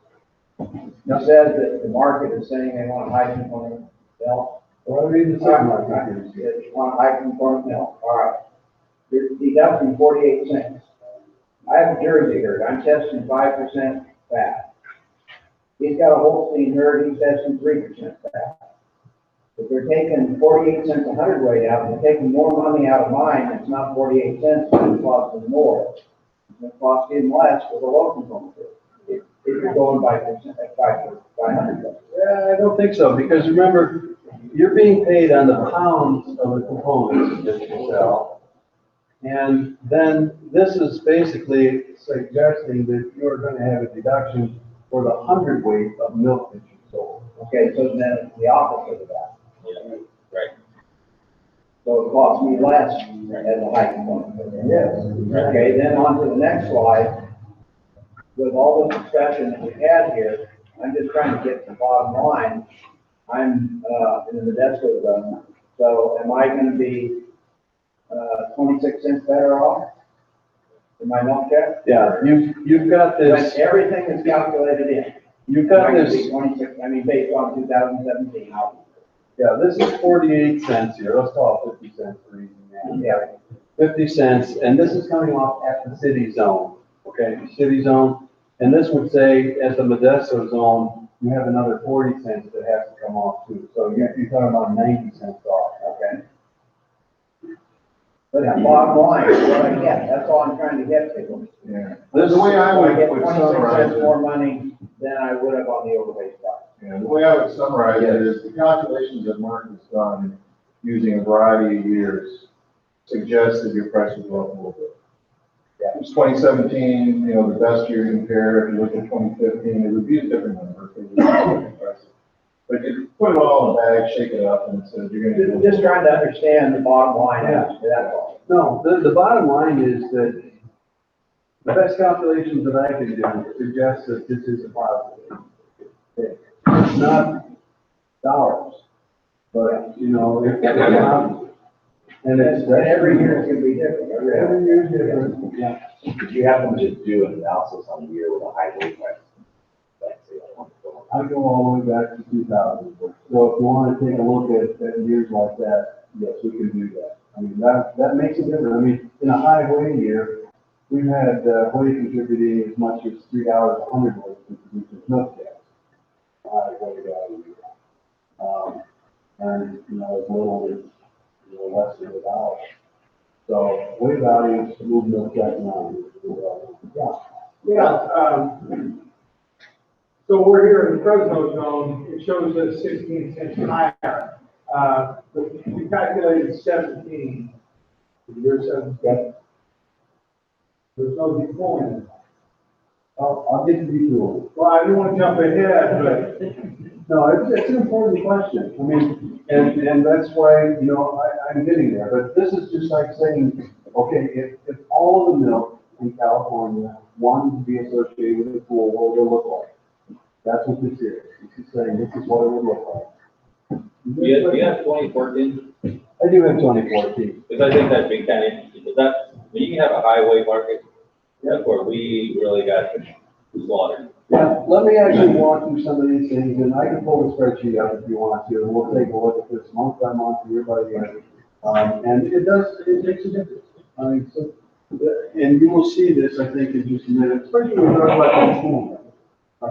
It says that the market is saying they want a high component milk. What are the market? They want a high component milk. All right. You're deducting 48 cents. I have a Jersey herd. I'm testing 5% fat. He's got a Holstein herd. He's testing 3% fat. If they're taking 48 cents a hundredweight out, they're taking more money out of mine. It's not 48 cents. It's going to cost them more. It's going to cost him less with a low component herd. If you're going by percent, by hundred. Yeah, I don't think so, because remember, you're being paid on the pounds of the components that you sell. And then this is basically suggesting that you're going to have a deduction for the hundredweight of milk that you sold. Okay, so then it's the opposite of that. Yeah, right. So it costs me less as a high component. Yes. Okay, then on to the next slide. With all the discussion that we had here, I'm just trying to get to the bottom line. I'm in the Modesto zone, so am I going to be 26 cents better off in my milk check? Yeah, you've got this. When everything is calculated in. You've got Am I gonna this. be 26, I mean, based on 2017. Yeah, this is 48 cents here. Let's call it 50 cents for easy math. Yeah. 50 cents, and this is coming off at the city zone. Okay, the city zone, and this would say at the Modesto zone, you have another 40 cents that has to come off too. So you're talking about 90 cents off. Okay. But the bottom line is what I get. That's all I'm trying to get to. Yeah. The way I So I get would 26 summarize cents it. more money than I would have on the overbase price. Yeah, the way I would summarize it is the calculations that Mark has done using a variety of years suggest that your price will go up a little bit. Yeah, it's 2017, the best year to compare. If you look at 2015, it would be a different number. It would be different prices. But you put it all in a bag, shake it up, and it says you're going to Just trying to understand the bottom line. That's all. No, the bottom line is that the best calculations that I can do suggest that this is a positive. Okay. It's not dollars, but, if and it's, And every year is going to be different. every year is different. Yeah. Did you happen to do an analysis on the year with a high weight price? Let's see, I go all the way back to 2000. So if you want to take a look at years like that, yes, we can do that. I mean, that makes a difference. I mean, in a high whey year, we've had whey contributing as much as $3 a hundredweight to produce milk gas. High whey value. And, as little as, less than $1. So whey values move milk gas around. So we're here in the Fresno zone, it shows us 16 cents higher. But we calculated 17, year 17. There's no decline. I'll get to the detour. Well, I don't want to jump ahead, but No, it's an important question. I mean, and that's why, I'm getting there. But this is just like saying, okay, if all of the milk in California wanted to be associated with the pool, what would it look like? That's what this is. This is saying this is what it would look like. You have 2014? I do have 2014. Because I think that'd be kind of interesting, because when you have a highway market, that's where we really got slaughtered. Yeah, let me actually walk through some of these things, and I can pull the spreadsheet up if you want to, and we'll take a look at this month by month, year by year. And it makes a difference. I mean, so, and you will see this, I think, in just a minute, especially when we talk about consumer.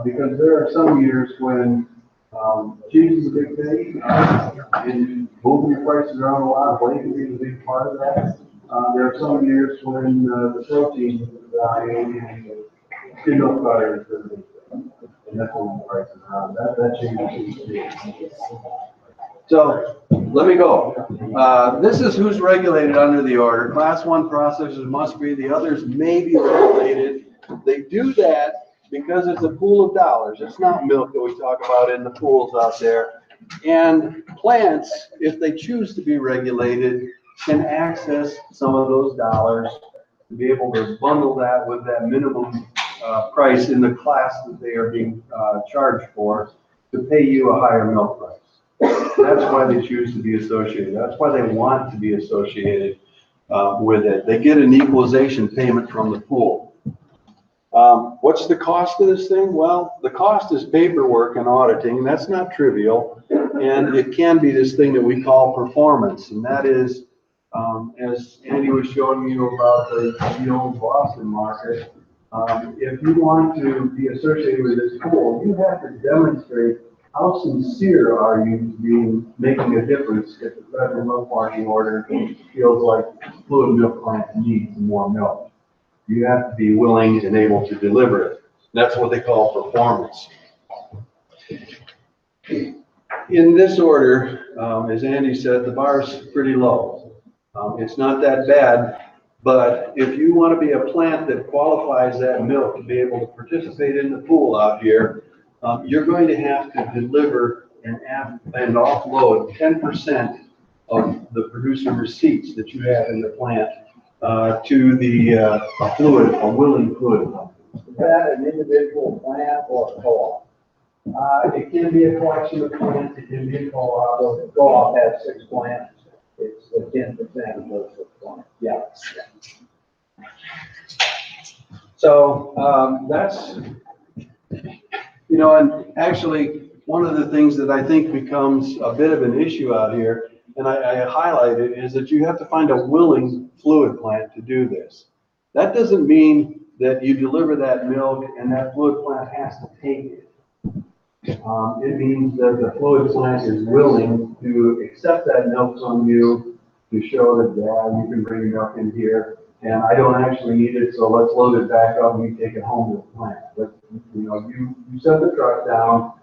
Because there are some years when cheese is a big thing, and moving your prices around a lot, waiting is a big part of that. There are some years when the protein value and skim milk butter is really, and that's when the prices around. That changes. So let me go. This is who's regulated under the order. Class 1 processors must be, the others may be regulated. They do that because it's a pool of dollars. It's not milk that we talk about in the pools out there. And plants, if they choose to be regulated, can access some of those dollars to be able to bundle that with that minimum price in the class that they are being charged for to pay you a higher milk price. That's why they choose to be associated. That's why they want to be associated with it. They get an equalization payment from the pool. What's the cost of this thing? Well, the cost is paperwork and auditing. That's not trivial. And it can be this thing that we call performance. And that is, as Andy was showing you about the old Boston market, if you want to be associated with this pool, you have to demonstrate how sincere are you to making a difference if the federal milk marketing order feels like fluid milk plant needs more milk. You have to be willing and able to deliver it. That's what they call performance. In this order, as Andy said, the bar's pretty low. It's not that bad, but if you want to be a plant that qualifies that milk to be able to participate in the pool out here, you're going to have to deliver and offload 10% of the producer receipts that you have in the plant to the a willing fluid company. Is that an individual plant or a co-op? It can be a collection of plants, it can be a co-op. The co-op has 6 plants, it's 10% of those 6 plants. Yeah. So that's, you know, and actually one of the things that I think becomes a bit of an issue out here, and I highlighted, is that you have to find a willing fluid plant to do this. That doesn't mean that you deliver that milk and that fluid plant has to take it. It means that the fluid plant is willing to accept that milk from you, to show that, yeah, you can bring milk in here, and I don't actually need it, so let's load it back up and you take it home to the plant. But, you know, you set the truck down,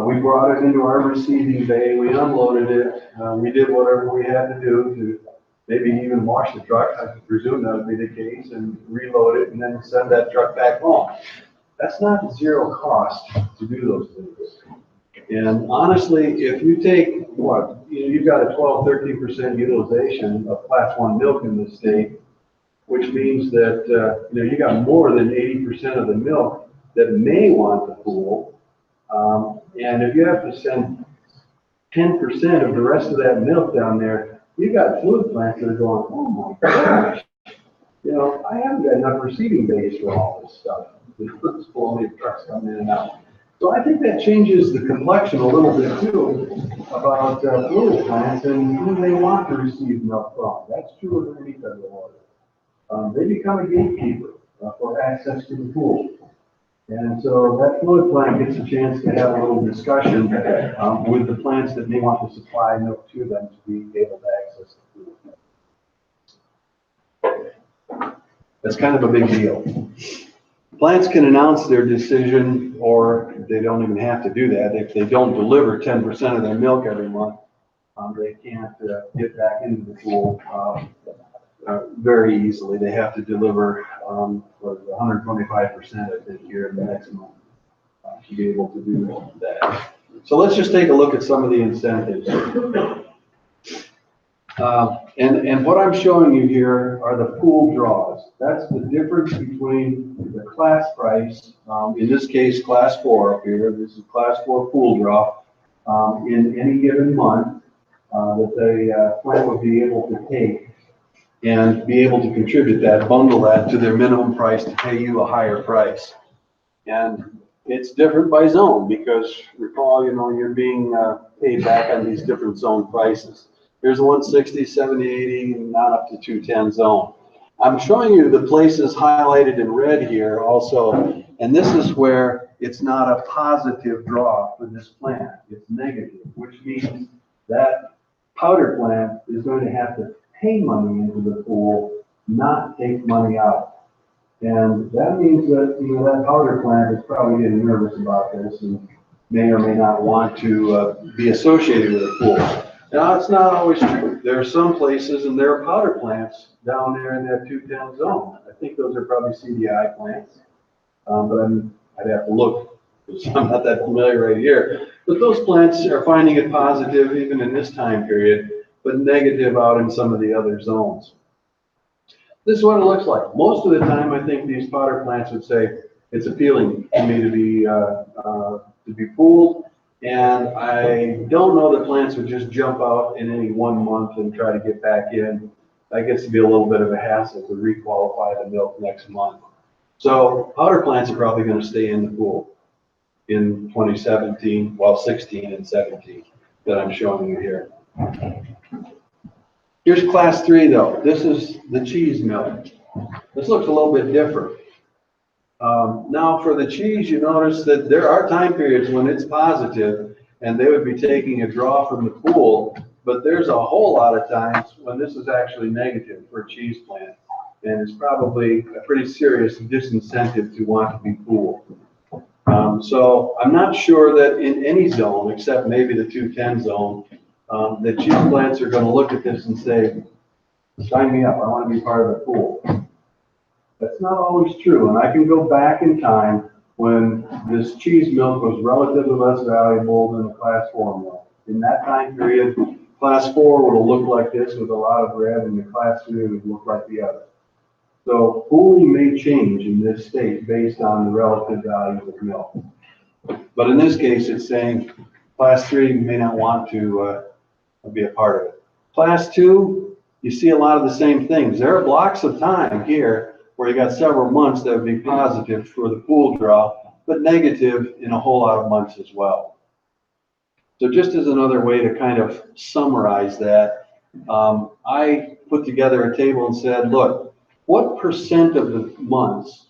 we brought it into our receiving bay, we unloaded it, we did whatever we had to do to maybe even wash the truck, I presume that would be the case, and reload it and then send that truck back home. That's not zero cost to do those things. And honestly, if you take what, you've got a 12–13% utilization of class 1 milk in the state, which means that you know, you got more than 80% of the milk that may want the pool. And if you have to send 10% of the rest of that milk down there, you've got fluid plants that are going, oh my gosh, you know, I haven't got enough receiving bays for all this stuff. There's plenty of trucks coming in and out. So I think that changes the complexion a little bit too about fluid plants and who they want to receive milk from. That's true of any federal order. They become a gatekeeper for access to the pool. And so that fluid plant gets a chance to have a little discussion with the plants that may want to supply milk to them to be able to access the pool. That's kind of a big deal. Plants can announce their decision, or they don't even have to do that. If they don't deliver 10% of their milk every month, they can't get back into the pool very easily. They have to deliver 125%, I think, here in the next month to be able to do that. So let's just take a look at some of the incentives. And what I'm showing you here are the pool draws. That's the difference between the class price, in this case, class 4 up here. This is class 4 pool draw in any given month that the plant would be able to take and be able to contribute that, bundle that to their minimum price to pay you a higher price. And it's different by zone because recall, you know, you're being paid back on these different zone prices. Here's 160, 70, 80, and not up to 210 zone. I'm showing you the places highlighted in red here also, and this is where it's not a positive draw for this plant. It's negative, which means that powder plant is going to have to pay money into the pool, not take money out. And that means that, you know, that powder plant is probably getting nervous about this and may or may not want to be associated with a pool. Now, it's not always true. There are some places, and there are powder plants down there in that 210 zone. I think those are probably CDI plants, but I'd have to look, because I'm not that familiar right here. But those plants are finding it positive even in this time period, but negative out in some of the other zones. This is what it looks like. Most of the time, I think these powder plants would say it's appealing to me to be pooled, and I don't know that plants would just jump out in any 1 month and try to get back in. That gets to be a little bit of a hassle to requalify the milk next month. So powder plants are probably going to stay in the pool in 2017, well, 16 and 17 that I'm showing you here. Here's class 3 though. This is the cheese milk. This looks a little bit different. Now for the cheese, you notice that there are time periods when it's positive and they would be taking a draw from the pool, but there's a whole lot of times when this is actually negative for a cheese plant. And it's probably a pretty serious disincentive to want to be pooled. So I'm not sure that in any zone, except maybe the 210 zone, that cheese plants are going to look at this and say, sign me up, I want to be part of the pool. That's not always true, and I can go back in time when this cheese milk was relatively less valuable than the class 4 milk. In that time period, class 4 would have looked like this with a lot of red, and the class 3 would look like the other. So pooling may change in this state based on the relative values of milk. But in this case, it's saying class 3 may not want to be a part of it. Class 2, you see a lot of the same things. There are blocks of time here where you got several months that would be positive for the pool draw, but negative in a whole lot of months as well. So just as another way to kind of summarize that, I put together a table and said, look, what percent of the months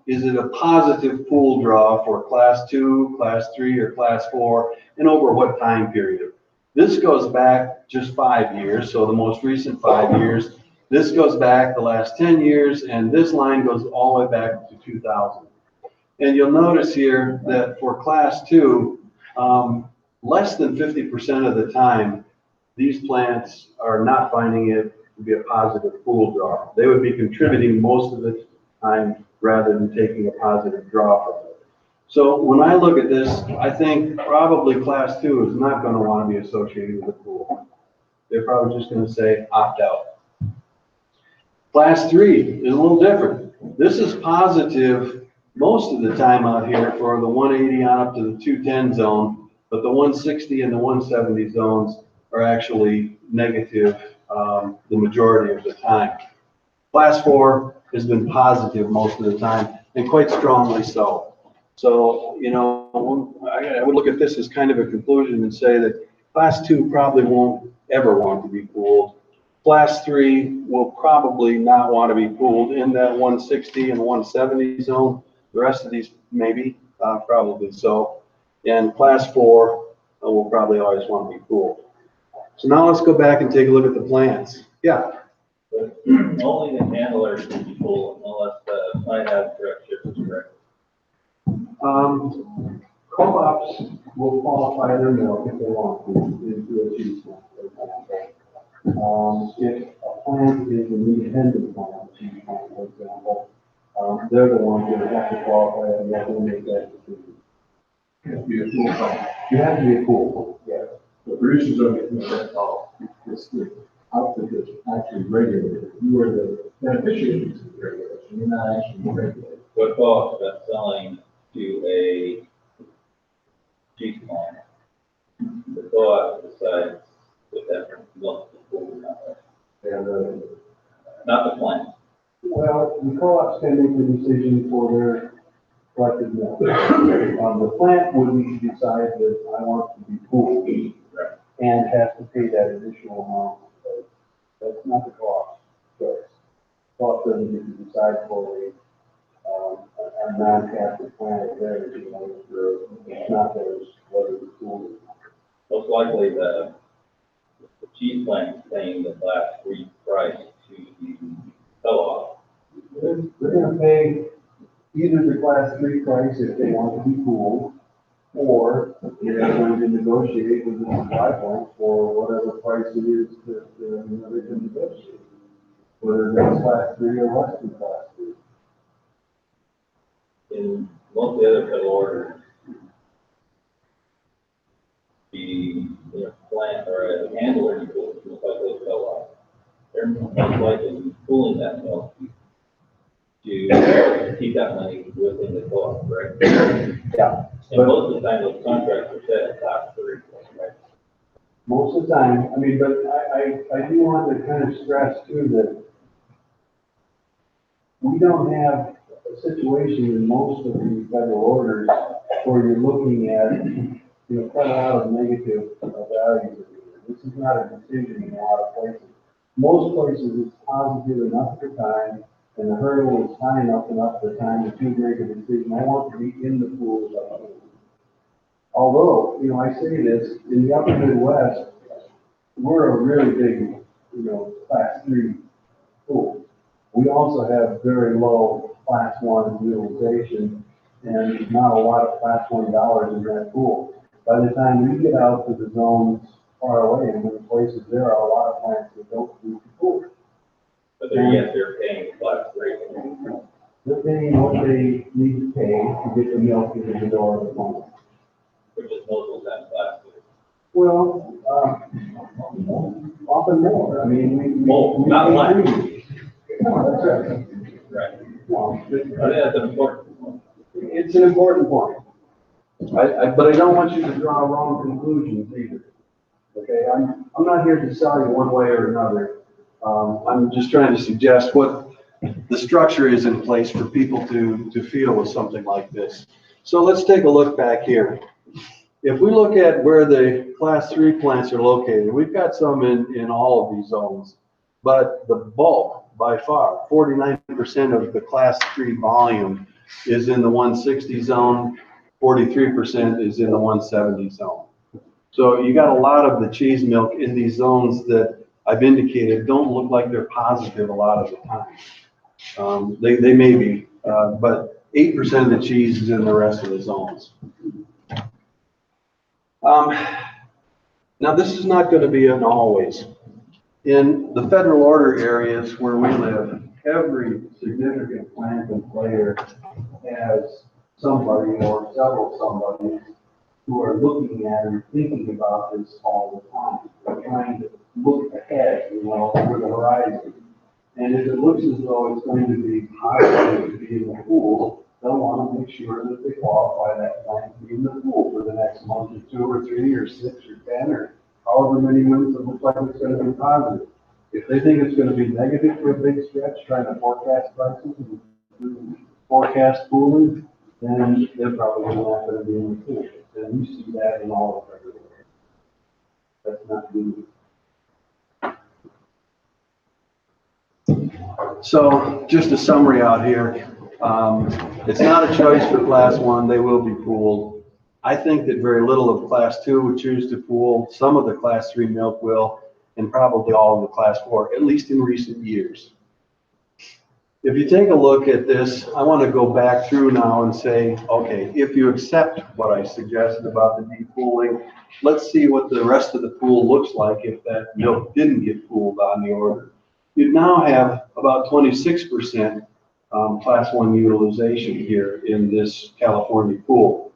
is it a positive pool draw for class 2, class 3, or class 4, and over what time period? This goes back just 5 years, so the most recent 5 years. This goes back the last 10 years, and this line goes all the way back to 2000. And you'll notice here that for class 2, less than 50% of the time, these plants are not finding it to be a positive pool draw. They would be contributing most of the time rather than taking a positive draw from it. So when I look at this, I think probably class 2 is not going to want to be associated with the pool. They're probably just going to say opt out. Class 3 is a little different. This is positive most of the time out here for the 180 on up to the 210 zone, but the 160 and the 170 zones are actually negative the majority of the time. Class 4 has been positive most of the time, and quite strongly so. So, you know, I would look at this as kind of a conclusion and say that class 2 probably won't ever want to be pooled. Class 3 will probably not want to be pooled in that 160 and 170 zone. The rest of these maybe, probably so. And class 4 will probably always want to be pooled. So now let's go back and take a look at the plants. Yeah. But only the handlers can be pulled unless the site has direct shipments, correct? Co-ops will qualify their milk if they want to into a cheese plant, for example. If a plant is an independent plant, a cheese plant, for example, they're the ones that have to qualify and have to make that decision. You have to be a pool plant. You have to be a pool, yes. The producers don't get that call. It's the outfit that's actually regulated. You are the beneficiary of the regulation. You're not actually regulated. What cost about selling to a cheese plant? The co-op decides if that wants to pull or not. And, Not the plant. Well, the co-ops can make the decision for their collected milk. The plant would need to decide that I want to be pooled and have to pay that additional amount. That's not the co-op's choice. Co-op doesn't get to decide for a non-captive plant of theirs, you know, it's not theirs, whether it's pooled. Most likely the the cheese plant is paying the class 3 price to the co-op. They're gonna pay either the class 3 price if they want to be pooled, or they're going to negotiate with the supply plant for whatever price it is that, they can negotiate. Whether that's class 3 or less than class 3. In most of the other federal orders, the plant or a handler pool, just like those co-ops, they're most likely pooling that milk to keep that money within the co-op, right? Yeah. And most of the time, those contracts are set at class 3, right? Most of the time, I mean, but I do want to kind of stress too that we don't have a situation in most of the federal orders where you're looking at, cut out of negative values. This is not a decision in a lot of places. Most places it's positive enough for time, and the hurdle is high enough for time that you make a decision. I want to be in the pool. Although, I say this, in the upper Midwest, we're a really big, class 3 pool. We also have very low class 1 utilization and not a lot of class 1 dollars in that pool. By the time we get out to the zones far away and in places, there are a lot of plants that don't need the pool. But they're paying class 3. They're paying what they need to pay to get the milk into the door of the plant. Which is most of the time class 3. Well, often more. I mean, not one. That's right. Right. No, I think that's an important point. it's an important point. But I don't want you to draw wrong conclusions either. Okay, I'm not here to sell you one way or another. I'm just trying to suggest what the structure is in place for people to feel with something like this. So let's take a look back here. If we look at where the class 3 plants are located, we've got some in all of these zones, but the bulk, by far, 49% of the class 3 volume is in the 160 zone, 43% is in the 170 zone. So you got a lot of the cheese milk in these zones that I've indicated don't look like they're positive a lot of the time. They may be, but 8% of the cheese is in the rest of the zones. Now this is not going to be an always. In the federal order areas where we live, every significant plant and player has somebody or several somebodies who are looking at and thinking about this all the time. They're trying to look ahead, over the horizon. And if it looks as though it's going to be positive to be in the pool, they'll want to make sure that they qualify that plant to be in the pool for the next month or 2 or 3 or 6 or 10 or however many months it looks like it's going to be positive. If they think it's going to be negative for a big stretch, trying to forecast prices and forecast pooling, then they're probably not going to be in the pool. And you see that in all of everywhere. That's not good. So just a summary out here. It's not a choice for class 1, they will be pooled. I think that very little of class 2 would choose to pool. Some of the class 3 milk will, and probably all of the class 4, at least in recent years. If you take a look at this, I want to go back through now and say, okay, if you accept what I suggested about the depooling, let's see what the rest of the pool looks like if that milk didn't get pooled on the order. You'd now have about 26% class 1 utilization here in this California pool.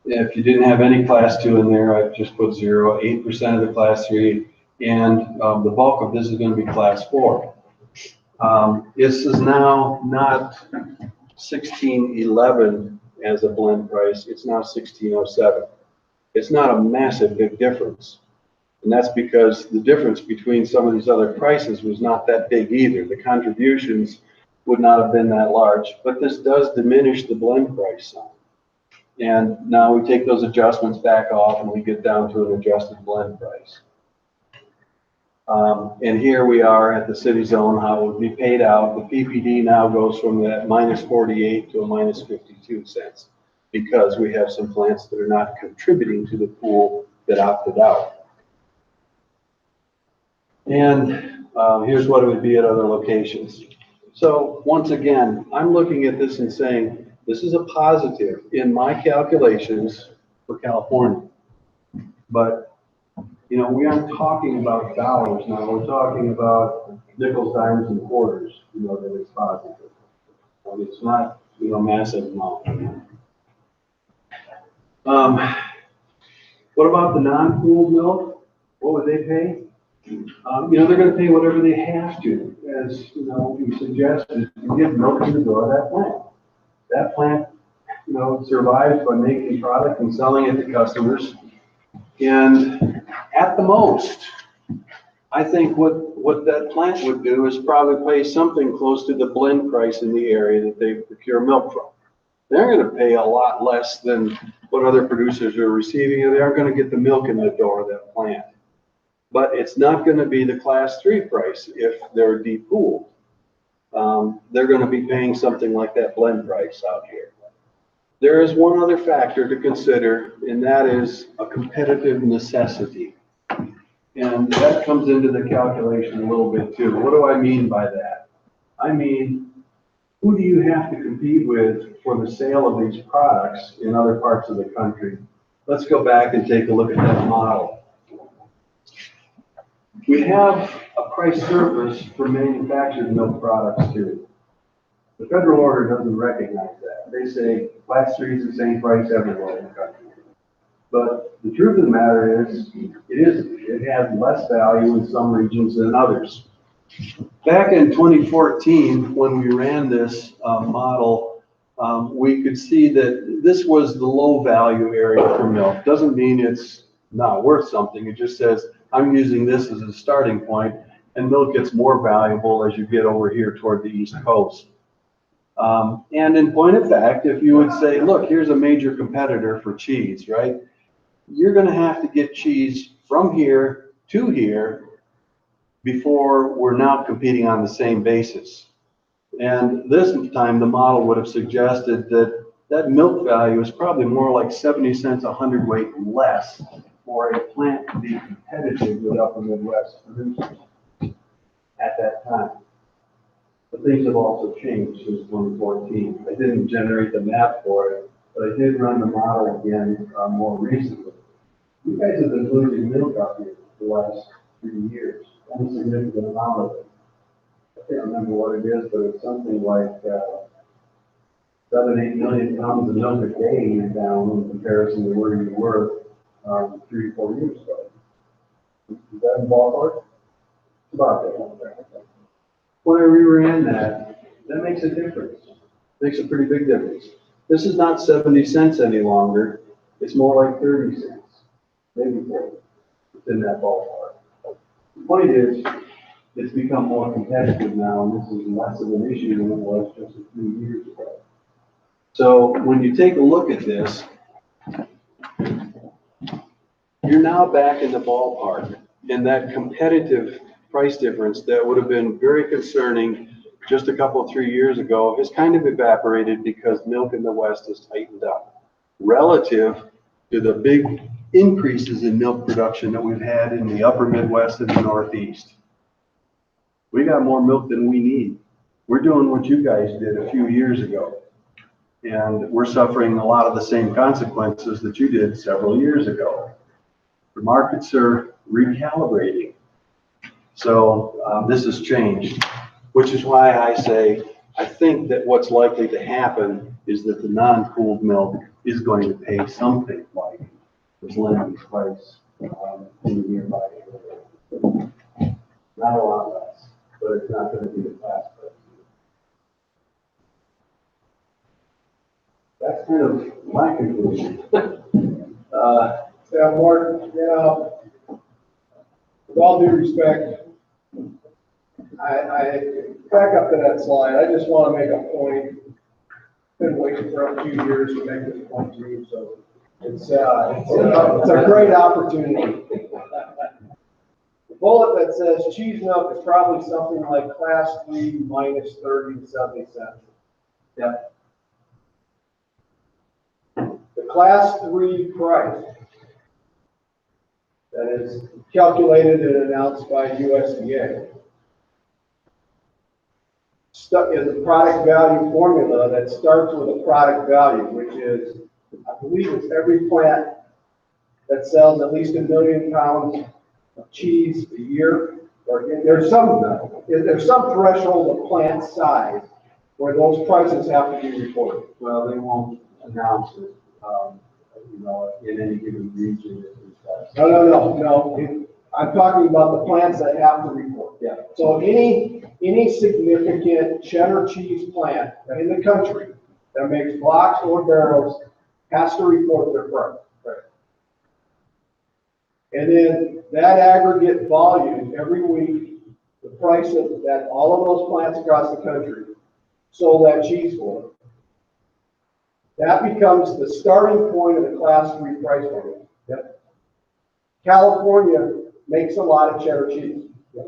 If you didn't have any class 2 in there, I'd just put 0, 8% of the class 3, and the bulk of this is going to be class 4. This is now not 1611 as a blend price, it's now 1607. It's not a massive big difference. And that's because the difference between some of these other prices was not that big either. The contributions would not have been that large, but this does diminish the blend price some. And now we take those adjustments back off and we get down to an adjusted blend price. And here we are at the city zone, how it would be paid out. The PPD now goes from that minus 48 to a minus 52 cents because we have some plants that are not contributing to the pool that opted out. And here's what it would be at other locations. So once again, I'm looking at this and saying, this is a positive in my calculations for California. But, you know, we aren't talking about dollars now. We're talking about nickels, dimes, and quarters, you know, that it's positive. It's not, you know, massive amount. What about the non-pooled milk? What would they pay? You know, they're going to pay whatever they have to. As, you know, we suggested, you get milk in the door of that plant. That plant, you know, survives by making product and selling it to customers. And at the most, I think what that plant would do is probably pay something close to the blend price in the area that they procure milk from. They're going to pay a lot less than what other producers are receiving, and they aren't going to get the milk in the door of that plant. But it's not going to be the class 3 price if they're depooled. They're going to be paying something like that blend price out here. There is one other factor to consider, and that is a competitive necessity. And that comes into the calculation a little bit too. What do I mean by that? I mean, who do you have to compete with for the sale of these products in other parts of the country? Let's go back and take a look at that model. We have a price surplus for manufactured milk products too. The federal order doesn't recognize that. They say class 3 is the same price everywhere in the country. But the truth of the matter is, it has less value in some regions than others. Back in 2014, when we ran this model, we could see that this was the low value area for milk. Doesn't mean it's not worth something. It just says, I'm using this as a starting point, and milk gets more valuable as you get over here toward the East Coast. And in point of fact, if you would say, look, here's a major competitor for cheese, right? You're going to have to get cheese from here to here before we're now competing on the same basis. And this time the model would have suggested that that milk value is probably more like 70 cents a hundredweight less for a plant to be competitive with upper Midwest producers at that time. But things have also changed since 2014. I didn't generate the map for it, but I did run the model again more recently. You guys have been losing milk out here for the last 3 years, and a significant amount of it. I can't remember what it is, but it's something like 7-8 million pounds of milk a day you're down in comparison to where you were 3 or 4 years ago. Is that in ballpark? It's about that. When I reran that makes a difference. Makes a pretty big difference. This is not 70 cents any longer. It's more like 30 cents. Maybe 40. It's in that ballpark. The point is, it's become more competitive now, and this is less of an issue than it was just a few years ago. So when you take a look at this, you're now back in the ballpark, in that competitive price difference that would have been very concerning just a couple, 3 years ago has kind of evaporated because milk in the West has tightened up relative to the big increases in milk production that we've had in the upper Midwest and the Northeast. We got more milk than we need. We're doing what you guys did a few years ago, and we're suffering a lot of the same consequences that you did several years ago. The markets are recalibrating. So this has changed, which is why I say I think that what's likely to happen is that the non-pooled milk is going to pay something like the blended price in the nearby area. Not a lot less, but it's not going to be the class price. That's kind of my conclusion. Yeah, Mark, with all due respect, I back up to that slide. I just want to make a point. Been waiting for a few years to make this point to you, so it's a great opportunity. The bullet that says cheese milk is probably something like class 3 minus 30 to 70 cents. Yeah. The class 3 price that is calculated and announced by USDA. Is a product value formula that starts with a product value, which is, I believe it's every plant that sells at least 1 million pounds of cheese a year. Or there's some threshold of plant size where those prices have to be reported. Well, they won't announce it, in any given region. No. I'm talking about the plants that have to report. Yeah. So any significant cheddar cheese plant in the country that makes blocks or barrels has to report their price. Right. And then that aggregate volume every week, the price that all of those plants across the country sold that cheese for, that becomes the starting point of the class 3 price formula. Yep. California makes a lot of cheddar cheese. Yep.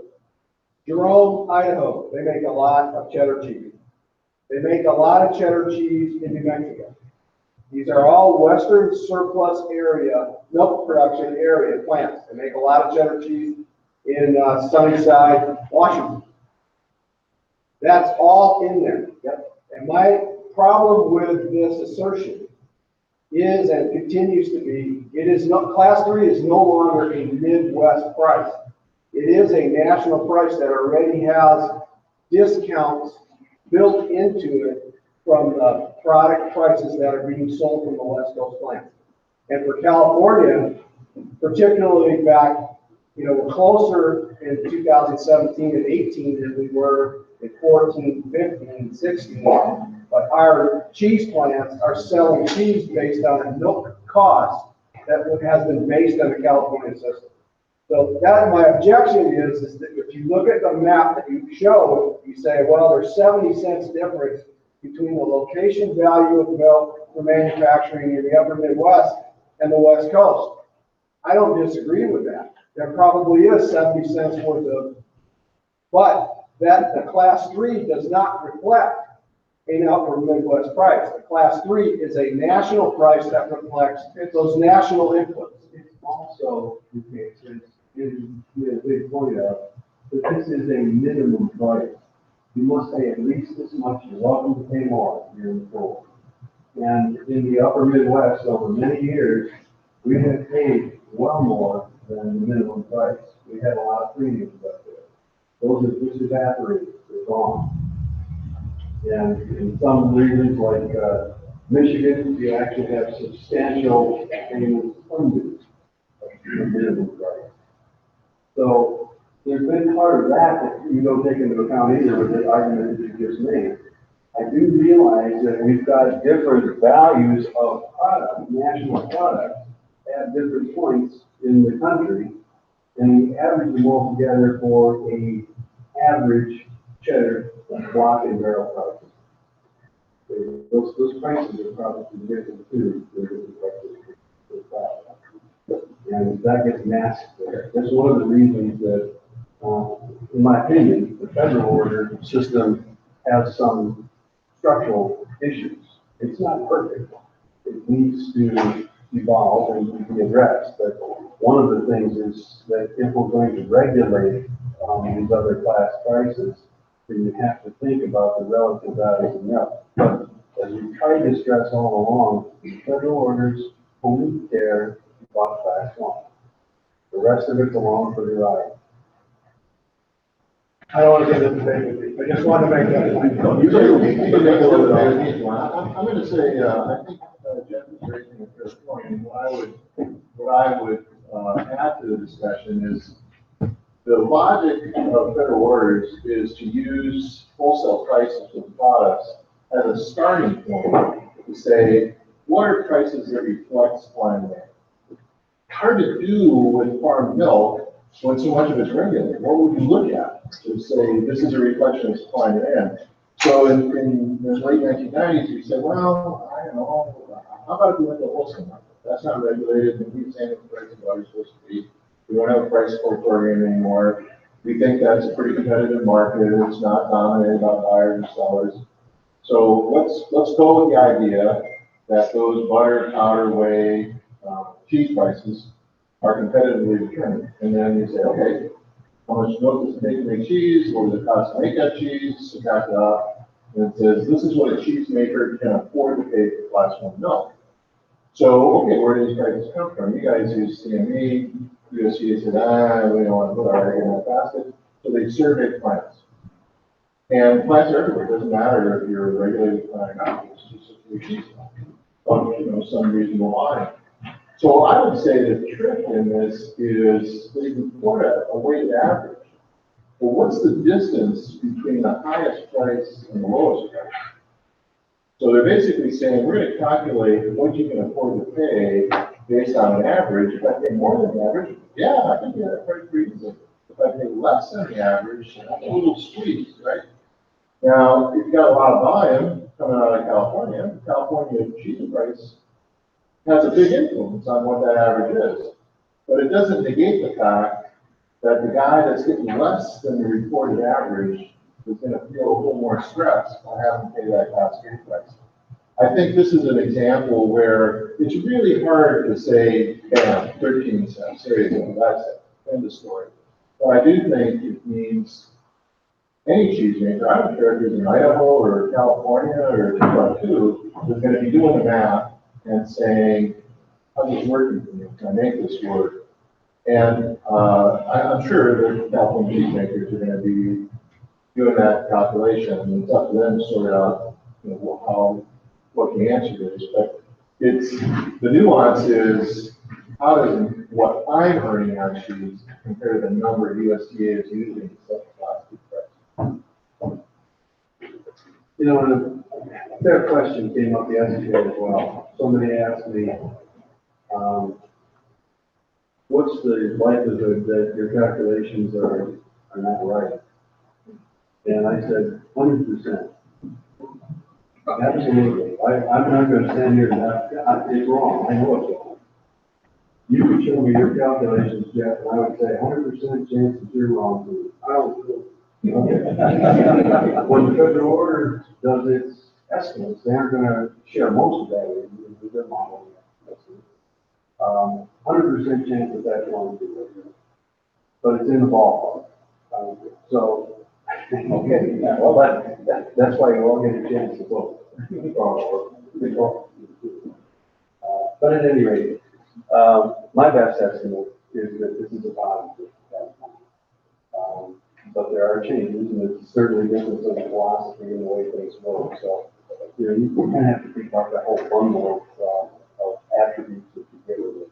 Jerome, Idaho, they make a lot of cheddar cheese. They make a lot of cheddar cheese in New Mexico. These are all western surplus area, milk production area plants. They make a lot of cheddar cheese in Sunnyside, Washington. That's all in there. Yep. And my problem with this assertion is, and continues to be, class 3 is no longer a Midwest price. It is a national price that already has discounts built into it from the product prices that are being sold from the West Coast plants. And for California, particularly back, we're closer in 2017 and 18 than we were in 14, 15, and 16. But our cheese plants are selling cheese based on a milk cost that has been based on the California system. So that my objection is that if you look at the map that you showed, you say, well, there's 70 cents difference between the location value of milk for manufacturing in the upper Midwest and the West Coast. I don't disagree with that. There probably is 70 cents worth of, but that the class 3 does not reflect an upper Midwest price. The class 3 is a national price that reflects those national inputs. It's also, since you made a big point of, that this is a minimum price. You must pay at least this much. You're welcome to pay more if you're in the pool. And in the upper Midwest, over many years, we have paid well more than the minimum price. We had a lot of premiums up there. Those have just evaporated. They're gone. And in some regions like Michigan, you actually have substantial payments under the minimum price. So there's been part of that you don't take into account either with the argument that you just made. I do realize that we've got different values of product, national products, at different points in the country, and we average them all together for a average cheddar block and barrel prices. Those prices are probably different too. And that gets masked there. That's one of the reasons that, in my opinion, the federal order system has some structural issues. It's not perfect. It needs to evolve and be addressed. But one of the things is that if we're going to regulate these other class prices, then you have to think about the relative values of milk. But as we tried to stress all along, the federal orders only care about class 1. The rest of it's along for the ride. I don't want to get into debate with you. I just want to make that point. I'm going to say, I think Jeff is raising a fair point. And what I would add to the discussion is the logic of federal orders is to use wholesale prices of products as a starting point to say, what are prices that reflect supply and demand? Hard to do with farm milk when so much of it's regulated. What would you look at to say this is a reflection of supply and demand? So in the late 1990s, we said, well, I don't know, how about if we went to the wholesale market? That's not regulated, and we're saying what the price of water is supposed to be. We don't have a price floor program anymore. We think that's a pretty competitive market. It's not dominated by buyers and sellers. So let's go with the idea that those butter, powder, whey, cheese prices are competitively determined. And then you say, okay, how much milk does it take to make cheese? What does it cost to make that cheese? Subtract it up. And it says, this is what a cheesemaker can afford to pay for Class 1 milk. So, okay, where do these prices come from? You guys use CME, USDA said, we don't want to put our egg in that basket. So they surveyed plants. And plants are everywhere. It doesn't matter if you're a regulated plant or not. It's just a free cheese of some reasonable volume. So I would say the trick in this is they report a weighted average. Well, what's the distance between the highest price and the lowest price? So they're basically saying, we're going to calculate what you can afford to pay based on an average. If I pay more than the average, yeah, I can get that price pretty easily. If I pay less than the average, I'm a little squeezed, right? Now, if you've got a lot of volume coming out of California, California cheese price has a big influence on what that average is. But it doesn't negate the fact that the guy that's getting less than the reported average is going to feel a little more stressed by having to pay that cascade price. I think this is an example where it's really hard to say, bam, 13 cents, there you go, that's it, end of story. But I do think it means any cheesemaker, I don't care if he's in Idaho or California or Timbuktu, is going to be doing the math and saying, how's this working for me? Can I make this work? And I'm sure that California cheesemakers are going to be doing that calculation, and it's up to them to sort out, what the answer is. But it's the nuance is how does what I'm earning on cheese compare to the number USDA is using to set the plastic price? That question came up yesterday as well. Somebody asked me, what's the likelihood that your calculations are not right? And I said, 100%. Absolutely. I'm not going to stand here and it's wrong. I know it's wrong. You could show me your calculations, Jeff, and I would say 100% chance that you're wrong. I don't do it. Okay. When the federal order does its estimates, they aren't going to share most of that with their model. 100% chance that that's wrong, but it's in the ballpark. So, okay, yeah, well, that's why you all get a chance to vote. But at any rate, my best estimate is that this is a positive. But there are changes, and it's certainly different in the philosophy and the way things work. So, you kind of have to think about that whole bundle of attributes that you get with it.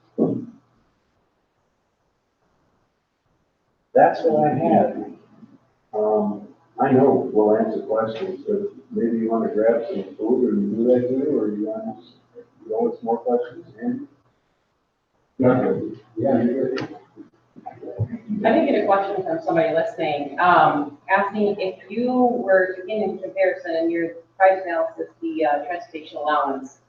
That's what I had. I know we'll answer questions, but maybe you want to grab some food and do that too, or you want to go with some more questions? Yeah. I did get a question from somebody listening, asking if you were to get in comparison in your price analysis, the transportation allowance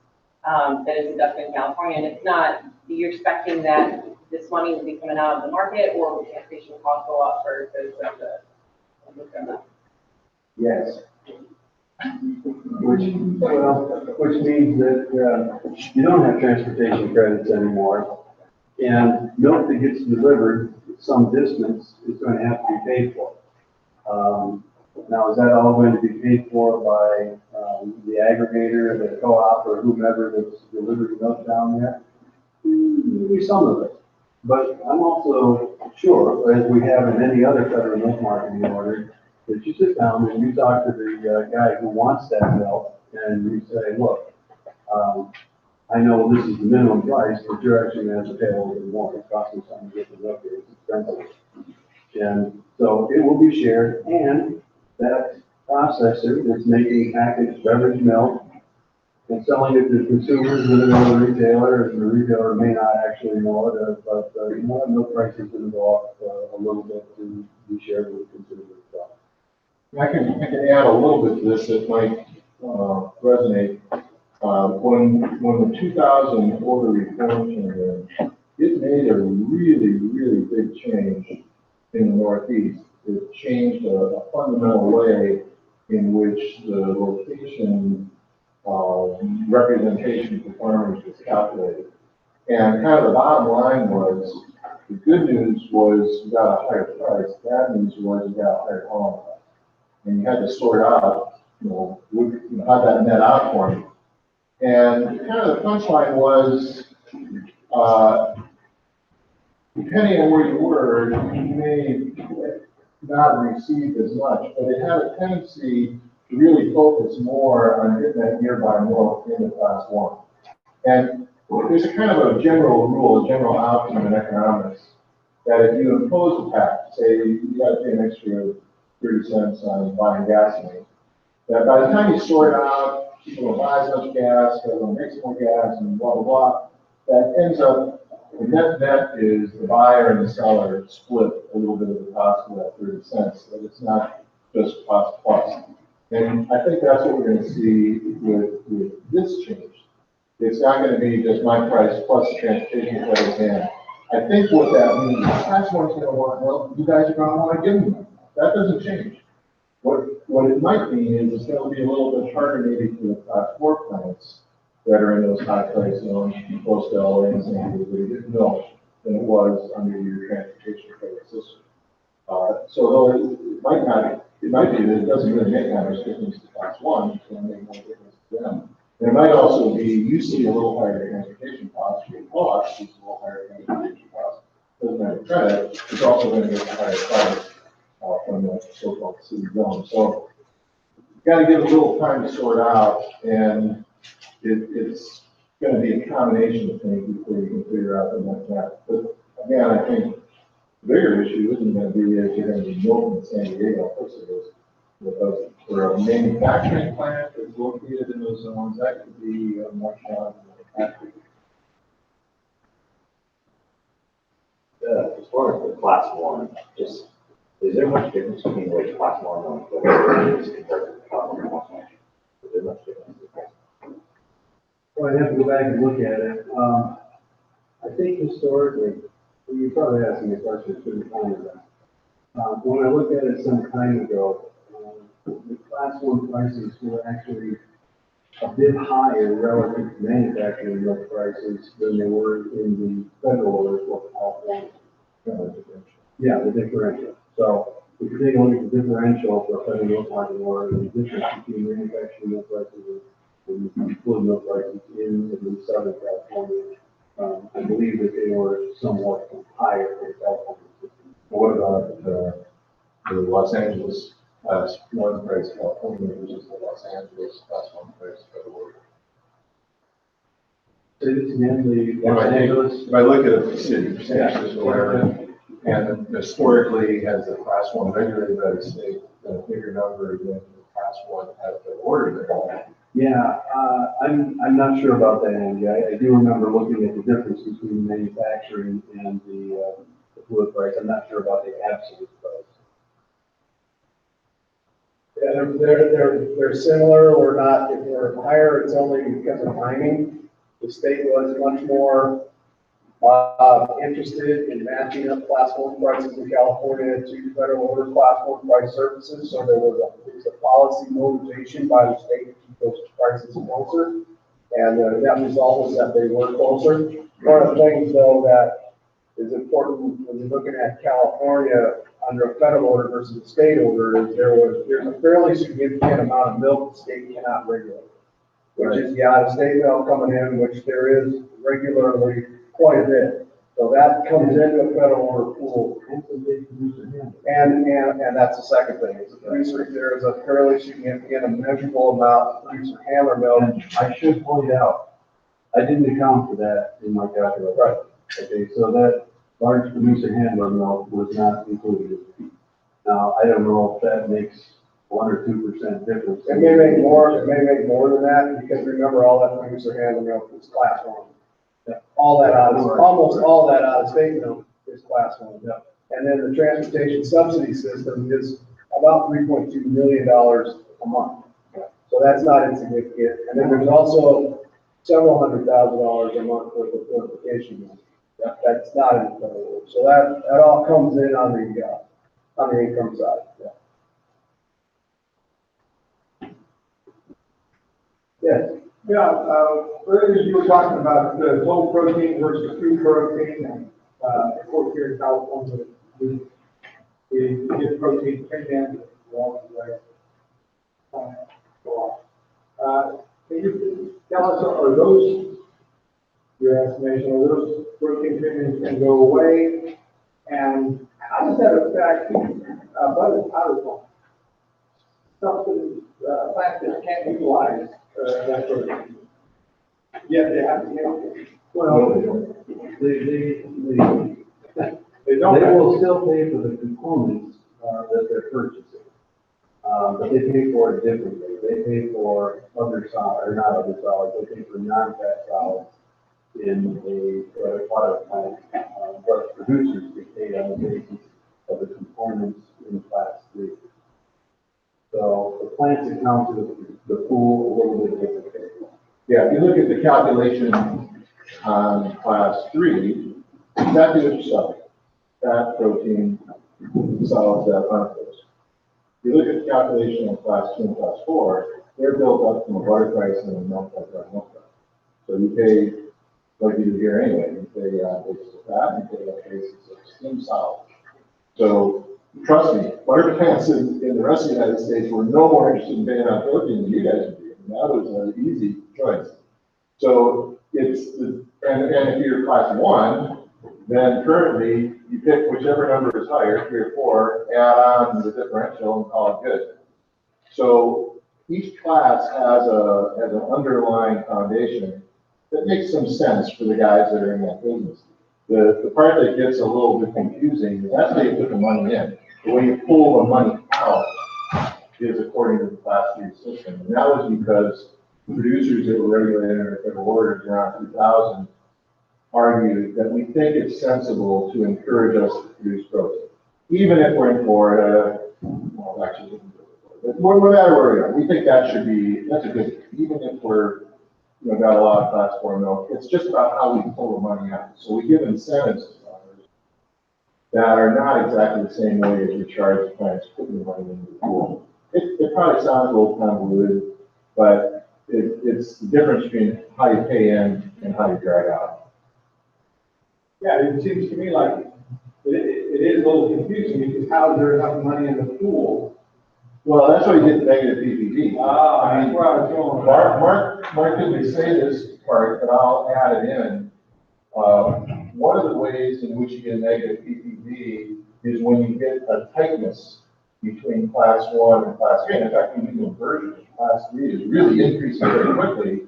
that is deducted in California, and if not, you're expecting that this money will be coming out of the market, or will transportation costs go up for those of the Yes. Which means that you don't have transportation credits anymore, and milk that gets delivered some distance is going to have to be paid for. Now, is that all going to be paid for by the aggregator, the co-op, or whomever that's delivering milk down there? Maybe some of it. But I'm also sure, as we have in any other federal milk marketing order, that you sit down and you talk to the guy who wants that milk, and you say, look, I know this is the minimum price, but you're actually going to have to pay a little bit more. It's costing something to get the milk here. It's expensive. And so it will be shared, and that processor that's making packaged beverage milk and selling it to consumers with another retailer, and the retailer may not actually know it, but milk prices are going to go up a little bit to be shared with consumers. I can add a little bit to this that might resonate. When the 2000 order reform came in, it made a really, really big change in the Northeast. It changed a fundamental way in which the location representation for farmers was calculated. And kind of the bottom line was The good news was you got a higher price, bad news was you got a higher hauling cost. And you had to sort out, how that net out for me. And kind of the punchline was, depending on where you were, you may not receive as much, but it had a tendency to really focus more on getting that nearby milk into class 1. And there's a kind of a general rule, a general outcome in economics, that if you impose a tax, say you got to pay an extra 30 cents on buying gasoline, that by the time you sort out, people will buy as much gas, they'll make some more gas, and blah, blah, blah, that ends up, the net is the buyer and the seller split a little bit of the cost of that 30 cents, that it's not just cost plus. And I think that's what we're going to see with this change. It's not going to be just my price plus the transportation credit in. I think what that means is class 1's going to want, well, you guys are going to want to give them. That doesn't change. What it might mean is it's going to be a little bit harder maybe for the class 4 plants that are in those high price zones, close to LA and San Diego, where you get milk than it was under your transportation credit system. So though it might be that it doesn't really make that much difference to class 1, it's going to make more difference to them. And it might also be you see a little higher transportation cost, your cost sees a little higher transportation cost. Doesn't have a credit, it's also going to get a higher price from the so-called city zone. So you've got to give a little time to sort out, and it's going to be a combination of things before you can figure out the net. But again, I think the bigger issue isn't going to be if you're going to be milk in San Diego. Of course it is. Because for a manufacturing plant that's located in those zones, that could be more challenging than a factory. As far as the class 1, just, is there much difference between which class 1 is compared to California class 1? Is there much difference? Well, I'd have to go back and look at it. I think historically, you probably asked me a question, I shouldn't find that. When I looked at it some time ago, the class 1 prices were actually a bit higher relative to manufacturing milk prices than they were in the federal orders for California. Yeah, the differential. So if you take a look at the differential for a federal milk market order, the difference between manufacturing milk prices and food milk prices in the Southern California, I believe that they were somewhat higher in California. What about the Los Angeles class 1 price California versus the Los Angeles class 1 price federal order? If I look at a city, San Francisco, or whatever, and historically has the class 1 regulated by the state, a bigger number than the class 1 has the order there. Yeah, I'm not sure about that, Andy. I do remember looking at the difference between manufacturing and the fluid price. I'm not sure about the absolute price. Yeah, they're similar or not. If they're higher, it's only because of timing. The state was much more interested in matching up class 1 prices in California to federal order class 1 price services. So there was a policy motivation by the state to keep those prices closer. And that result was that they were closer. One of the things, though, that is important when you're looking at California under a federal order versus a state order is there's a fairly significant amount of milk the state cannot regulate, which is the out-of-state milk coming in, which there is regularly quite a bit. So that comes into a federal order pool. And that's the second thing. Is the producer, there is a fairly significant and measurable amount of producer handler milk. And I should point out, I didn't account for that in my calculation. Right. Okay, so that large producer handler milk was not included. Now, I don't know if that makes 1 or 2% difference. It may make more than that, because remember, all that producer handler milk is class 1. Yeah. Almost all that out-of-state milk is class 1. Yeah. And then the transportation subsidy system is about $3.2 million a month. So that's not insignificant. And then there's also several $100,000 a month worth of purification money. That's not in the federal order. So that all comes in on the income side. Yeah. Yes. Yeah, earlier you were talking about the whole protein versus food protein and of course, here in California, we get protein premium, along the way. Can you tell us, are those, your estimation, are those protein premiums going to go away? And how does that affect budget powder plant? Something, plants that can't utilize that protein. Yeah, they have to, Well, they don't. they will still pay for the components that they're purchasing. But they pay for it differently. They pay for other solids, or not other solids, they pay for non-fat solids in a product plant. But producers get paid on the basis of the components in class 3. So the plants account to the pool a little bit differently. Yeah, if you look at the calculation on class 3, exactly what you saw. Fat, protein, solids that aren't those. If you look at the calculation on class 2 and class 4, they're built up from a butter price and a milk price or milk price. So you pay, like you do here anyway, you pay on basis of fat, and you pay on basis of steam solids. So trust me, butter plants in the rest of the United States were no more interested in paying on protein than you guys would be. And that was an easy choice. So it's, and if you're class 1, then currently you pick whichever number is higher, 3 or 4, add on the differential and call it good. So each class has an underlying foundation that makes some sense for the guys that are in that business. The part that gets a little bit confusing is that's how you put the money in. The way you pull the money out is according to the class 3 system. And that was because producers that were regulated under federal orders around 2000 argued that we think it's sensible to encourage us to produce protein. Even if we're in Florida, well, actually, but no matter where we are, we think that should be, that's a good thing. Even if we're, got a lot of class 4 milk, it's just about how we pull the money out. So we give incentives to farmers that are not exactly the same way as we charge plants putting the money into the pool. It probably sounds a little convoluted, but it's the difference between how you pay in and how you drag out. Yeah, it seems to me like it is a little confusing because how is there enough money in the pool? Well, that's why you get the negative PPD. I mean, where I was going. Mark didn't say this part, but I'll add it in. One of the ways in which you get a negative PPD is when you get a tightness between class 1 and class 3. And in fact, when you do inversion, class 3 is really increasing very quickly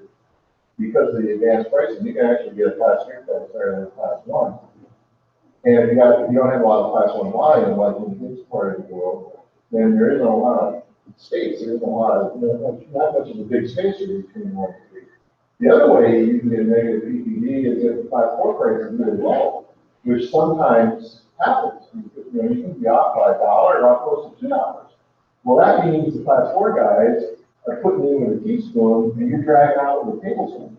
because of the advanced pricing. You can actually get a class 3 price higher than class 1. And if you don't have a lot of class 1 volume, like in this part of the world, then there isn't a lot of space. There isn't a lot of, not much of a big space between 1 and 3. The other way you can get a negative PPD is if the class 4 price is really low, which sometimes happens. You can be off by $1 or off close to $2. Well, that means the class 4 guys are putting in with a teaspoon and you're dragging out with a tablespoon.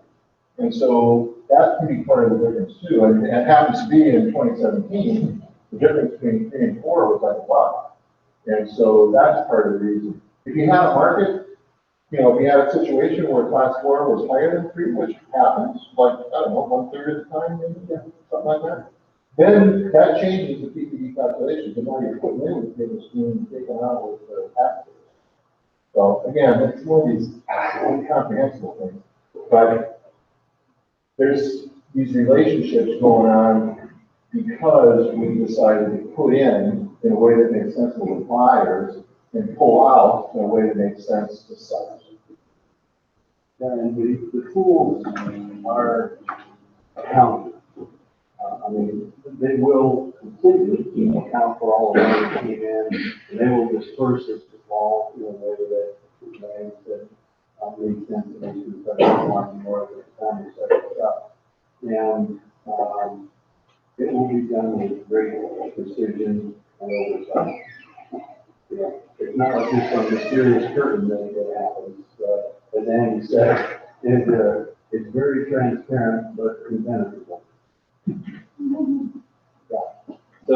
And so that can be part of the difference too. And it happens to be in 2017, the difference between 3 and 4 was like $1. And so that's part of the reason. If you had a market, if you had a situation where class 4 was higher than 3, which happens, like, I don't know, 1/3 of the time, maybe, something like that, then that changes the PPD calculation. The more you're putting in with tablespoon and taking out with the active. So again, it's one of these incomprehensible things. But there's these relationships going on because we decided to put in a way that makes sense to the buyers and pull out in a way that makes sense to sellers. And the tools are accounted. I mean, they will completely account for all of that came in, and they will disperse it to all in a way that makes sense to make sure that one more of the time set it up. And it will be done with great precision and oversight. It's not like just some mysterious curtain that happens. As Andy said, it's very transparent but impenetrable. So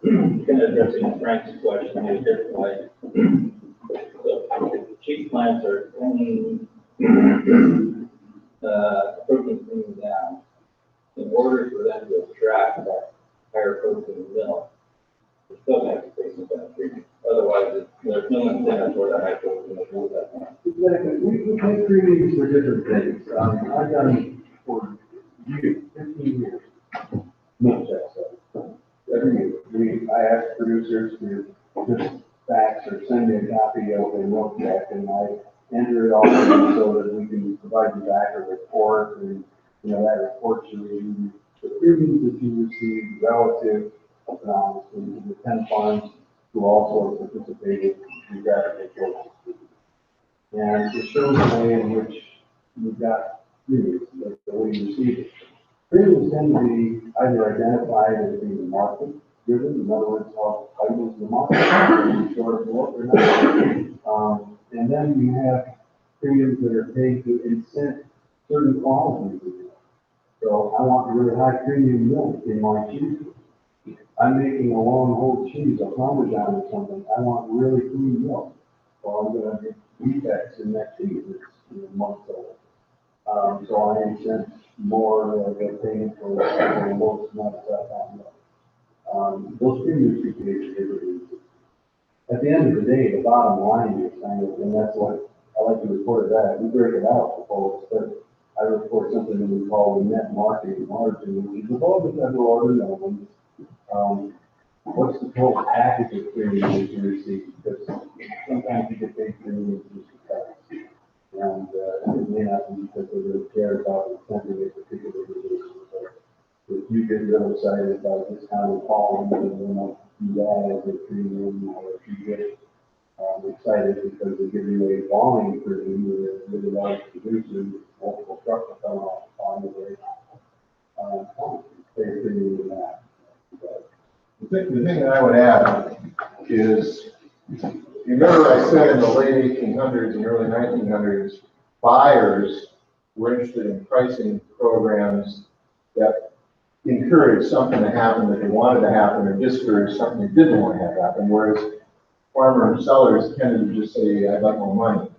it's kind of addressing Frank's question in a different way. So cheese plants are cleaning protein cleaning down in order for them to attract that higher protein milk, you're still going to have to pay some kind of premium. Otherwise, there's no incentive for the high protein milk at that point. Exactly. We pay premiums for different things. I've done for years, 15 years. Milk checks. Every year, I ask producers to just fax or send me a copy of a milk check, and I enter it all in so that we can provide you back a report, and that report should be the premiums that you receive relative to the 10 farms who also participated in geographic choices. And it shows the way in which you've got premiums, like the way you receive it. Premiums tend to be either identified as being market driven, in other words, how tight is the market, short of milk or not. And then you have premiums that are paid to incent certain qualities of milk. So I want really high premium milk in my cheese. I'm making a long whole cheese, a Parmesan or something. I want really clean milk. So I'm going to get defects in that cheese that's months old. So I incent more of a payment for most nuts on milk. Those premiums should be distributed. At the end of the day, the bottom line is kind of, and that's what I like to report that. We break it out for folks, but I report something that we call the net marketing margin, which is above the federal order minimum. What's the total package of premiums you receive? Because sometimes you get paid premiums just because. And it may not be because they really care about something in particular position. So if you get real excited about discounted pollen, then you might do that as a premium, or if you get excited because they give you a volume premium, you're a really large producer, multiple trucks are coming off on the way. Pay a premium in that. The thing that I would add is, you remember I said in the late 1800s and early 1900s, buyers were interested in pricing programs that encouraged something to happen that they wanted to happen, or discouraged something they didn't want to have happen, whereas farmer and sellers tended to just say, I'd like more money.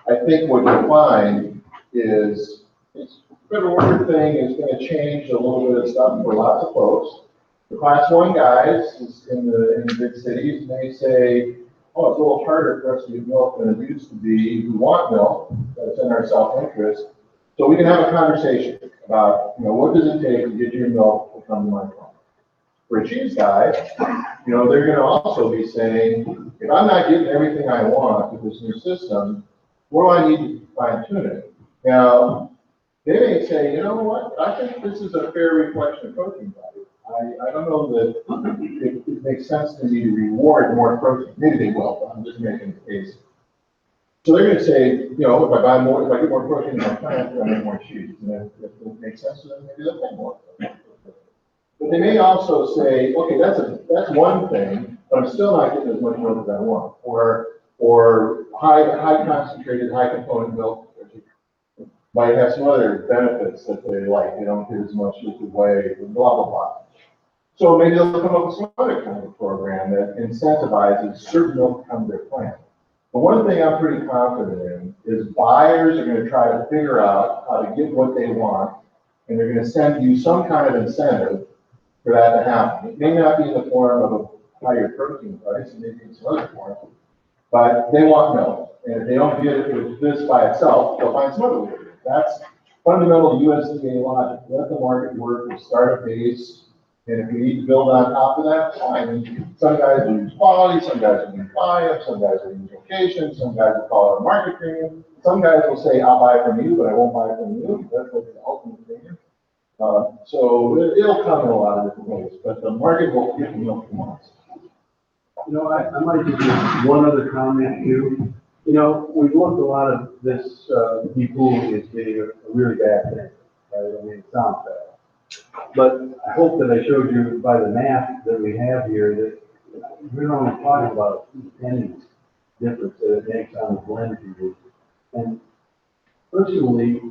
I think what you'll find is this federal order thing is going to change a little bit of stuff for lots of folks. The class 1 guys in the big cities, they say, oh, it's a little harder for us to get milk than it used to be. We want milk, that's in our self-interest. So we can have a conversation about, what does it take to get your milk to come to my farm? For a cheese guy, they're going to also be saying, if I'm not getting everything I want with this new system, what do I need to fine-tune it? Now, they may say, you know what, I think this is a fair reflection of protein value. I don't know that it makes sense to me to reward more protein. Maybe they will, but I'm just making the case. So they're going to say, if I get more protein in my plant, I make more cheese. And if it makes sense to them, maybe they'll pay more. But they may also say, okay, that's one thing, but I'm still not getting as much milk as I want. Or high concentrated, high component milk might have some other benefits that they like. They don't get as much liquid whey, blah, blah, blah. So maybe they'll come up with some other kind of program that incentivizes certain milk to come to their plant. But one thing I'm pretty confident in is buyers are going to try to figure out how to get what they want, and they're going to send you some kind of incentive for that to happen. It may not be in the form of a higher protein price, it may be in some other form, but they want milk. And if they don't get it with this by itself, they'll find some other way. That's fundamental USDA logic. Let the market work, we'll start a base, and if we need to build on top of that, fine. Some guys will use quality, some guys will use volume, some guys will use location, some guys will call it a market premium. Some guys will say, I'll buy it from you, but I won't buy it from you. That's what the ultimate premium. So it'll come in a lot of different ways, but the market will get the milk from us. I might just make one other comment too. We've looked a lot of this depooling as being a really bad thing. Right? I mean, it sounds bad. But I hope that I showed you by the math that we have here that we're only talking about a few pennies difference that it makes on the blend figure. And personally,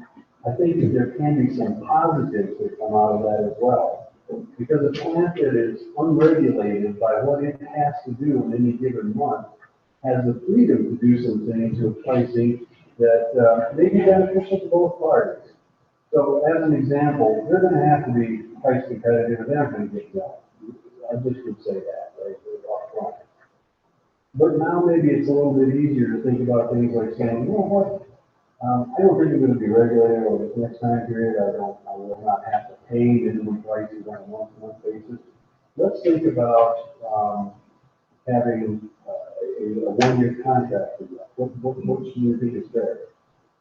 I think that there can be some positives that come out of that as well. Because a plant that is unregulated by what it has to do in any given month has the freedom to do some things with pricing that may be beneficial to both parties. So as an example, they're going to have to be price competitive if they're going to get milk. I just would say that, right, up front. But now maybe it's a little bit easier to think about things like saying, you know what? I don't think I'm gonna be regulated over this next time period. I will not have to pay minimum prices on a month-to-month basis. Let's think about, having a one-year contract with that. What do you think is fair?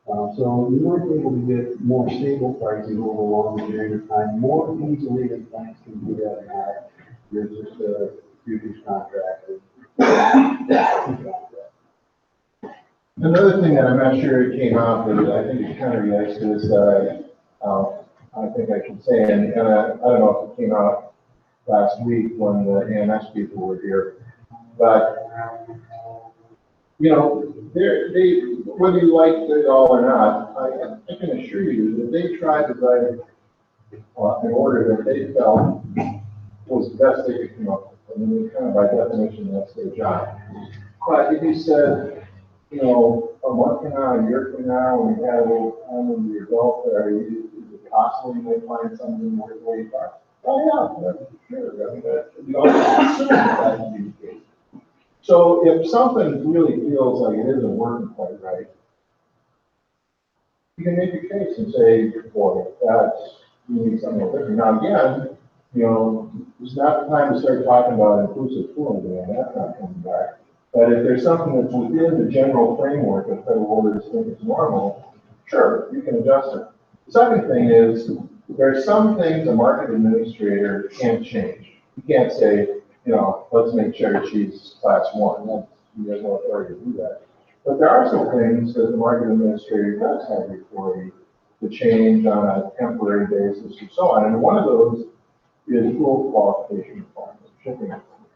So you might be able to get more stable pricing over a longer period of time, more easily than banks can do that now. You're just a futures contract. Another thing that I'm not sure it came out, but I think it kind of relates to is that I think I can say, and I don't know if it came out last week when the AMS people were here, but you know, they whether you liked it all or not, I can assure you that they tried to write an order that they felt was the best they could come up with. I mean, kind of by definition, that's their job. But if you said, you know, a month from now, a year from now, when you have a little time when you're adult, is it possible you may find something worth where you are? Oh, yeah, that's sure. I mean, you also assume that to be the case. So if something really feels like it isn't working quite right, you can make a case and say, boy, you need something different. Now, again, you know, it's not the time to start talking about inclusive tooling again. That's not coming back. But if there's something that's within the general framework of federal orders think is normal, sure, you can adjust it. The second thing is, there are some things a market administrator can't change. You can't say, you know, let's make cheddar cheese class 1. You have no authority to do that. But there are some things that the market administrator does have the authority to change on a temporary basis and so on. And one of those is rule qualification requirements, shipping requirements.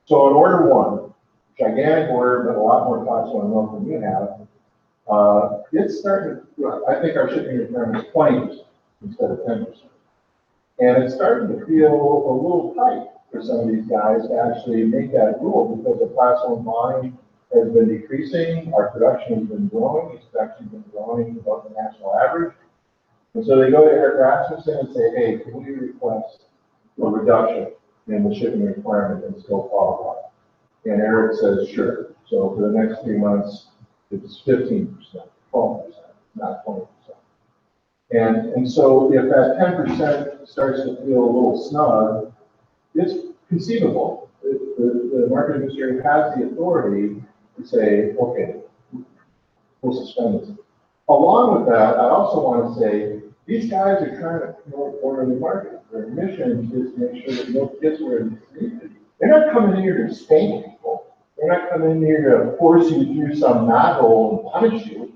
So in order 1, gigantic order, but a lot more class 1 milk than you have, it's starting to, I think our shipping requirement is 20% instead of 10%. And it's starting to feel a little tight for some of these guys to actually make that rule because the class 1 volume has been decreasing, our production has been growing, it's actually been growing above the national average. And so they go to Eric Rasmussen and say, hey, can we request a reduction in the shipping requirement and still qualify? And Eric says, sure. So for the next 3 months, it's 15%, 12%, not 20%. And so if that 10% starts to feel a little snug, it's conceivable. The market administrator has the authority to say, okay, we'll suspend this. Along with that, I also want to say, these guys are trying to promote orderly market. Their mission is to make sure that milk gets where it needs to be. They're not coming in here to spank people. They're not coming in here to force you through some knothole and punish you.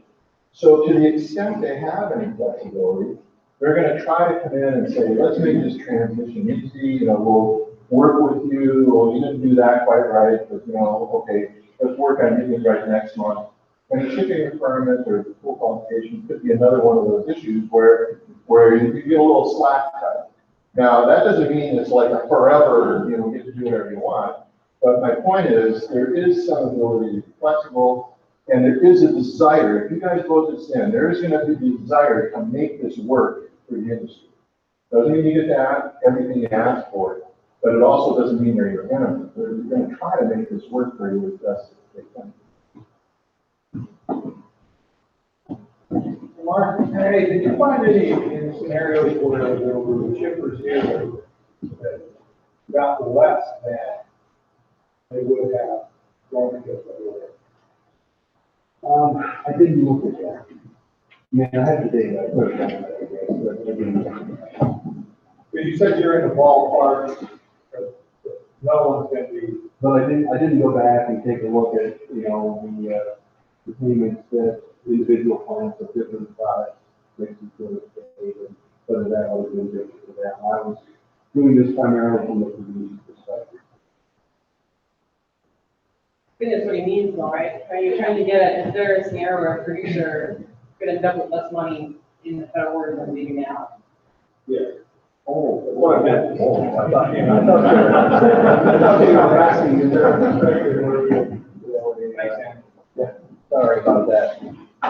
So to the extent they have any flexibility, they're going to try to come in and say, let's make this transition easy. You know, we'll work with you. Well, you didn't do that quite right, but you know, okay, let's work on getting it right next month. And the shipping requirement or the full qualification could be another one of those issues where you get a little slack cut. Now, that doesn't mean it's like a forever, you know, get to do whatever you want. But my point is, there is some ability to be flexible, and there is a desire. If you guys vote this in, there is going to be the desire to make this work for the industry. Doesn't mean you get to ask everything you ask for, but it also doesn't mean they're your enemy. They're going to try to make this work for you as best as they can. Mark, hey, did you find any in scenarios where there were shippers here that got less than they would have going to get the order? I didn't look at that. Man, I had the data, I put it down there, I guess, but I didn't. But you said you're in the ballpark, but no one's going to be. But I didn't go back and take a look at, you know, the payments that individual clients of different products makes it sort of state, and whether that was individual for that. I was doing this primarily from the producer's perspective. I think that's what he means though, right? Are you trying to get at, is there a scenario where a producer is going to end up with less money in the federal order than maybe now? Yeah. Oh, What I meant. I thought you were asking you there. Thanks, Andy. Yeah, sorry about that. I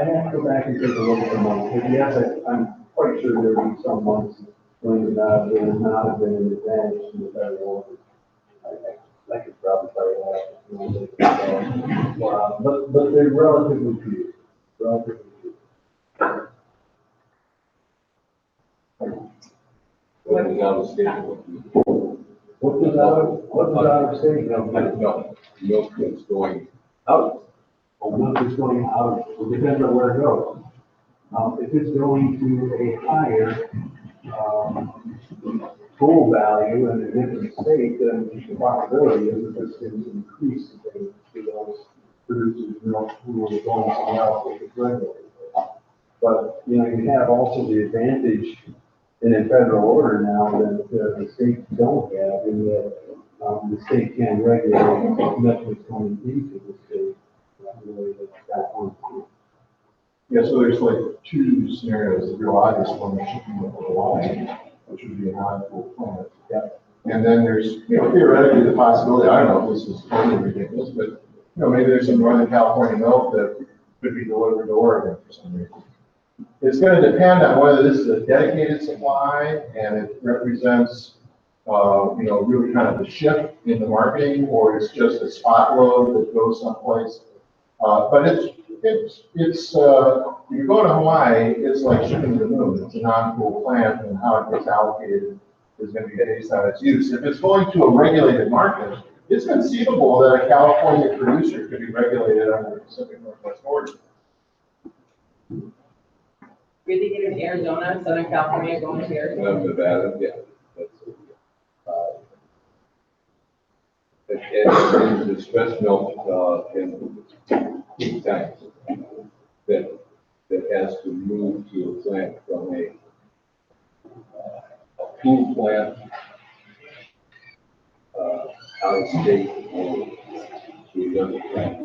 have to go back and take a look at the months, but yes, I'm quite sure there will be some months when, there would not have been an advantage to the federal order. I could probably tell you that. But they're relatively few, relatively few. What is out of state? What was out of state? No, milk is going out. Or milk is going out, it depends on where it goes. If it's going to a higher, full value in a different state, then the possibility is that this can increase to those producers, milk who are going somewhere else if it's regulated. But, you know, you have also the advantage in a federal order now that the states don't have, in that the state can regulate milk that's coming into the state the way that that wants to. Yeah, so there's like two scenarios. The real obvious one is shipping with Hawaii, which would be a non-full plant. Yeah. And then there's, you know, theoretically the possibility, I don't know if this is totally ridiculous, but, you know, maybe there's some Northern California milk that could be delivered to Oregon for some reason. It's going to depend on whether this is a dedicated supply and it represents, you know, really kind of the shift in the marketing, or it's just a spot load that goes someplace. But if you go to Hawaii, it's like shipping to the moon. It's a non-full plant, and how it gets allocated is going to be based on its use. If it's going to a regulated market, it's conceivable that a California producer could be regulated under the Pacific Northwest order. You're thinking of Arizona, Southern California, going to Arizona? Nevada, yeah. And the stress milk in tanks that has to move to a plant from a pool plant out of state or to another plant.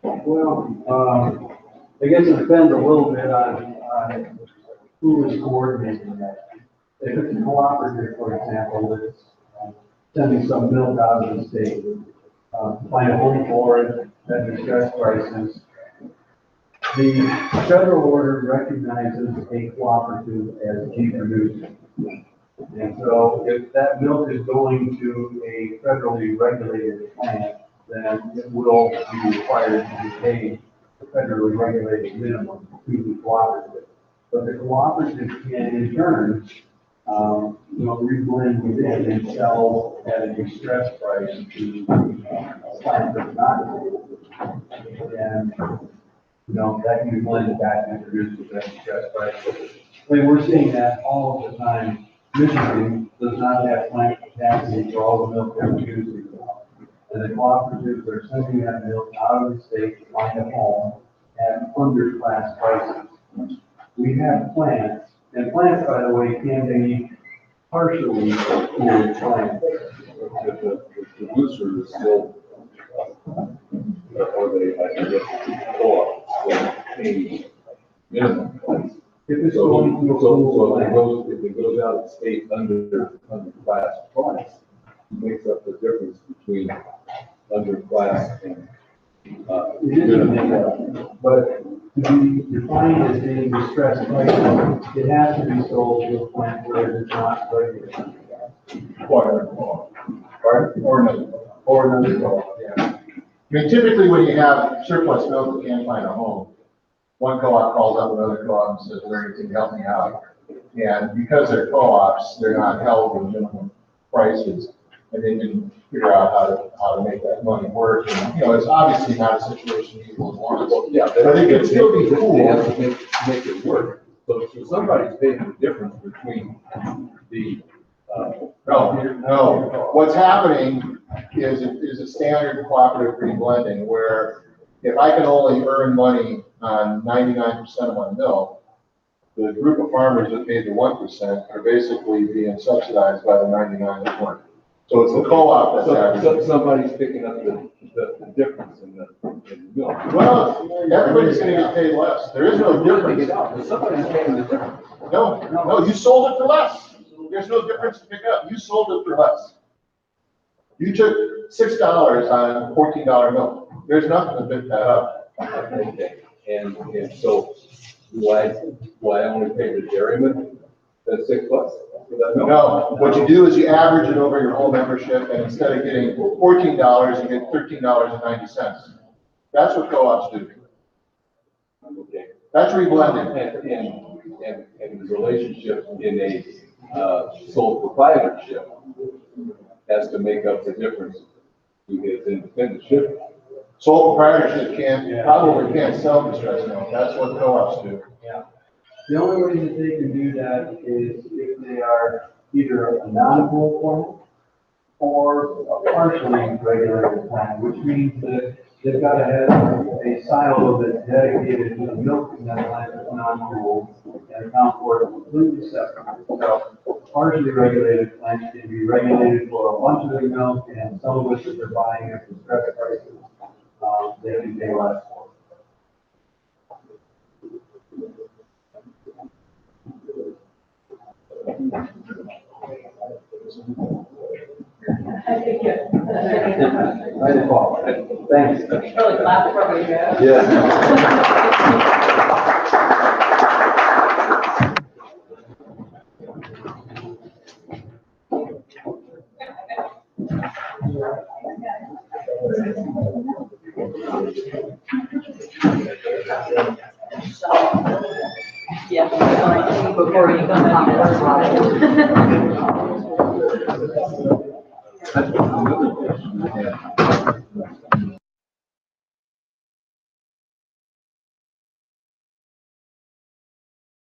Well, I guess it depends a little bit on who is coordinating that. If it's a cooperative, for example, that's sending some milk out of the state, find a home for it at distressed prices. The federal order recognizes a cooperative as a key producer. And so if that milk is going to a federally regulated plant, then it will be required to be paid the federally regulated minimum to the cooperative. But the cooperative can in turn, reblend within and sell at a distressed price to a plant that's not available. And, that can be blended back and introduced at that distressed price. I mean, we're seeing that all the time. Michigan does not have plant capacity for all the milk they're producing. And the cooperatives are sending that milk out of the state to find a home at underclass prices. We have plants, and plants, by the way, can be partially cooled plants. The producer is still, or they, I guess, co-op, paying minimum price. If it's So going to a cool plant, if it goes out of state under class price, it makes up the difference between underclass and it is minimum, but to be defined as being distressed prices, it has to be sold to a plant where it is not regulated. Or another co-op, yeah. I mean, typically when you have surplus milk that can't find a home, one co-op calls up another co-op and says, Larry, can you help me out? And because they're co-ops, they're not held to minimum prices, and they can figure out how to make that money work. And, it's obviously not a situation people want. well, yeah, But I think it'd still be cool. They have to make it work. So somebody's paying the difference between the, No. What's happening is a standard cooperative reblending where if I can only earn money on 99% of my milk, the group of farmers that paid the 1% are basically being subsidized by the 99 that weren't. So it's the co-op that's averaging. somebody's picking up the difference in the milk. Well, everybody's gonna get paid less. There is no difference. But somebody's paying the difference. No, you sold it for less. There's no difference to pick up. You sold it for less. You took $6 on $14 milk. There's nothing to pick that up. Okay. And so do I only pay the dairyman That's $6 for that milk? No, what you do is you average it over your whole membership, and instead of getting $14, you get $13.90. That's what co-ops do. Okay. That's reblending. And the relationship in a sole proprietorship has to make up the difference because independent shipping. Sole proprietorship probably can't sell distressed milk. That's what co-ops do. The only way that they can do that is if they are either a non-pool plant or a partially regulated plant, which means that they've got to have a silo that's dedicated to the milking that plant is non-pool and account for it completely separate. So partially regulated plants can be regulated for a bunch of their milk, and some of which that they're buying at distressed prices, they can pay less for. Thanks. Really glad for you. Yeah. Yeah, before you come That's another question I had.